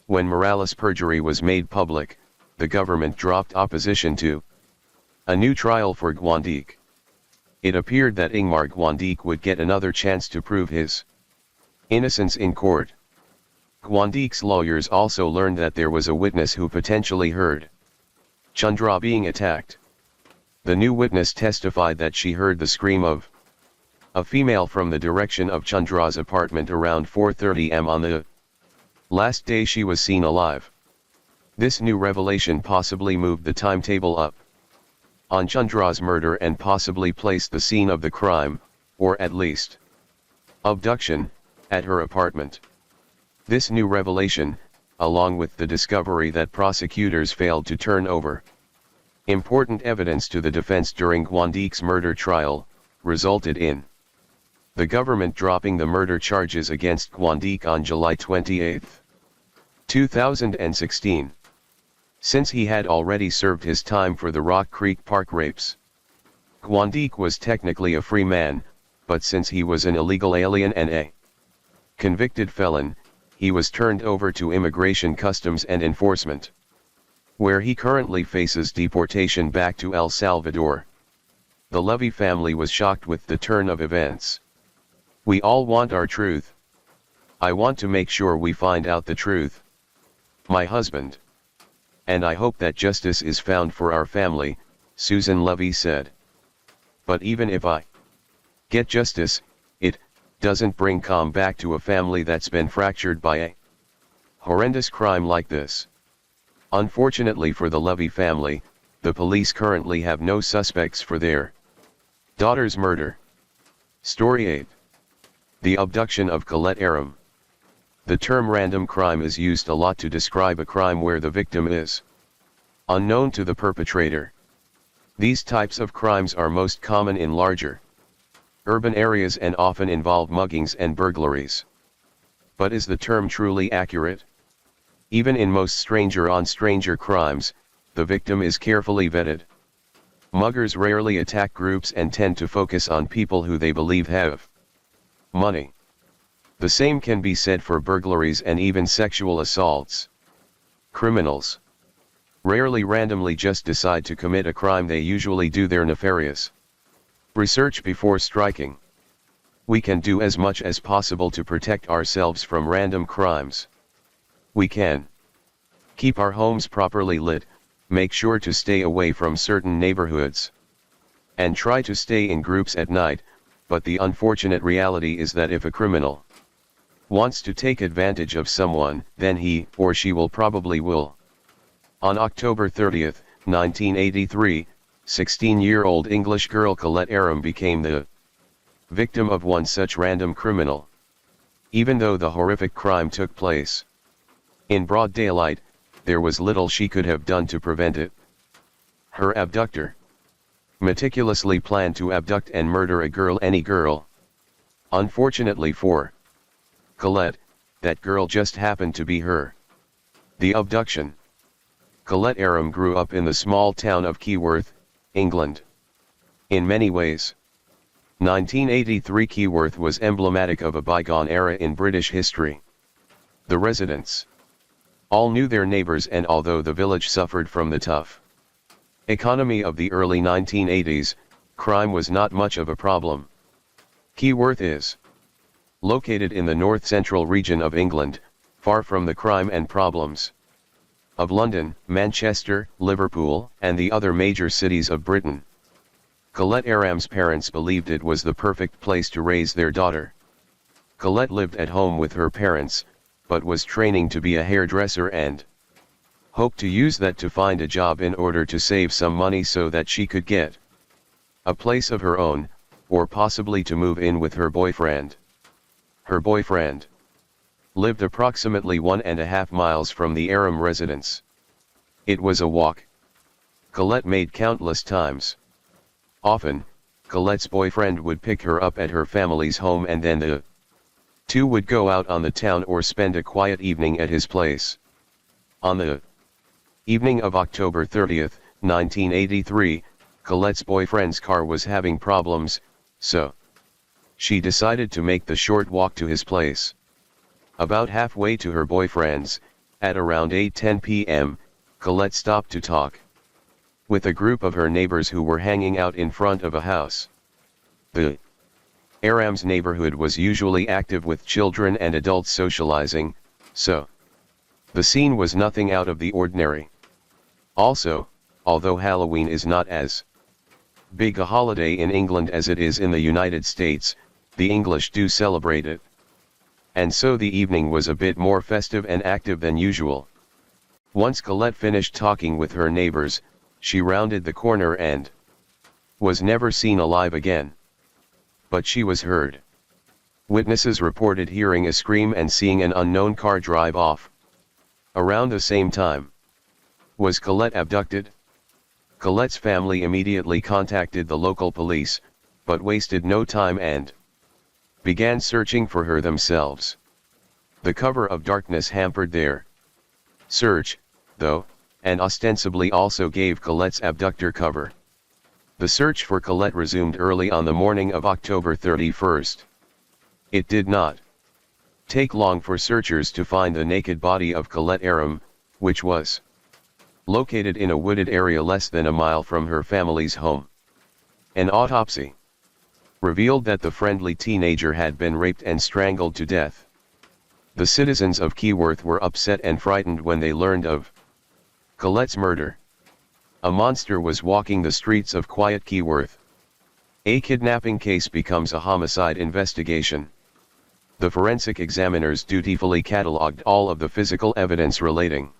A: When Morales' perjury was made public, the government dropped opposition to a new trial for Gwandik. It appeared that Ingmar Guandique would get another chance to prove his innocence in court. Guandique's lawyers also learned that there was a witness who potentially heard Chandra being attacked. The new witness testified that she heard the scream of a female from the direction of Chandra's apartment around 4:30 am on the last day she was seen alive. This new revelation possibly moved the timetable up on Chandra's murder and possibly placed the scene of the crime, or at least abduction, at her apartment. This new revelation, along with the discovery that prosecutors failed to turn over important evidence to the defense during Guandique's murder trial, resulted in the government dropping the murder charges against Guandique on July 28, 2016. Since he had already served his time for the Rock Creek Park rapes. Guandique was technically a free man, but since he was an illegal alien and a convicted felon, he was turned over to Immigration Customs and Enforcement, where he currently faces deportation back to El Salvador. The Levy family was shocked with the turn of events. We all want our truth. I want to make sure we find out the truth. My husband. And I hope that justice is found for our family, Susan Levy said. But even if I get justice, it doesn't bring calm back to a family that's been fractured by a horrendous crime like this. Unfortunately for the Levy family, the police currently have no suspects for their daughter's murder. Story 8. The abduction of Colette Aram. The term random crime is used a lot to describe a crime where the victim is unknown to the perpetrator. These types of crimes are most common in larger urban areas and often involve muggings and burglaries. But is the term truly accurate? Even in most stranger-on-stranger crimes, the victim is carefully vetted. Muggers rarely attack groups and tend to focus on people who they believe have money. The same can be said for burglaries and even sexual assaults. Criminals rarely randomly just decide to commit a crime. They usually do their nefarious research before striking. We can do as much as possible to protect ourselves from random crimes. We can keep our homes properly lit, make sure to stay away from certain neighborhoods, and try to stay in groups at night, but the unfortunate reality is that if a criminal wants to take advantage of someone, then he or she will. On October 30, 1983, 16-year-old English girl Colette Aram became the victim of one such random criminal. Even though the horrific crime took place in broad daylight, there was little she could have done to prevent it. Her abductor meticulously planned to abduct and murder any girl. Unfortunately for Colette, that girl just happened to be her. The abduction. Colette Aram grew up in the small town of Keyworth, England. In many ways, 1983 Keyworth was emblematic of a bygone era in British history. The residents all knew their neighbors, and although the village suffered from the tough economy of the early 1980s, crime was not much of a problem. Keyworth is located in the north-central region of England, far from the crime and problems of London, Manchester, Liverpool, and the other major cities of Britain. Colette Aram's parents believed it was the perfect place to raise their daughter. Colette lived at home with her parents, but was training to be a hairdresser and hoped to use that to find a job in order to save some money so that she could get a place of her own, or possibly to move in with her boyfriend. Her boyfriend lived approximately 1.5 miles from the Aram residence. It was a walk Colette made countless times. Often, Colette's boyfriend would pick her up at her family's home, and then the two would go out on the town or spend a quiet evening at his place. On the evening of October 30, 1983, Colette's boyfriend's car was having problems, so she decided to make the short walk to his place. About halfway to her boyfriend's, at around 8:10 p.m., Colette stopped to talk with a group of her neighbors who were hanging out in front of a house. The Aram's neighborhood was usually active with children and adults socializing, so the scene was nothing out of the ordinary. Also, although Halloween is not as big a holiday in England as it is in the United States, the English do celebrate it. And so the evening was a bit more festive and active than usual. Once Colette finished talking with her neighbors, she rounded the corner and was never seen alive again. But she was heard. Witnesses reported hearing a scream and seeing an unknown car drive off. Around the same time. Was Colette abducted? Colette's family immediately contacted the local police, but wasted no time and began searching for her themselves. The cover of darkness hampered their search, though, and ostensibly also gave Colette's abductor cover. The search for Colette resumed early on the morning of October 31st. It did not take long for searchers to find the naked body of Colette Aram, which was located in a wooded area less than a mile from her family's home. An autopsy revealed that the friendly teenager had been raped and strangled to death. The citizens of Keyworth were upset and frightened when they learned of Colette's murder. A monster was walking the streets of quiet Keyworth. A kidnapping case becomes a homicide investigation. The forensic examiners dutifully catalogued all of the physical evidence relating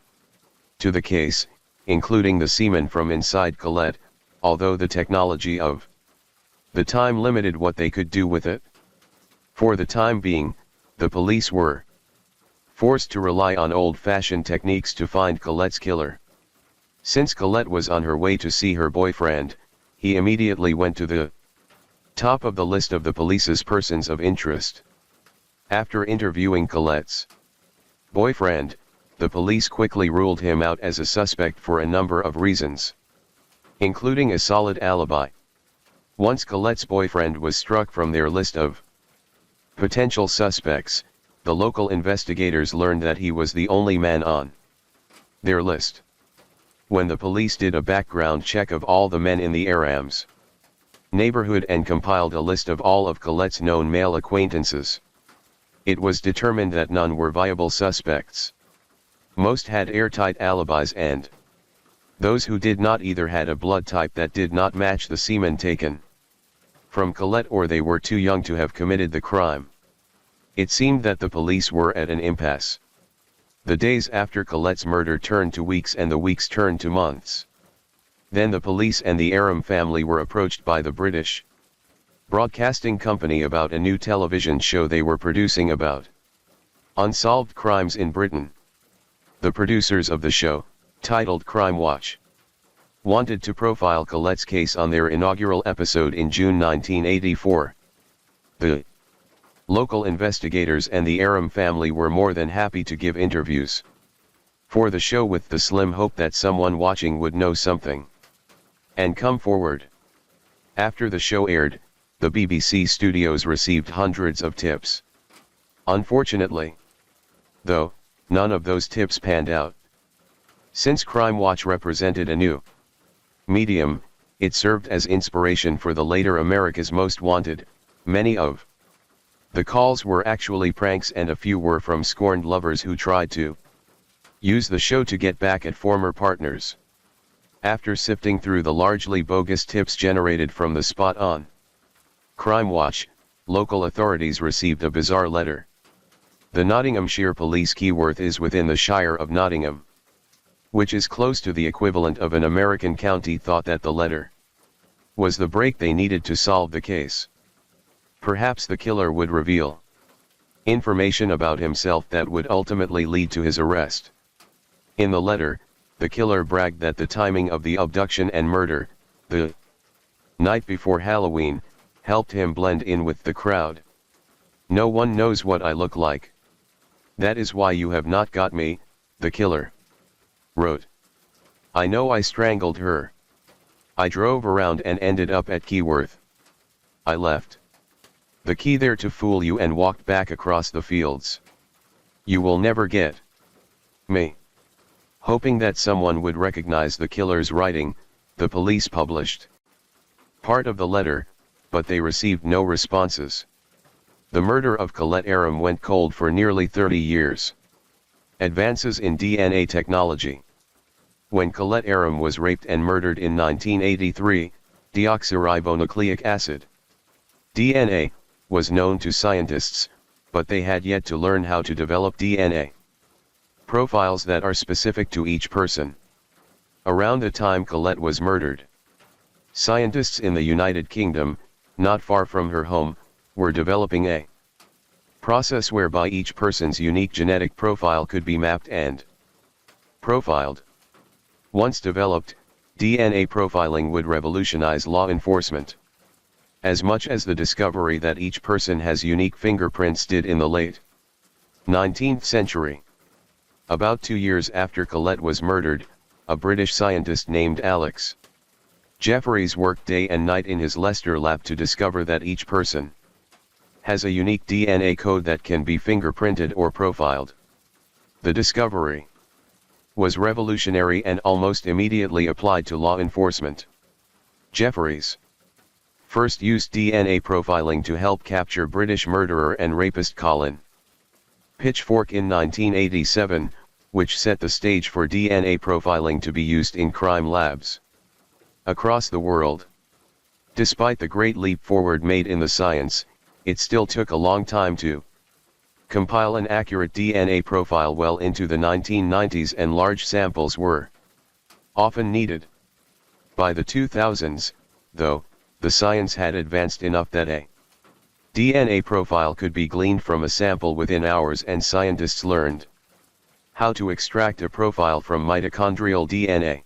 A: to the case, including the semen from inside Colette, although the technology of the time limited what they could do with it. For the time being, the police were forced to rely on old-fashioned techniques to find Colette's killer. Since Colette was on her way to see her boyfriend, he immediately went to the top of the list of the police's persons of interest. After interviewing Colette's boyfriend, the police quickly ruled him out as a suspect for a number of reasons, including a solid alibi. Once Colette's boyfriend was struck from their list of potential suspects, the local investigators learned that he was the only man on their list. When the police did a background check of all the men in the Aram's neighborhood and compiled a list of all of Colette's known male acquaintances, it was determined that none were viable suspects. Most had airtight alibis, and those who did not either had a blood type that did not match the semen taken from Colette, or they were too young to have committed the crime. It seemed that the police were at an impasse. The days after Colette's murder turned to weeks and the weeks turned to months. Then the police and the Aram family were approached by the British Broadcasting Company about a new television show they were producing about unsolved crimes in Britain. The producers of the show, titled Crime Watch, wanted to profile Colette's case on their inaugural episode in June 1984. The local investigators and the Aram family were more than happy to give interviews for the show, with the slim hope that someone watching would know something and come forward. After the show aired, the BBC studios received hundreds of tips. Unfortunately, though, none of those tips panned out. Since Crime Watch represented a new medium, it served as inspiration for the later America's Most Wanted. Many of the calls were actually pranks, and a few were from scorned lovers who tried to use the show to get back at former partners. After sifting through the largely bogus tips generated from the spot on Crime Watch, local authorities received a bizarre letter. The Nottinghamshire Police Keyworth is within the Shire of Nottingham, which is close to the equivalent of an American county, thought that the letter was the break they needed to solve the case. Perhaps the killer would reveal information about himself that would ultimately lead to his arrest. In the letter, the killer bragged that the timing of the abduction and murder, the night before Halloween, helped him blend in with the crowd. "No one knows what I look like. That is why you have not got me," the killer wrote. "I know I strangled her. I drove around and ended up at Keyworth. I left the key there to fool you and walked back across the fields. You will never get me." Hoping that someone would recognize the killer's writing, the police published part of the letter, but they received no responses. The murder of Colette Aram went cold for nearly 30 years. Advances in DNA technology. When Colette Aram was raped and murdered in 1983, deoxyribonucleic acid, DNA, was known to scientists, but they had yet to learn how to develop DNA profiles that are specific to each person. Around the time Colette was murdered, scientists in the United Kingdom, not far from her home, were developing a process whereby each person's unique genetic profile could be mapped and profiled. Once developed, DNA profiling would revolutionize law enforcement, as much as the discovery that each person has unique fingerprints did in the late 19th century. About 2 years after Colette was murdered, a British scientist named Alex Jeffreys worked day and night in his Leicester lab to discover that each person has a unique DNA code that can be fingerprinted or profiled. The discovery was revolutionary and almost immediately applied to law enforcement. Jeffreys first used DNA profiling to help capture British murderer and rapist Colin Pitchfork in 1987, which set the stage for DNA profiling to be used in crime labs across the world. Despite the great leap forward made in the science, it still took a long time to compile an accurate DNA profile. Well into the 1990s, and large samples were often needed. By the 2000s, though, the science had advanced enough that a DNA profile could be gleaned from a sample within hours, and scientists learned how to extract a profile from mitochondrial DNA.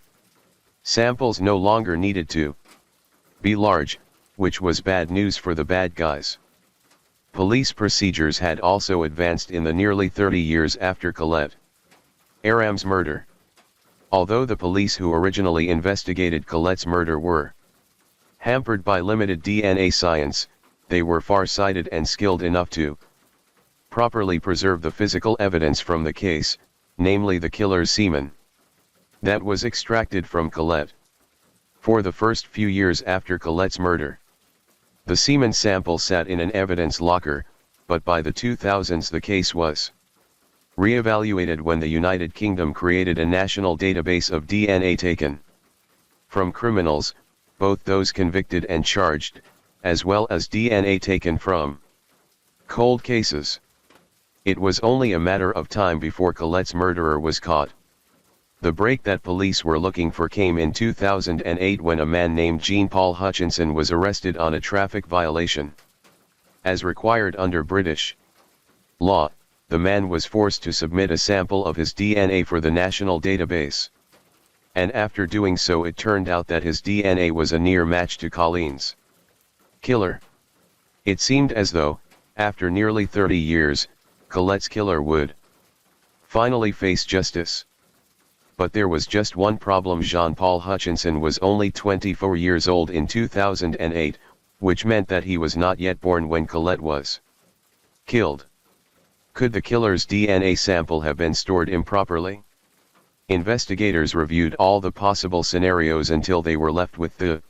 A: Samples no longer needed to be large, which was bad news for the bad guys. Police procedures had also advanced in the nearly 30 years after Colette Aram's murder. Although the police who originally investigated Colette's murder were hampered by limited DNA science, they were far-sighted and skilled enough to properly preserve the physical evidence from the case, namely the killer's semen that was extracted from Colette. For the first few years after Colette's murder, the semen sample sat in an evidence locker, but by the 2000s the case was re-evaluated when the United Kingdom created a national database of DNA taken from criminals, both those convicted and charged, as well as DNA taken from cold cases. It was only a matter of time before Colette's murderer was caught. The break that police were looking for came in 2008 when a man named Jean-Paul Hutchinson was arrested on a traffic violation. As required under British law, the man was forced to submit a sample of his DNA for the national database. And after doing so, it turned out that his DNA was a near match to Colleen's killer. It seemed as though, after nearly 30 years, Colette's killer would finally face justice. But there was just one problem: Jean-Paul Hutchinson was only 24 years old in 2008, which meant that he was not yet born when Colette was killed. Could the killer's DNA sample have been stored improperly? Investigators reviewed all the possible scenarios until they were left with the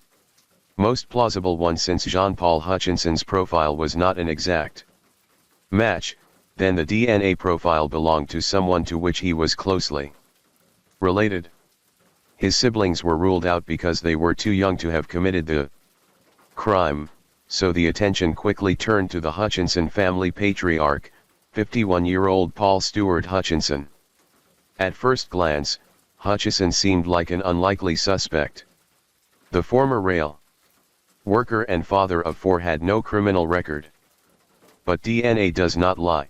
A: most plausible one. Since Jean-Paul Hutchinson's profile was not an exact match, then the DNA profile belonged to someone to which he was closely related. His siblings were ruled out because they were too young to have committed the crime, so the attention quickly turned to the Hutchinson family patriarch, 51-year-old Paul Stewart Hutchinson. At first glance, Hutchinson seemed like an unlikely suspect. The former rail worker and father of 4 had no criminal record. But DNA does not lie.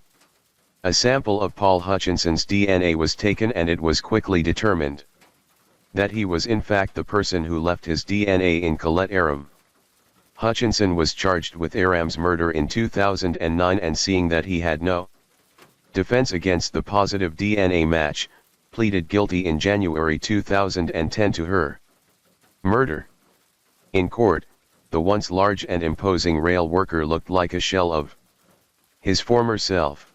A: A sample of Paul Hutchinson's DNA was taken, and it was quickly determined that he was in fact the person who left his DNA in Colette Aram. Hutchinson was charged with Aram's murder in 2009, and seeing that he had no defense against the positive DNA match, pleaded guilty in January 2010 to her murder. In court, the once large and imposing rail worker looked like a shell of his former self.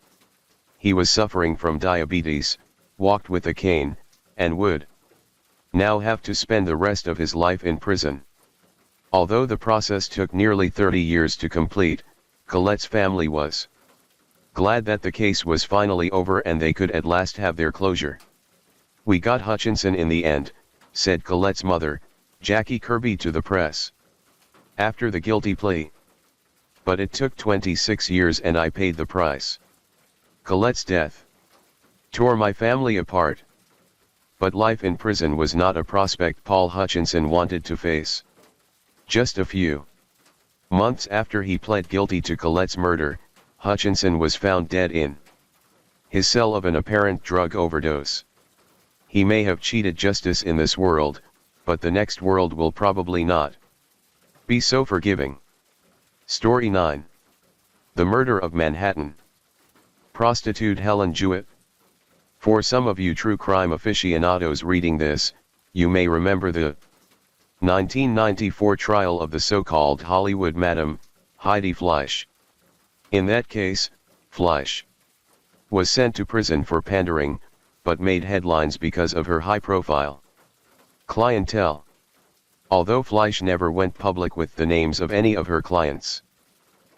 A: He was suffering from diabetes, walked with a cane, and would now have to spend the rest of his life in prison. Although the process took nearly 30 years to complete, Colette's family was glad that the case was finally over and they could at last have their closure. "We got Hutchinson in the end," said Colette's mother, Jackie Kirby, to the press after the guilty plea. "But it took 26 years and I paid the price. Colette's death tore my family apart. But life in prison was not a prospect Paul Hutchinson wanted to face." Just a few months after he pled guilty to Colette's murder, Hutchinson was found dead in his cell of an apparent drug overdose. He may have cheated justice in this world, but the next world will probably not be so forgiving. Story 9. The Murder of Manhattan. Prostitute Helen Jewett. For some of you true crime aficionados reading this, you may remember the 1994 trial of the so-called Hollywood Madam, Heidi Fleisch. In that case, Fleisch was sent to prison for pandering, but made headlines because of her high-profile clientele. Although Fleisch never went public with the names of any of her clients,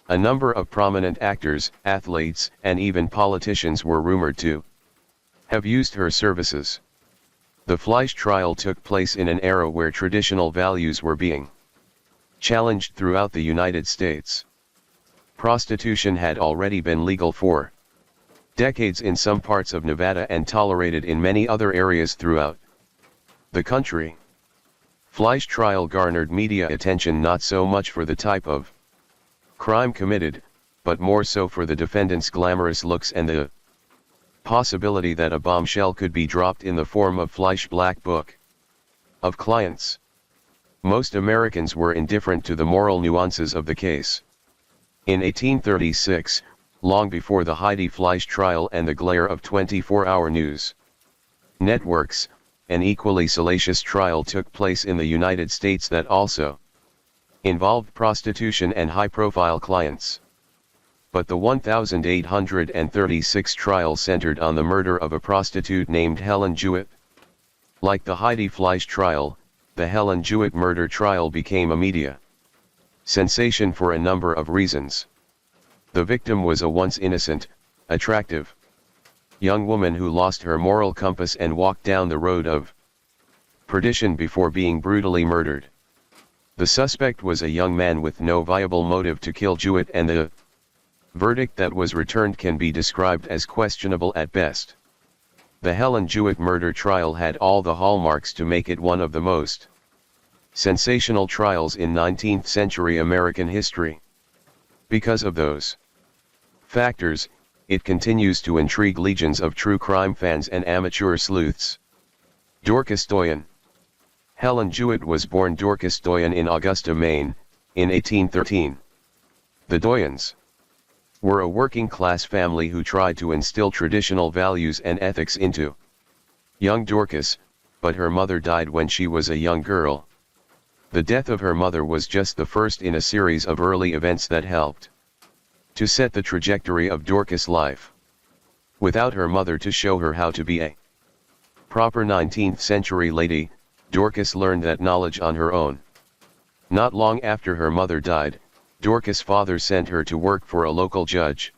A: a number of prominent actors, athletes, and even politicians were rumored to have used her services. The Fleisch trial took place in an era where traditional values were being challenged throughout the United States. Prostitution had already been legal for decades in some parts of Nevada and tolerated in many other areas throughout the country. Fleisch trial garnered media attention not so much for the type of crime committed, but more so for the defendant's glamorous looks and the possibility that a bombshell could be dropped in the form of Fleisch black book of clients. Most Americans were indifferent to the moral nuances of the case. In 1836, long before the Heidi Fleisch trial and the glare of 24-hour news networks, an equally salacious trial took place in the United States that also involved prostitution and high-profile clients. But the 1836 trial centered on the murder of a prostitute named Helen Jewett. Like the Heidi Fleisch trial, the Helen Jewett murder trial became a media sensation for a number of reasons. The victim was a once innocent, attractive young woman who lost her moral compass and walked down the road of perdition before being brutally murdered. The suspect was a young man with no viable motive to kill Jewett, and the verdict that was returned can be described as questionable at best. The Helen Jewett murder trial had all the hallmarks to make it one of the most sensational trials in 19th century American history. Because of those factors, it continues to intrigue legions of true crime fans and amateur sleuths. Dorcas Doyen. Helen Jewett was born Dorcas Doyen in Augusta, Maine, in 1813. The Doyens were a working-class family who tried to instill traditional values and ethics into young Dorcas, but her mother died when she was a young girl. The death of her mother was just the first in a series of early events that helped to set the trajectory of Dorcas' life. Without her mother to show her how to be a proper 19th century lady, Dorcas learned that knowledge on her own. Not long after her mother died, Dorcas' father sent her to work for a local judge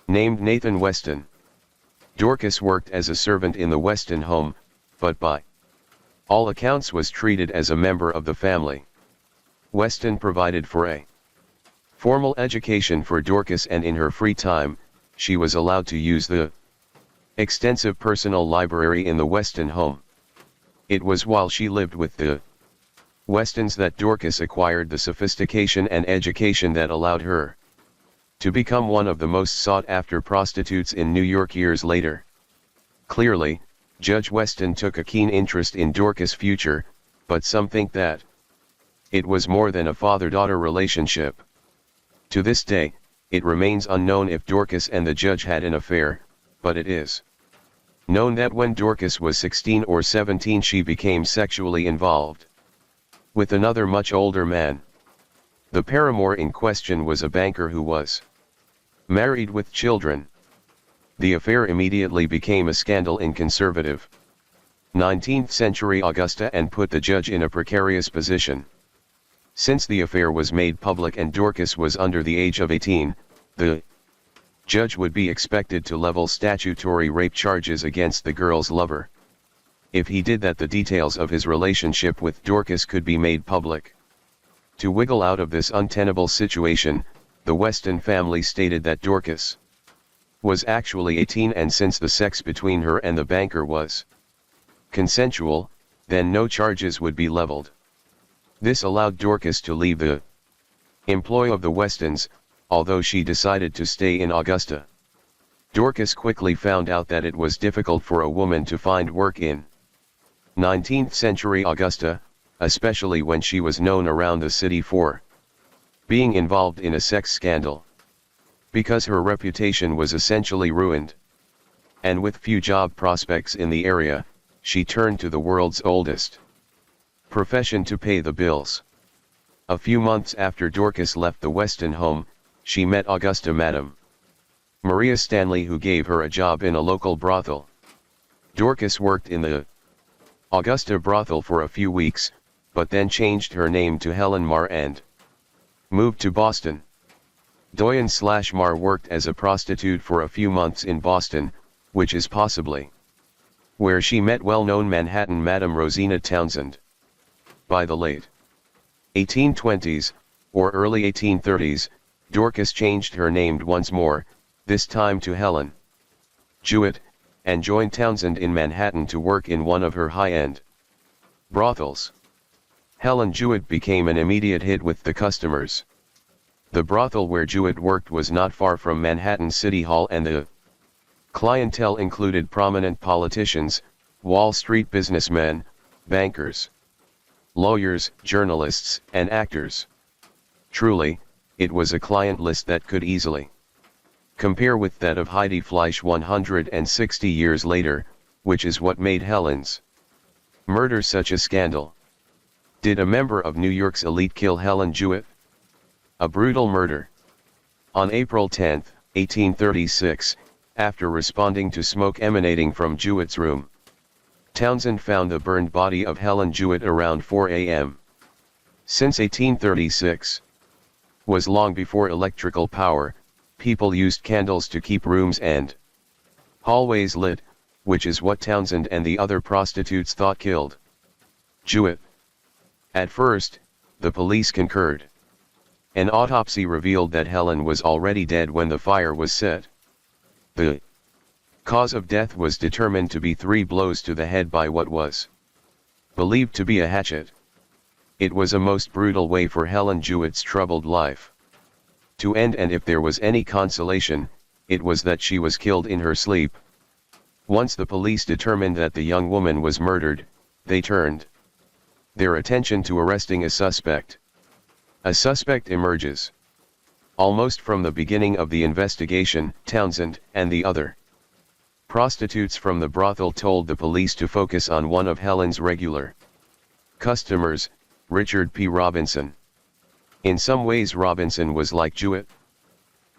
A: named Nathan Weston. Dorcas worked as a servant in the Weston home, but by all accounts was treated as a member of the family. Weston provided for a formal education for Dorcas, and in her free time, she was allowed to use the extensive personal library in the Weston home. It was while she lived with the Westons that Dorcas acquired the sophistication and education that allowed her to become one of the most sought-after prostitutes in New York years later. Clearly, Judge Weston took a keen interest in Dorcas' future, but some think that it was more than a father-daughter relationship. To this day, it remains unknown if Dorcas and the judge had an affair, but it is known that when Dorcas was 16 or 17 she became sexually involved with another much older man. The paramour in question was a banker who was married with children. The affair immediately became a scandal in conservative 19th century Augusta and put the judge in a precarious position. Since the affair was made public and Dorcas was under the age of 18, the judge would be expected to level statutory rape charges against the girl's lover. If he did that, the details of his relationship with Dorcas could be made public. To wiggle out of this untenable situation, the Weston family stated that Dorcas was actually 18, and since the sex between her and the banker was consensual, then no charges would be leveled. This allowed Dorcas to leave the employ of the Westons, although she decided to stay in Augusta. Dorcas quickly found out that it was difficult for a woman to find work in 19th century Augusta, especially when she was known around the city for being involved in a sex scandal. Because her reputation was essentially ruined, and with few job prospects in the area, she turned to the world's oldest profession to pay the bills. A few months after Dorcas left the Weston home, she met Augusta Madam Maria Stanley, who gave her a job in a local brothel. Dorcas worked in the Augusta brothel for a few weeks, but then changed her name to Helen Marr and moved to Boston. Doyen/Marr worked as a prostitute for a few months in Boston, which is possibly where she met well-known Manhattan Madam Rosina Townsend. By the late 1820s, or early 1830s, Dorcas changed her name once more, this time to Helen Jewett, and joined Townsend in Manhattan to work in one of her high-end brothels. Helen Jewett became an immediate hit with the customers. The brothel where Jewett worked was not far from Manhattan City Hall, and the clientele included prominent politicians, Wall Street businessmen, bankers, lawyers, journalists, and actors. Truly, it was a client list that could easily compare with that of Heidi Fleisch 160 years later, which is what made Helen's murder such a scandal. Did a member of New York's elite kill Helen Jewett? A brutal murder. On April 10, 1836, after responding to smoke emanating from Jewett's room, Townsend found the burned body of Helen Jewett around 4 a.m. Since 1836 was long before electrical power, people used candles to keep rooms and hallways lit, which is what Townsend and the other prostitutes thought killed Jewett. At first, the police concurred. An autopsy revealed that Helen was already dead when the fire was set. The cause of death was determined to be 3 blows to the head by what was believed to be a hatchet. It was a most brutal way for Helen Jewett's troubled life to end, and if there was any consolation, it was that she was killed in her sleep. Once the police determined that the young woman was murdered, they turned their attention to arresting a suspect. A suspect emerges almost from the beginning of the investigation. Townsend and the other prostitutes from the brothel told the police to focus on one of Helen's regular customers, Richard P. Robinson. In some ways Robinson was like Jewett.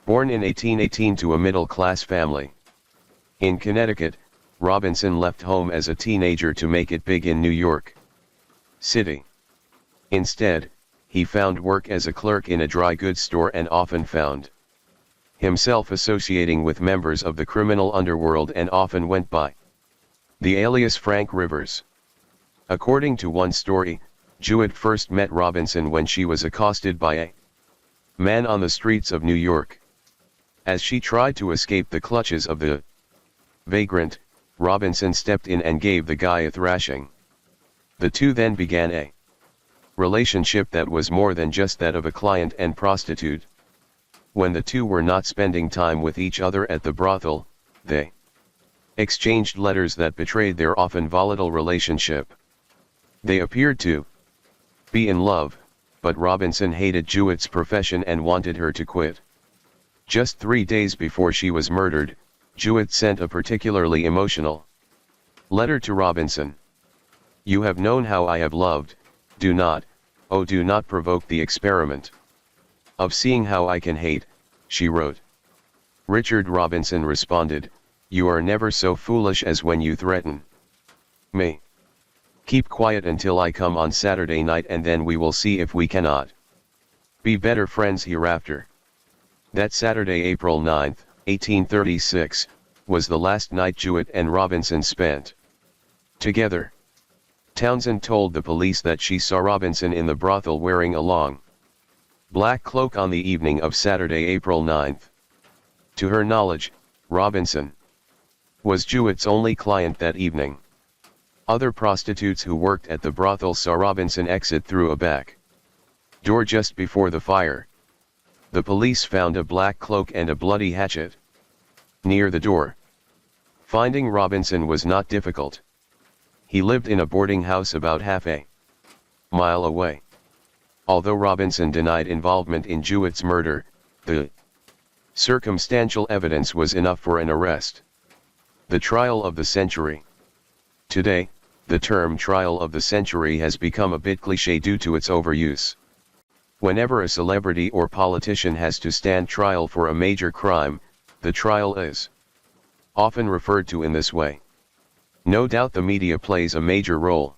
A: Born in 1818 to a middle-class family in Connecticut, Robinson left home as a teenager to make it big in New York City. Instead, he found work as a clerk in a dry goods store and often found himself associating with members of the criminal underworld and often went by the alias Frank Rivers. According to one story, Jewett first met Robinson when she was accosted by a man on the streets of New York. As she tried to escape the clutches of the vagrant, Robinson stepped in and gave the guy a thrashing. The two then began a relationship that was more than just that of a client and prostitute. When the two were not spending time with each other at the brothel, they exchanged letters that betrayed their often volatile relationship. They appeared to be in love, but Robinson hated Jewett's profession and wanted her to quit. Just 3 days before she was murdered, Jewett sent a particularly emotional letter to Robinson. "You have known how I have loved, do not, oh do not provoke the experiment of seeing how I can hate," she wrote. Richard Robinson responded, "You are never so foolish as when you threaten me." Keep quiet until I come on Saturday night and then we will see if we cannot be better friends hereafter. That Saturday, April 9, 1836, was the last night Jewett and Robinson spent together. Townsend told the police that she saw Robinson in the brothel wearing a long black cloak on the evening of Saturday, April 9. To her knowledge, Robinson was Jewett's only client that evening. Other prostitutes who worked at the brothel saw Robinson exit through a back door just before the fire. The police found a black cloak and a bloody hatchet near the door. Finding Robinson was not difficult. He lived in a boarding house about half a mile away. Although Robinson denied involvement in Jewett's murder, the circumstantial evidence was enough for an arrest. The trial of the century. Today, the term trial of the century has become a bit cliché due to its overuse. Whenever a celebrity or politician has to stand trial for a major crime, the trial is often referred to in this way. No doubt the media plays a major role.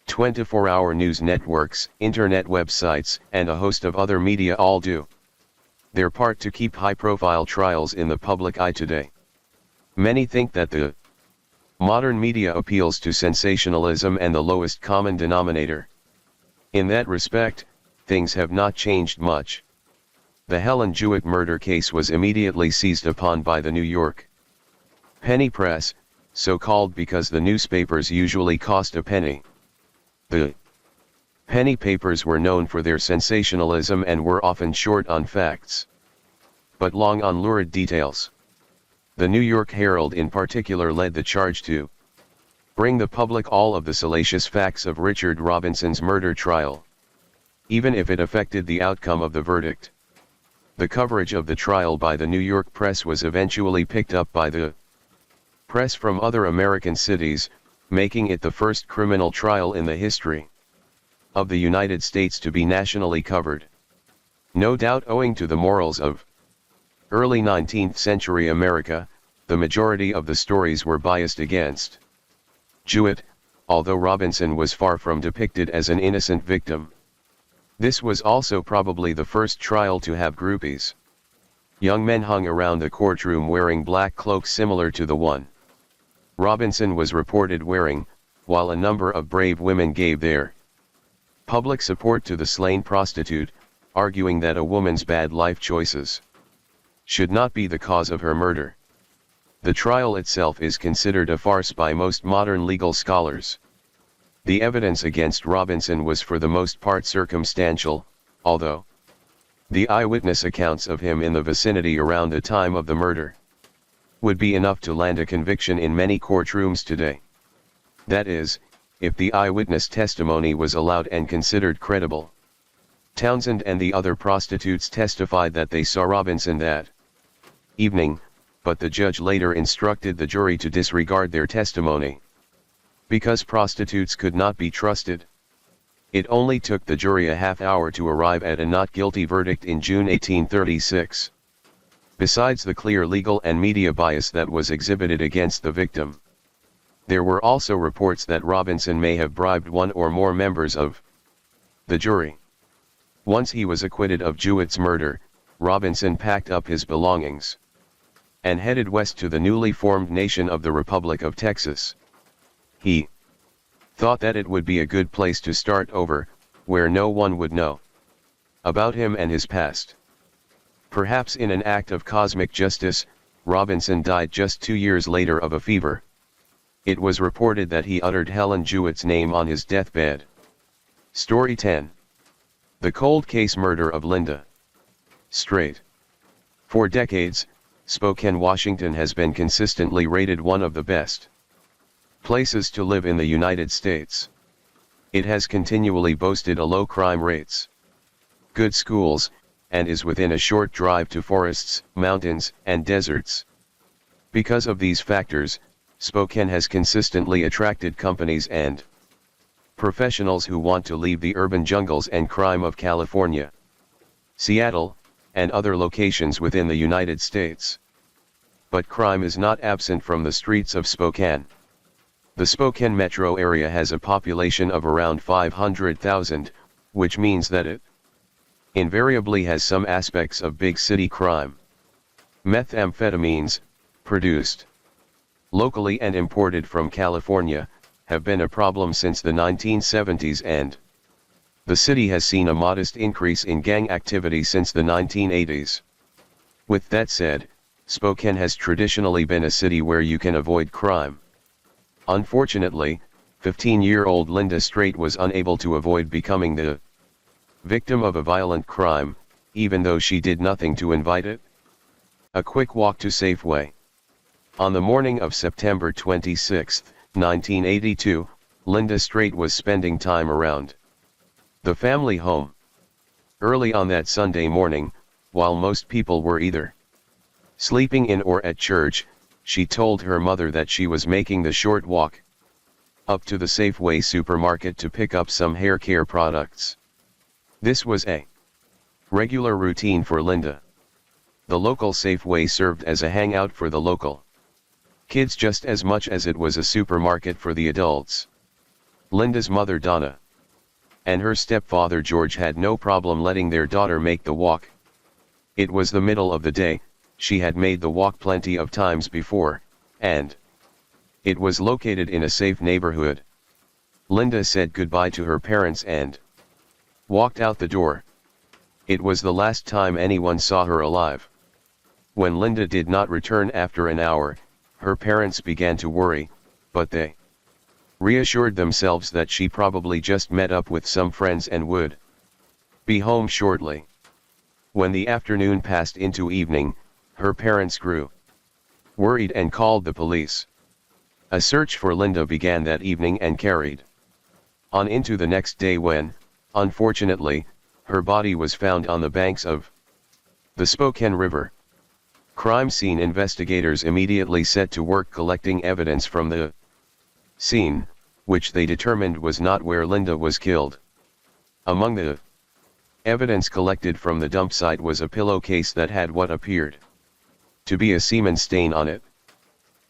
A: 24-hour news networks, internet websites, and a host of other media all do their part to keep high-profile trials in the public eye today. Many think that the modern media appeals to sensationalism and the lowest common denominator. In that respect, things have not changed much. The Helen Jewett murder case was immediately seized upon by the New York penny press, so called because the newspapers usually cost a penny. The penny papers were known for their sensationalism and were often short on facts, but long on lurid details. The New York Herald in particular led the charge to bring the public all of the salacious facts of Richard Robinson's murder trial, even if it affected the outcome of the verdict. The coverage of the trial by the New York press was eventually picked up by the press from other American cities, making it the first criminal trial in the history of the United States to be nationally covered. No doubt owing to the morals of early 19th century America, the majority of the stories were biased against Jewett, although Robinson was far from depicted as an innocent victim. This was also probably the first trial to have groupies. Young men hung around the courtroom wearing black cloaks similar to the one Robinson was reported wearing, while a number of brave women gave their public support to the slain prostitute, arguing that a woman's bad life choices should not be the cause of her murder. The trial itself is considered a farce by most modern legal scholars. The evidence against Robinson was for the most part circumstantial, although the eyewitness accounts of him in the vicinity around the time of the murder would be enough to land a conviction in many courtrooms today. That is, if the eyewitness testimony was allowed and considered credible. Townsend and the other prostitutes testified that they saw Robinson that evening, but the judge later instructed the jury to disregard their testimony because prostitutes could not be trusted. It only took the jury a half hour to arrive at a not guilty verdict in June 1836. Besides the clear legal and media bias that was exhibited against the victim, there were also reports that Robinson may have bribed one or more members of the jury. Once he was acquitted of Jewett's murder, Robinson packed up his belongings and headed west to the newly formed nation of the Republic of Texas. He thought that it would be a good place to start over, where no one would know about him and his past. Perhaps in an act of cosmic justice, Robinson died just 2 years later of a fever. It was reported that he uttered Helen Jewett's name on his deathbed. Story 10. The Cold Case Murder of Linda Strait. For decades, Spokane, Washington has been consistently rated one of the best places to live in the United States. It has continually boasted a low crime rates, good schools, and is within a short drive to forests, mountains, and deserts. Because of these factors, Spokane has consistently attracted companies and professionals who want to leave the urban jungles and crime of California, Seattle, and other locations within the United States. But crime is not absent from the streets of Spokane. The Spokane metro area has a population of around 500,000, which means that it invariably has some aspects of big city crime. Methamphetamines, produced locally and imported from California, have been a problem since the 1970s, and the city has seen a modest increase in gang activity since the 1980s. With that said, Spokane has traditionally been a city where you can avoid crime. Unfortunately, 15-year-old Linda Strait was unable to avoid becoming the victim of a violent crime, even though she did nothing to invite it. A quick walk to Safeway. On the morning of September 26, 1982, Linda Strait was spending time around the family home. Early on that Sunday morning, while most people were either sleeping in or at church, she told her mother that she was making the short walk up to the Safeway supermarket to pick up some hair care products. This was a regular routine for Linda. The local Safeway served as a hangout for the local kids just as much as it was a supermarket for the adults. Linda's mother Donna and her stepfather George had no problem letting their daughter make the walk. It was the middle of the day, she had made the walk plenty of times before, and it was located in a safe neighborhood. Linda said goodbye to her parents and walked out the door. It was the last time anyone saw her alive. When Linda did not return after an hour, her parents began to worry, but they reassured themselves that she probably just met up with some friends and would be home shortly. When the afternoon passed into evening, her parents grew worried and called the police. A search for Linda began that evening and carried on into the next day when, unfortunately, her body was found on the banks of the Spokane River. Crime scene investigators immediately set to work collecting evidence from the scene, which they determined was not where Linda was killed. Among the evidence collected from the dump site was a pillowcase that had what appeared to be a semen stain on it.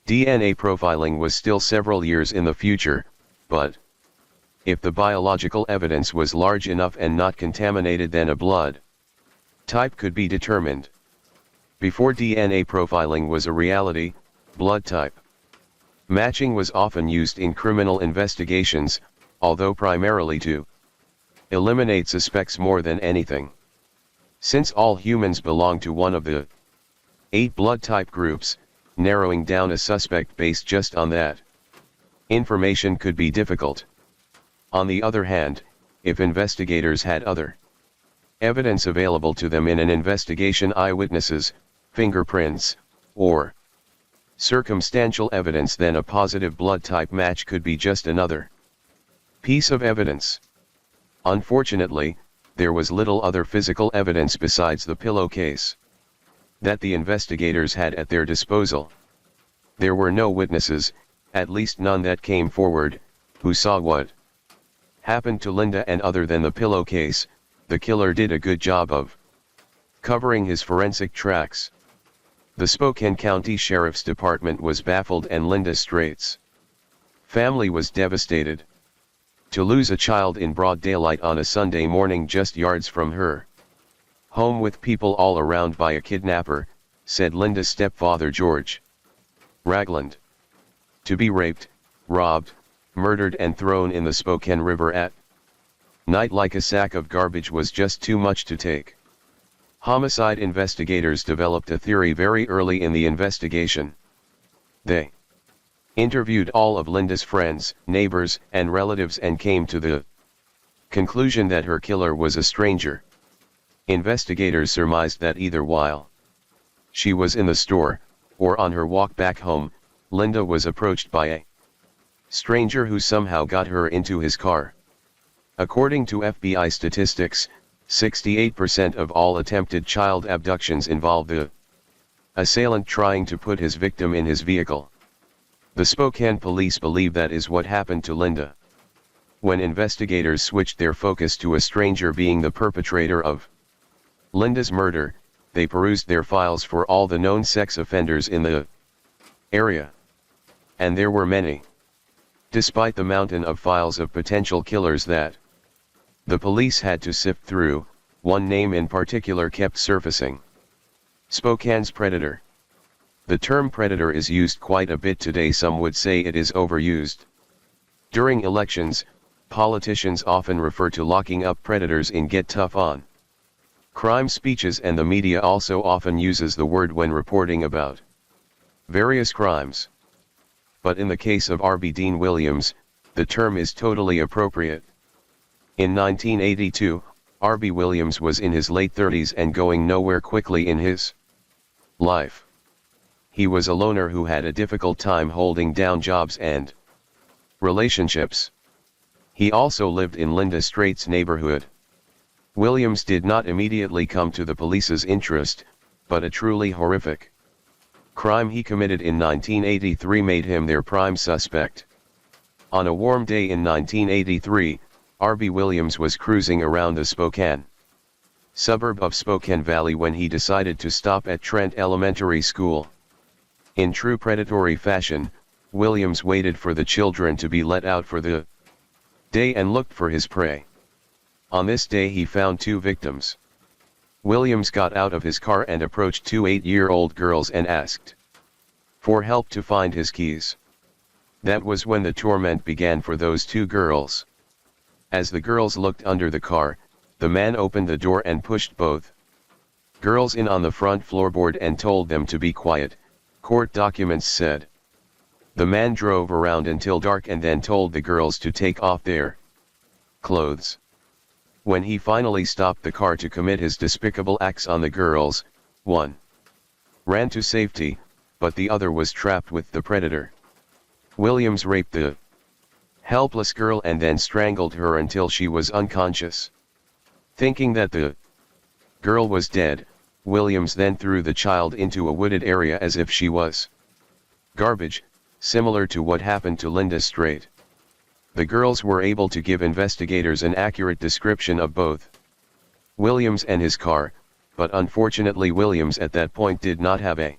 A: DNA profiling was still several years in the future, but if the biological evidence was large enough and not contaminated, then a blood type could be determined. Before DNA profiling was a reality, blood type matching was often used in criminal investigations, although primarily to eliminate suspects more than anything. Since all humans belong to one of the 8 blood type groups, narrowing down a suspect based just on that information could be difficult. On the other hand, if investigators had other evidence available to them in an investigation, eyewitnesses, fingerprints, or circumstantial evidence, then a positive blood type match could be just another piece of evidence. Unfortunately, there was little other physical evidence besides the pillowcase that the investigators had at their disposal. There were no witnesses, at least none that came forward, who saw what happened to Linda, and other than the pillowcase, the killer did a good job of covering his forensic tracks. The Spokane County Sheriff's Department was baffled and Linda Strait's family was devastated. To lose a child in broad daylight on a Sunday morning just yards from her home with people all around by a kidnapper, said Linda's stepfather George Ragland. To be raped, robbed, murdered and thrown in the Spokane River at night like a sack of garbage was just too much to take. Homicide investigators developed a theory very early in the investigation. They interviewed all of Linda's friends, neighbors, and relatives and came to the conclusion that her killer was a stranger. Investigators surmised that either while she was in the store, or on her walk back home, Linda was approached by a stranger who somehow got her into his car. According to FBI statistics, 68% of all attempted child abductions involve the assailant trying to put his victim in his vehicle. The Spokane police believe that is what happened to Linda. When investigators switched their focus to a stranger being the perpetrator of Linda's murder, they perused their files for all the known sex offenders in the area. And there were many. Despite the mountain of files of potential killers that the police had to sift through, one name in particular kept surfacing: Spokane's predator. The term predator is used quite a bit today. Some would say it is overused. During elections, politicians often refer to locking up predators in get tough on crime speeches, and the media also often uses the word when reporting about various crimes. But in the case of R.B. Dean Williams, the term is totally appropriate. In 1982, R.B. Williams was in his late 30s and going nowhere quickly in his life. He was a loner who had a difficult time holding down jobs and relationships. He also lived in Linda Strait's neighborhood. Williams did not immediately come to the police's interest, but a truly horrific crime he committed in 1983 made him their prime suspect. On a warm day in 1983, R.B. Williams was cruising around the Spokane suburb of Spokane Valley when he decided to stop at Trent Elementary School. In true predatory fashion, Williams waited for the children to be let out for the day and looked for his prey. On this day he found two victims. Williams got out of his car and approached two 8-year-old girls and asked for help to find his keys. That was when the torment began for those two girls. As the girls looked under the car, the man opened the door and pushed both girls in on the front floorboard and told them to be quiet, court documents said. The man drove around until dark and then told the girls to take off their clothes. When he finally stopped the car to commit his despicable acts on the girls, one ran to safety, but the other was trapped with the predator. Williams raped the helpless girl and then strangled her until she was unconscious. Thinking that the girl was dead, Williams then threw the child into a wooded area as if she was garbage, similar to what happened to Linda Strait. The girls were able to give investigators an accurate description of both Williams and his car, but unfortunately Williams at that point did not have a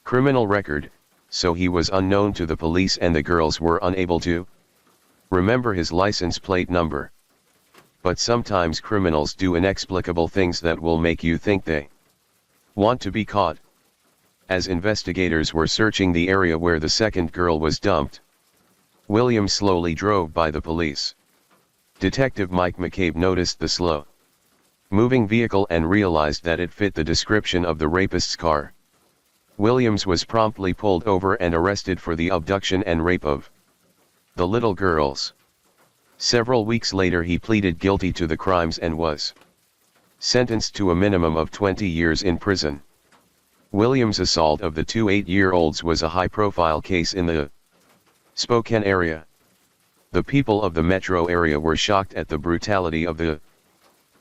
A: criminal record, so he was unknown to the police and the girls were unable to remember his license plate number. But sometimes criminals do inexplicable things that will make you think they want to be caught. As investigators were searching the area where the second girl was dumped, Williams slowly drove by the police. Detective Mike McCabe noticed the slow moving vehicle and realized that it fit the description of the rapist's car. Williams was promptly pulled over and arrested for the abduction and rape of the little girls. Several weeks later he pleaded guilty to the crimes and was sentenced to a minimum of 20 years in prison. Williams' assault of the two 8-year-olds was a high-profile case in the Spokane area. The people of the metro area were shocked at the brutality of the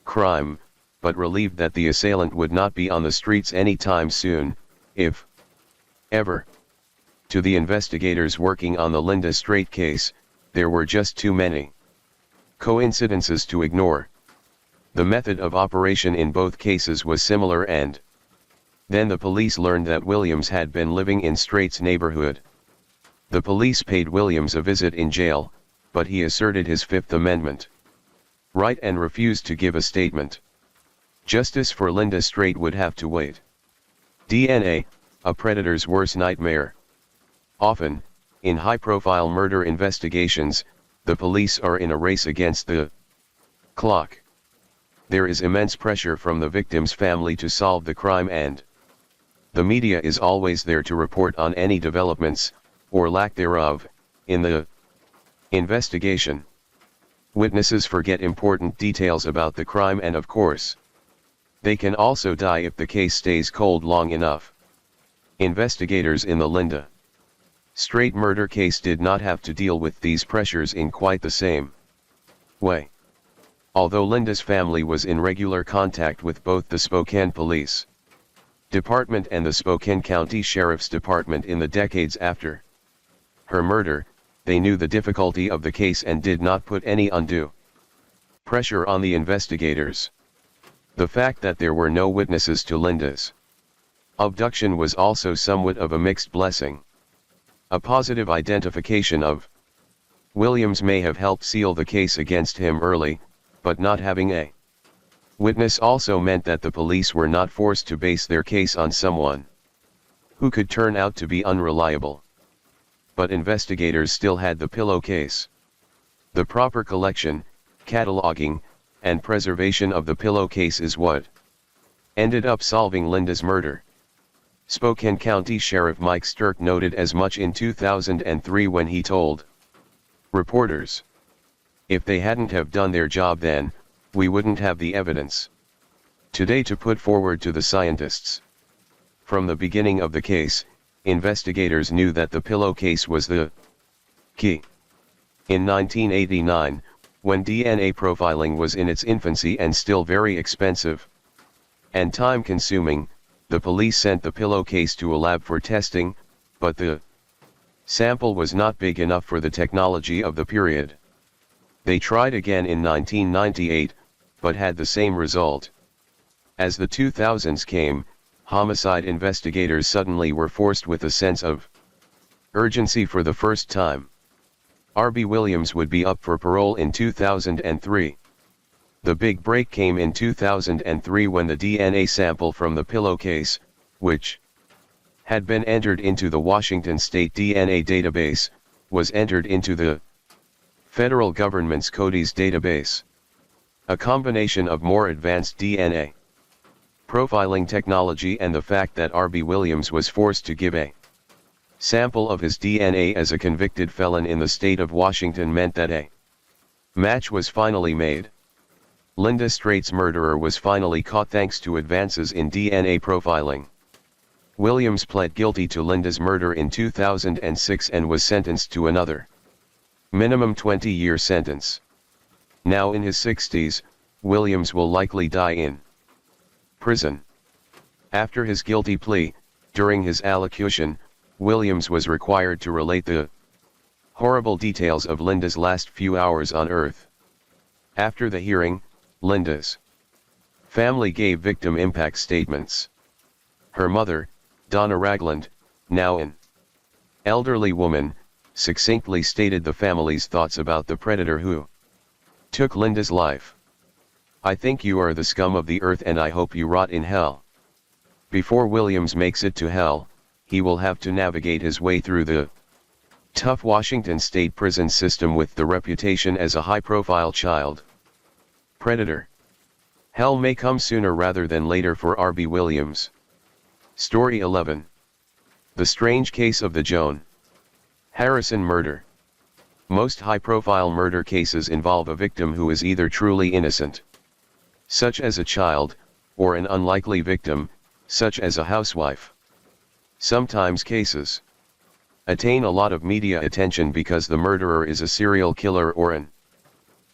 A: crime, but relieved that the assailant would not be on the streets anytime soon, if ever. To the investigators working on the Linda Strait case, there were just too many coincidences to ignore. The method of operation in both cases was similar, and then the police learned that Williams had been living in Strait's neighborhood. The police paid Williams a visit in jail, but he asserted his Fifth Amendment right and refused to give a statement. Justice for Linda Strait would have to wait. DNA, a predator's worst nightmare. Often, in high-profile murder investigations, the police are in a race against the clock. There is immense pressure from the victim's family to solve the crime, and the media is always there to report on any developments, or lack thereof, in the investigation. Witnesses forget important details about the crime, and of course, they can also die if the case stays cold long enough. Investigators in the Linda Strait murder case did not have to deal with these pressures in quite the same way. Although Linda's family was in regular contact with both the Spokane Police Department and the Spokane County Sheriff's Department in the decades after her murder, they knew the difficulty of the case and did not put any undue pressure on the investigators. The fact that there were no witnesses to Linda's abduction was also somewhat of a mixed blessing. A positive identification of Williams may have helped seal the case against him early, but not having a witness also meant that the police were not forced to base their case on someone who could turn out to be unreliable. But investigators still had the pillowcase. The proper collection, cataloging, and preservation of the pillowcase is what ended up solving Linda's murder. Spokane County Sheriff Mike Stirk noted as much in 2003 when he told reporters, "If they hadn't have done their job then, we wouldn't have the evidence today to put forward to the scientists." From the beginning of the case, investigators knew that the pillowcase was the key. In 1989, when DNA profiling was in its infancy and still very expensive and time-consuming, the police sent the pillowcase to a lab for testing, but the sample was not big enough for the technology of the period. They tried again in 1998, but had the same result. As the 2000s came, homicide investigators suddenly were forced with a sense of urgency for the first time. R.B. Williams would be up for parole in 2003. The big break came in 2003 when the DNA sample from the pillowcase, which had been entered into the Washington State DNA database, was entered into the federal government's CODIS database. A combination of more advanced DNA profiling technology and the fact that R.B. Williams was forced to give a sample of his DNA as a convicted felon in the state of Washington meant that a match was finally made. Linda Straight's murderer was finally caught thanks to advances in DNA profiling. Williams pled guilty to Linda's murder in 2006 and was sentenced to another minimum 20-year sentence. Now in his 60s, Williams will likely die in prison. After his guilty plea, during his allocution, Williams was required to relate the horrible details of Linda's last few hours on Earth. After the hearing, Linda's family gave victim impact statements. Her mother, Donna Ragland, now an elderly woman, succinctly stated the family's thoughts about the predator who took Linda's life. "I think you are the scum of the earth and I hope you rot in hell." Before Williams makes it to hell, he will have to navigate his way through the tough Washington state prison system with the reputation as a high-profile child predator. Hell may come sooner rather than later for R.B. Williams. Story 11. The Strange Case of the Joan Harrison Murder. Most high-profile murder cases involve a victim who is either truly innocent, such as a child, or an unlikely victim, such as a housewife. Sometimes cases attain a lot of media attention because the murderer is a serial killer or an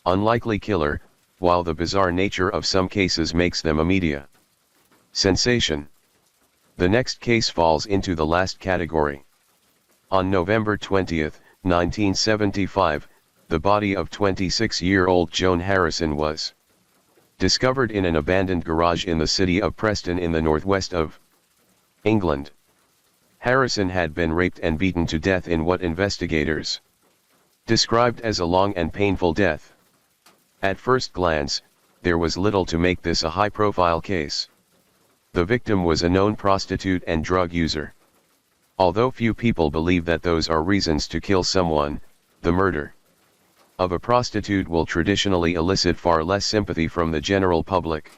A: unlikely killer, while the bizarre nature of some cases makes them a media sensation. The next case falls into the last category. On November 20, 1975, the body of 26-year-old Joan Harrison was discovered in an abandoned garage in the city of Preston in the northwest of England. Harrison had been raped and beaten to death in what investigators described as a long and painful death. At first glance, there was little to make this a high-profile case. The victim was a known prostitute and drug user. Although few people believe that those are reasons to kill someone, the murder of a prostitute will traditionally elicit far less sympathy from the general public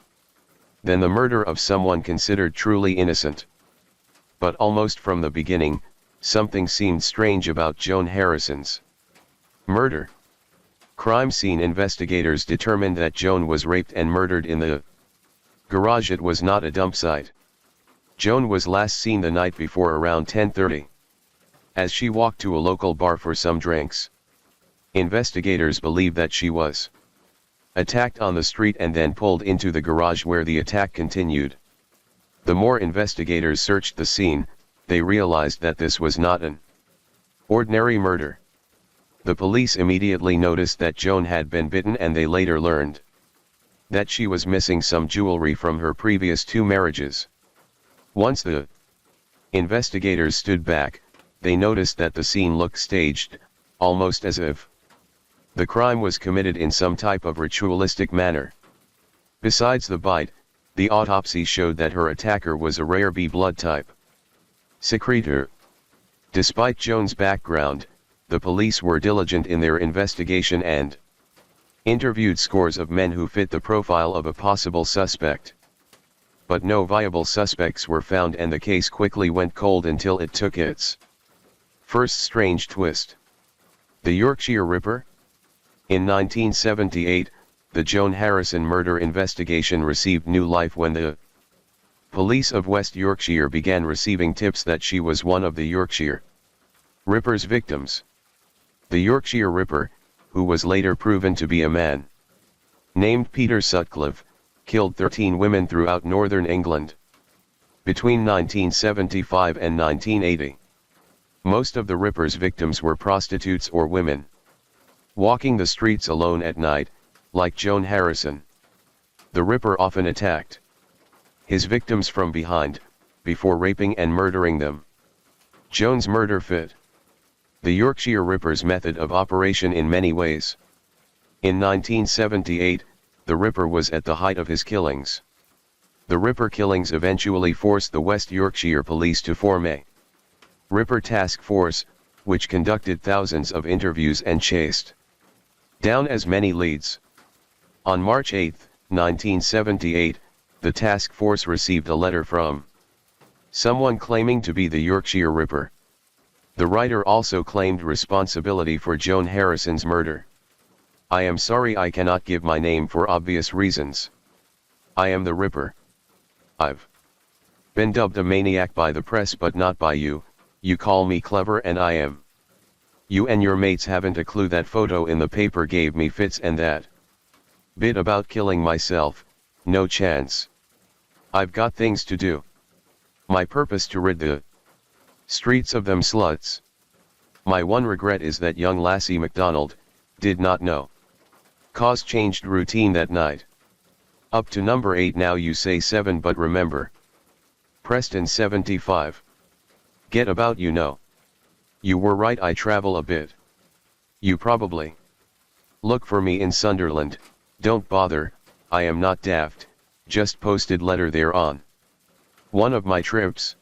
A: than the murder of someone considered truly innocent. But almost from the beginning, something seemed strange about Joan Harrison's murder. Crime scene investigators determined that Joan was raped and murdered in the garage. It was not a dump site. Joan was last seen the night before around 10:30, as she walked to a local bar for some drinks. Investigators believe that she was attacked on the street and then pulled into the garage where the attack continued. The more investigators searched the scene, they realized that this was not an ordinary murder. The police immediately noticed that Joan had been bitten, and they later learned that she was missing some jewelry from her previous 2 marriages. Once the investigators stood back, they noticed that the scene looked staged, almost as if The crime was committed in some type of ritualistic manner. Besides the bite, the autopsy showed that her attacker was a rare B blood type secretor. Despite Joan's background, the police were diligent in their investigation and interviewed scores of men who fit the profile of a possible suspect. But no viable suspects were found, and the case quickly went cold until it took its first strange twist. The Yorkshire Ripper? In 1978, the Joan Harrison murder investigation received new life when the police of West Yorkshire began receiving tips that she was one of the Yorkshire Ripper's victims. The Yorkshire Ripper, who was later proven to be a man named Peter Sutcliffe, killed 13 women throughout northern England between 1975 and 1980. Most of the Ripper's victims were prostitutes or women walking the streets alone at night, like Joan Harrison. The Ripper often attacked his victims from behind, before raping and murdering them. Joan's murder fit the Yorkshire Ripper's method of operation in many ways. In 1978, the Ripper was at the height of his killings. The Ripper killings eventually forced the West Yorkshire Police to form a Ripper Task Force, which conducted thousands of interviews and chased down as many leads. On March 8, 1978, the task force received a letter from someone claiming to be the Yorkshire Ripper. The writer also claimed responsibility for Joan Harrison's murder. "I am sorry I cannot give my name for obvious reasons. I am the Ripper. I've been dubbed a maniac by the press but not by you. You call me clever and I am. You and your mates haven't a clue that photo in the paper gave me fits, and that bit about killing myself, no chance. I've got things to do. My purpose to rid the streets of them sluts. My one regret is that young lassie MacDonald did not know. Cause changed routine that night. Up to number 8 now, you say 7, but remember. Preston 75. Get about, you know. You were right, I travel a bit. You probably look for me in Sunderland. Don't bother, I am not daft, just posted letter there on one of my trips.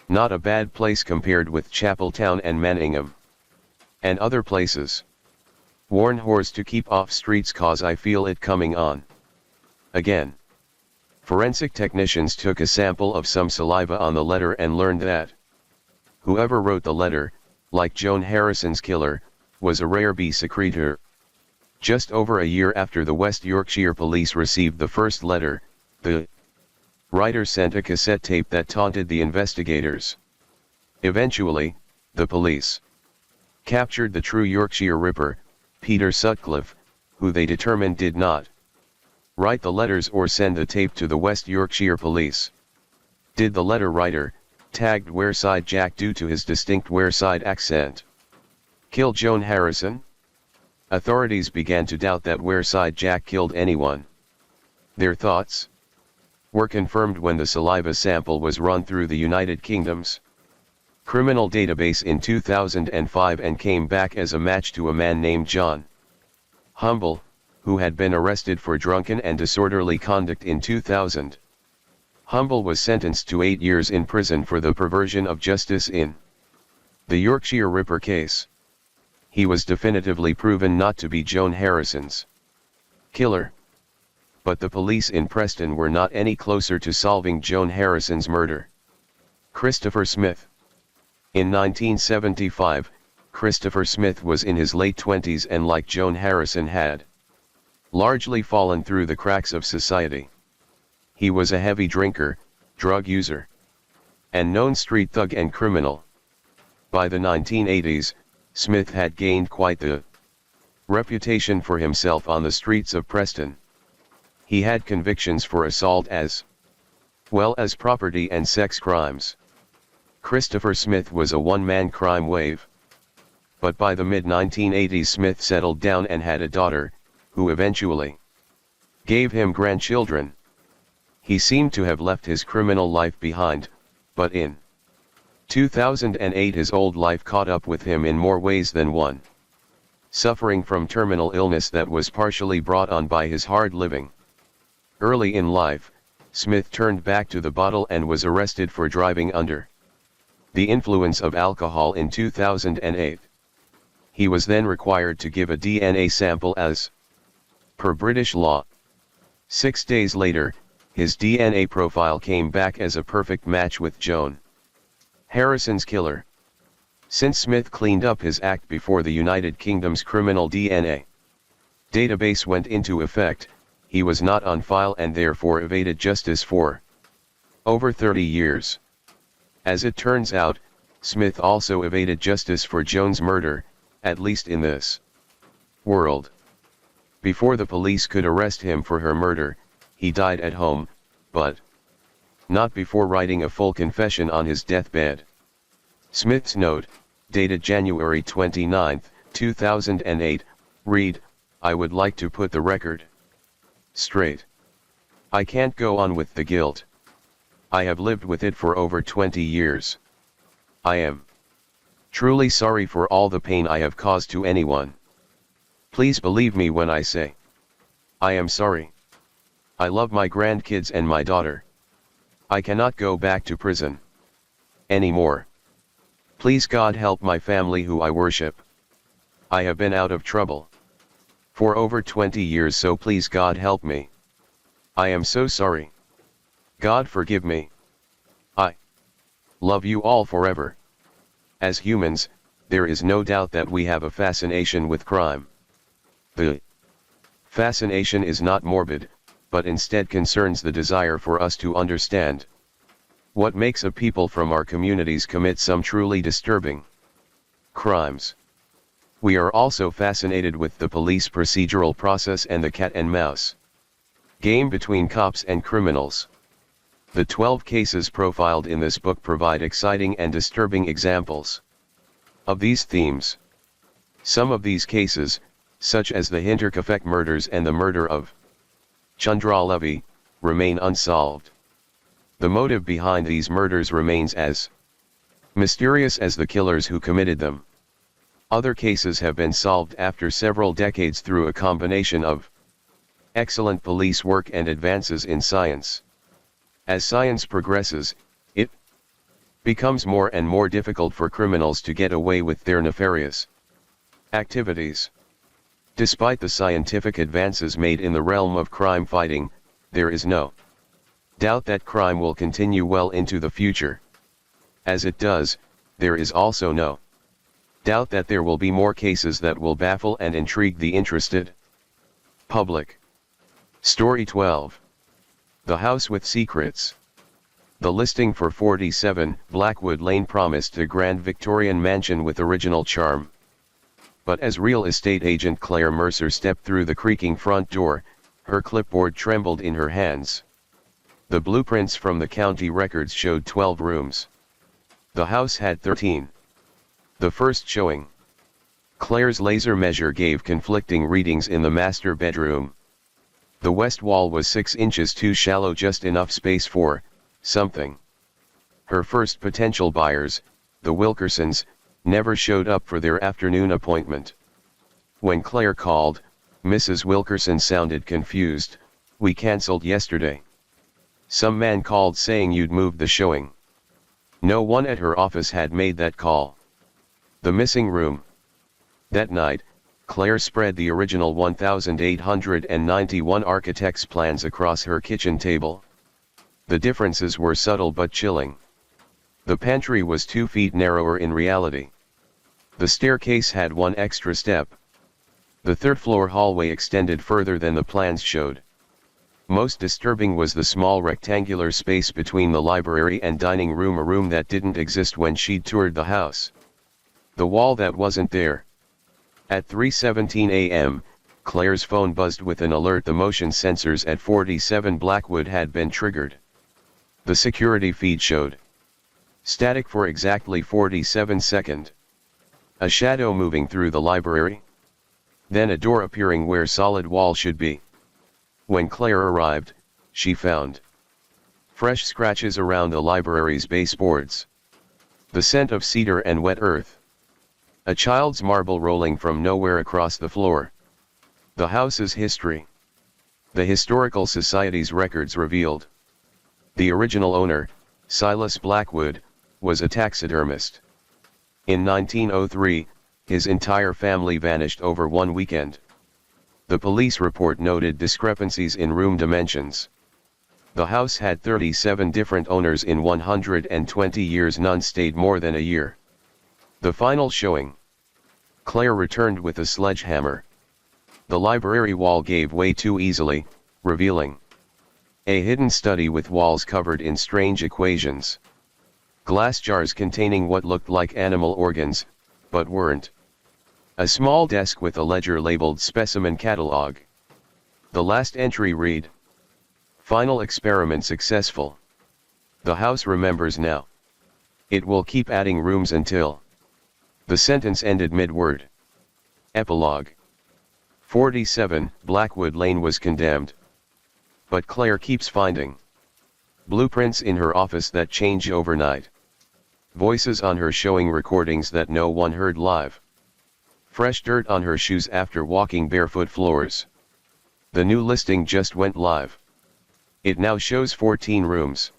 A: Not a bad place compared with Chapeltown and Manningham and other places. Warn whores to keep off streets cause I feel it coming on. Again. Forensic technicians took a sample of some saliva on the letter and learned that whoever wrote the letter, like Joan Harrison's killer, was a rare B secretor. Just over a year after the West Yorkshire Police received the first letter, the writer sent a cassette tape that taunted the investigators. Eventually, the police captured the true Yorkshire Ripper, Peter Sutcliffe, who they determined did not write the letters or send the tape to the West Yorkshire Police. Did the letter writer, tagged Wearside Jack due to his distinct Wearside accent, kill Joan Harrison? Authorities began to doubt that Wearside Jack killed anyone. Their thoughts were confirmed when the saliva sample was run through the United Kingdom's criminal database in 2005 and came back as a match to a man named John Humble, who had been arrested for drunken and disorderly conduct in 2000. Humble was sentenced to 8 years in prison for the perversion of justice in the Yorkshire Ripper case. He was definitively proven not to be Joan Harrison's killer. But the police in Preston were not any closer to solving Joan Harrison's murder. Christopher Smith. In 1975, Christopher Smith was in his late 20s and, like Joan Harrison, had largely fallen through the cracks of society. He was a heavy drinker, drug user, and known street thug and criminal. By the 1980s, Smith had gained quite the reputation for himself on the streets of Preston. He had convictions for assault as well as property and sex crimes. Christopher Smith was a one-man crime wave. But by the mid-1980s, Smith settled down and had a daughter, who eventually gave him grandchildren. He seemed to have left his criminal life behind, but in 2008 his old life caught up with him in more ways than one. suffering from terminal illness that was partially brought on by his hard living. Early in life, Smith turned back to the bottle and was arrested for driving under the influence of alcohol in 2008. He was then required to give a DNA sample as per British law. 6 days later, his DNA profile came back as a perfect match with Joan Harrison's killer. Since Smith cleaned up his act before the United Kingdom's criminal DNA database went into effect, he was not on file and therefore evaded justice for over 30 years. As it turns out, Smith also evaded justice for Joan's murder, at least in this world. Before the police could arrest him for her murder, he died at home, but not before writing a full confession on his deathbed. Smith's note, dated January 29, 2008, read, "I would like to put the record straight. I can't go on with the guilt. I have lived with it for over 20 years. I am truly sorry for all the pain I have caused to anyone. Please believe me when I say I am sorry. I love my grandkids and my daughter. I cannot go back to prison anymore. Please God help my family who I worship. I have been out of trouble for over 20 years, so please God help me. I am so sorry. God forgive me. I love you all forever." As humans, there is no doubt that we have a fascination with crime. The fascination is not morbid, but instead concerns the desire for us to understand what makes a people from our communities commit some truly disturbing crimes. We are also fascinated with the police procedural process and the cat and mouse game between cops and criminals. The 12 cases profiled in this book provide exciting and disturbing examples of these themes. Some of these cases, such as the Hinterkaifeck murders and the murder of Chandra Levy, remain unsolved. The motive behind these murders remains as mysterious as the killers who committed them. Other cases have been solved after several decades through a combination of excellent police work and advances in science. As science progresses, it becomes more and more difficult for criminals to get away with their nefarious activities. Despite the scientific advances made in the realm of crime fighting, there is no doubt that crime will continue well into the future. As it does, there is also no doubt that there will be more cases that will baffle and intrigue the interested public. Story 12. The House with Secrets. The listing for 47 Blackwood Lane promised a grand Victorian mansion with original charm. But as real estate agent Claire Mercer stepped through the creaking front door, her clipboard trembled in her hands. The blueprints from the county records showed 12 rooms. The house had 13. The first showing, Claire's laser measure gave conflicting readings in the master bedroom. The west wall was 6 inches too shallow, just enough space for something. Her first potential buyers, the Wilkersons, never showed up for their afternoon appointment. When Claire called, Mrs. Wilkerson sounded confused. "We cancelled yesterday. Some man called saying you'd moved the showing." No one at her office had made that call. The missing room. That night, Claire spread the original 1891 architect's plans across her kitchen table. The differences were subtle but chilling. The pantry was 2 feet narrower in reality. The staircase had 1 extra step. The third-floor hallway extended further than the plans showed. Most disturbing was the small rectangular space between the library and dining room, a room that didn't exist when she'd toured the house. The wall that wasn't there. At 3:17 a.m., Claire's phone buzzed with an alert. The motion sensors at 47 Blackwood had been triggered. The security feed showed static for exactly 47 seconds. A shadow moving through the library. Then a door appearing where solid wall should be. When Claire arrived, she found fresh scratches around the library's baseboards. The scent of cedar and wet earth. A child's marble rolling from nowhere across the floor. The house's history. The Historical Society's records revealed. The original owner, Silas Blackwood, was a taxidermist. In 1903, his entire family vanished over one weekend. The police report noted discrepancies in room dimensions. The house had 37 different owners in 120 years. None stayed more than a year. The final showing. Claire returned with a sledgehammer. The library wall gave way too easily, revealing a hidden study with walls covered in strange equations. Glass jars containing what looked like animal organs, but weren't. A small desk with a ledger labeled Specimen Catalog. The last entry read: Final experiment successful. The house remembers now. It will keep adding rooms until. The sentence ended mid-word. Epilogue. 47, Blackwood Lane was condemned. But Claire keeps finding blueprints in her office that change overnight. Voices on her showing recordings that no one heard live. Fresh dirt on her shoes after walking barefoot floors. The new listing just went live. It now shows 14 rooms.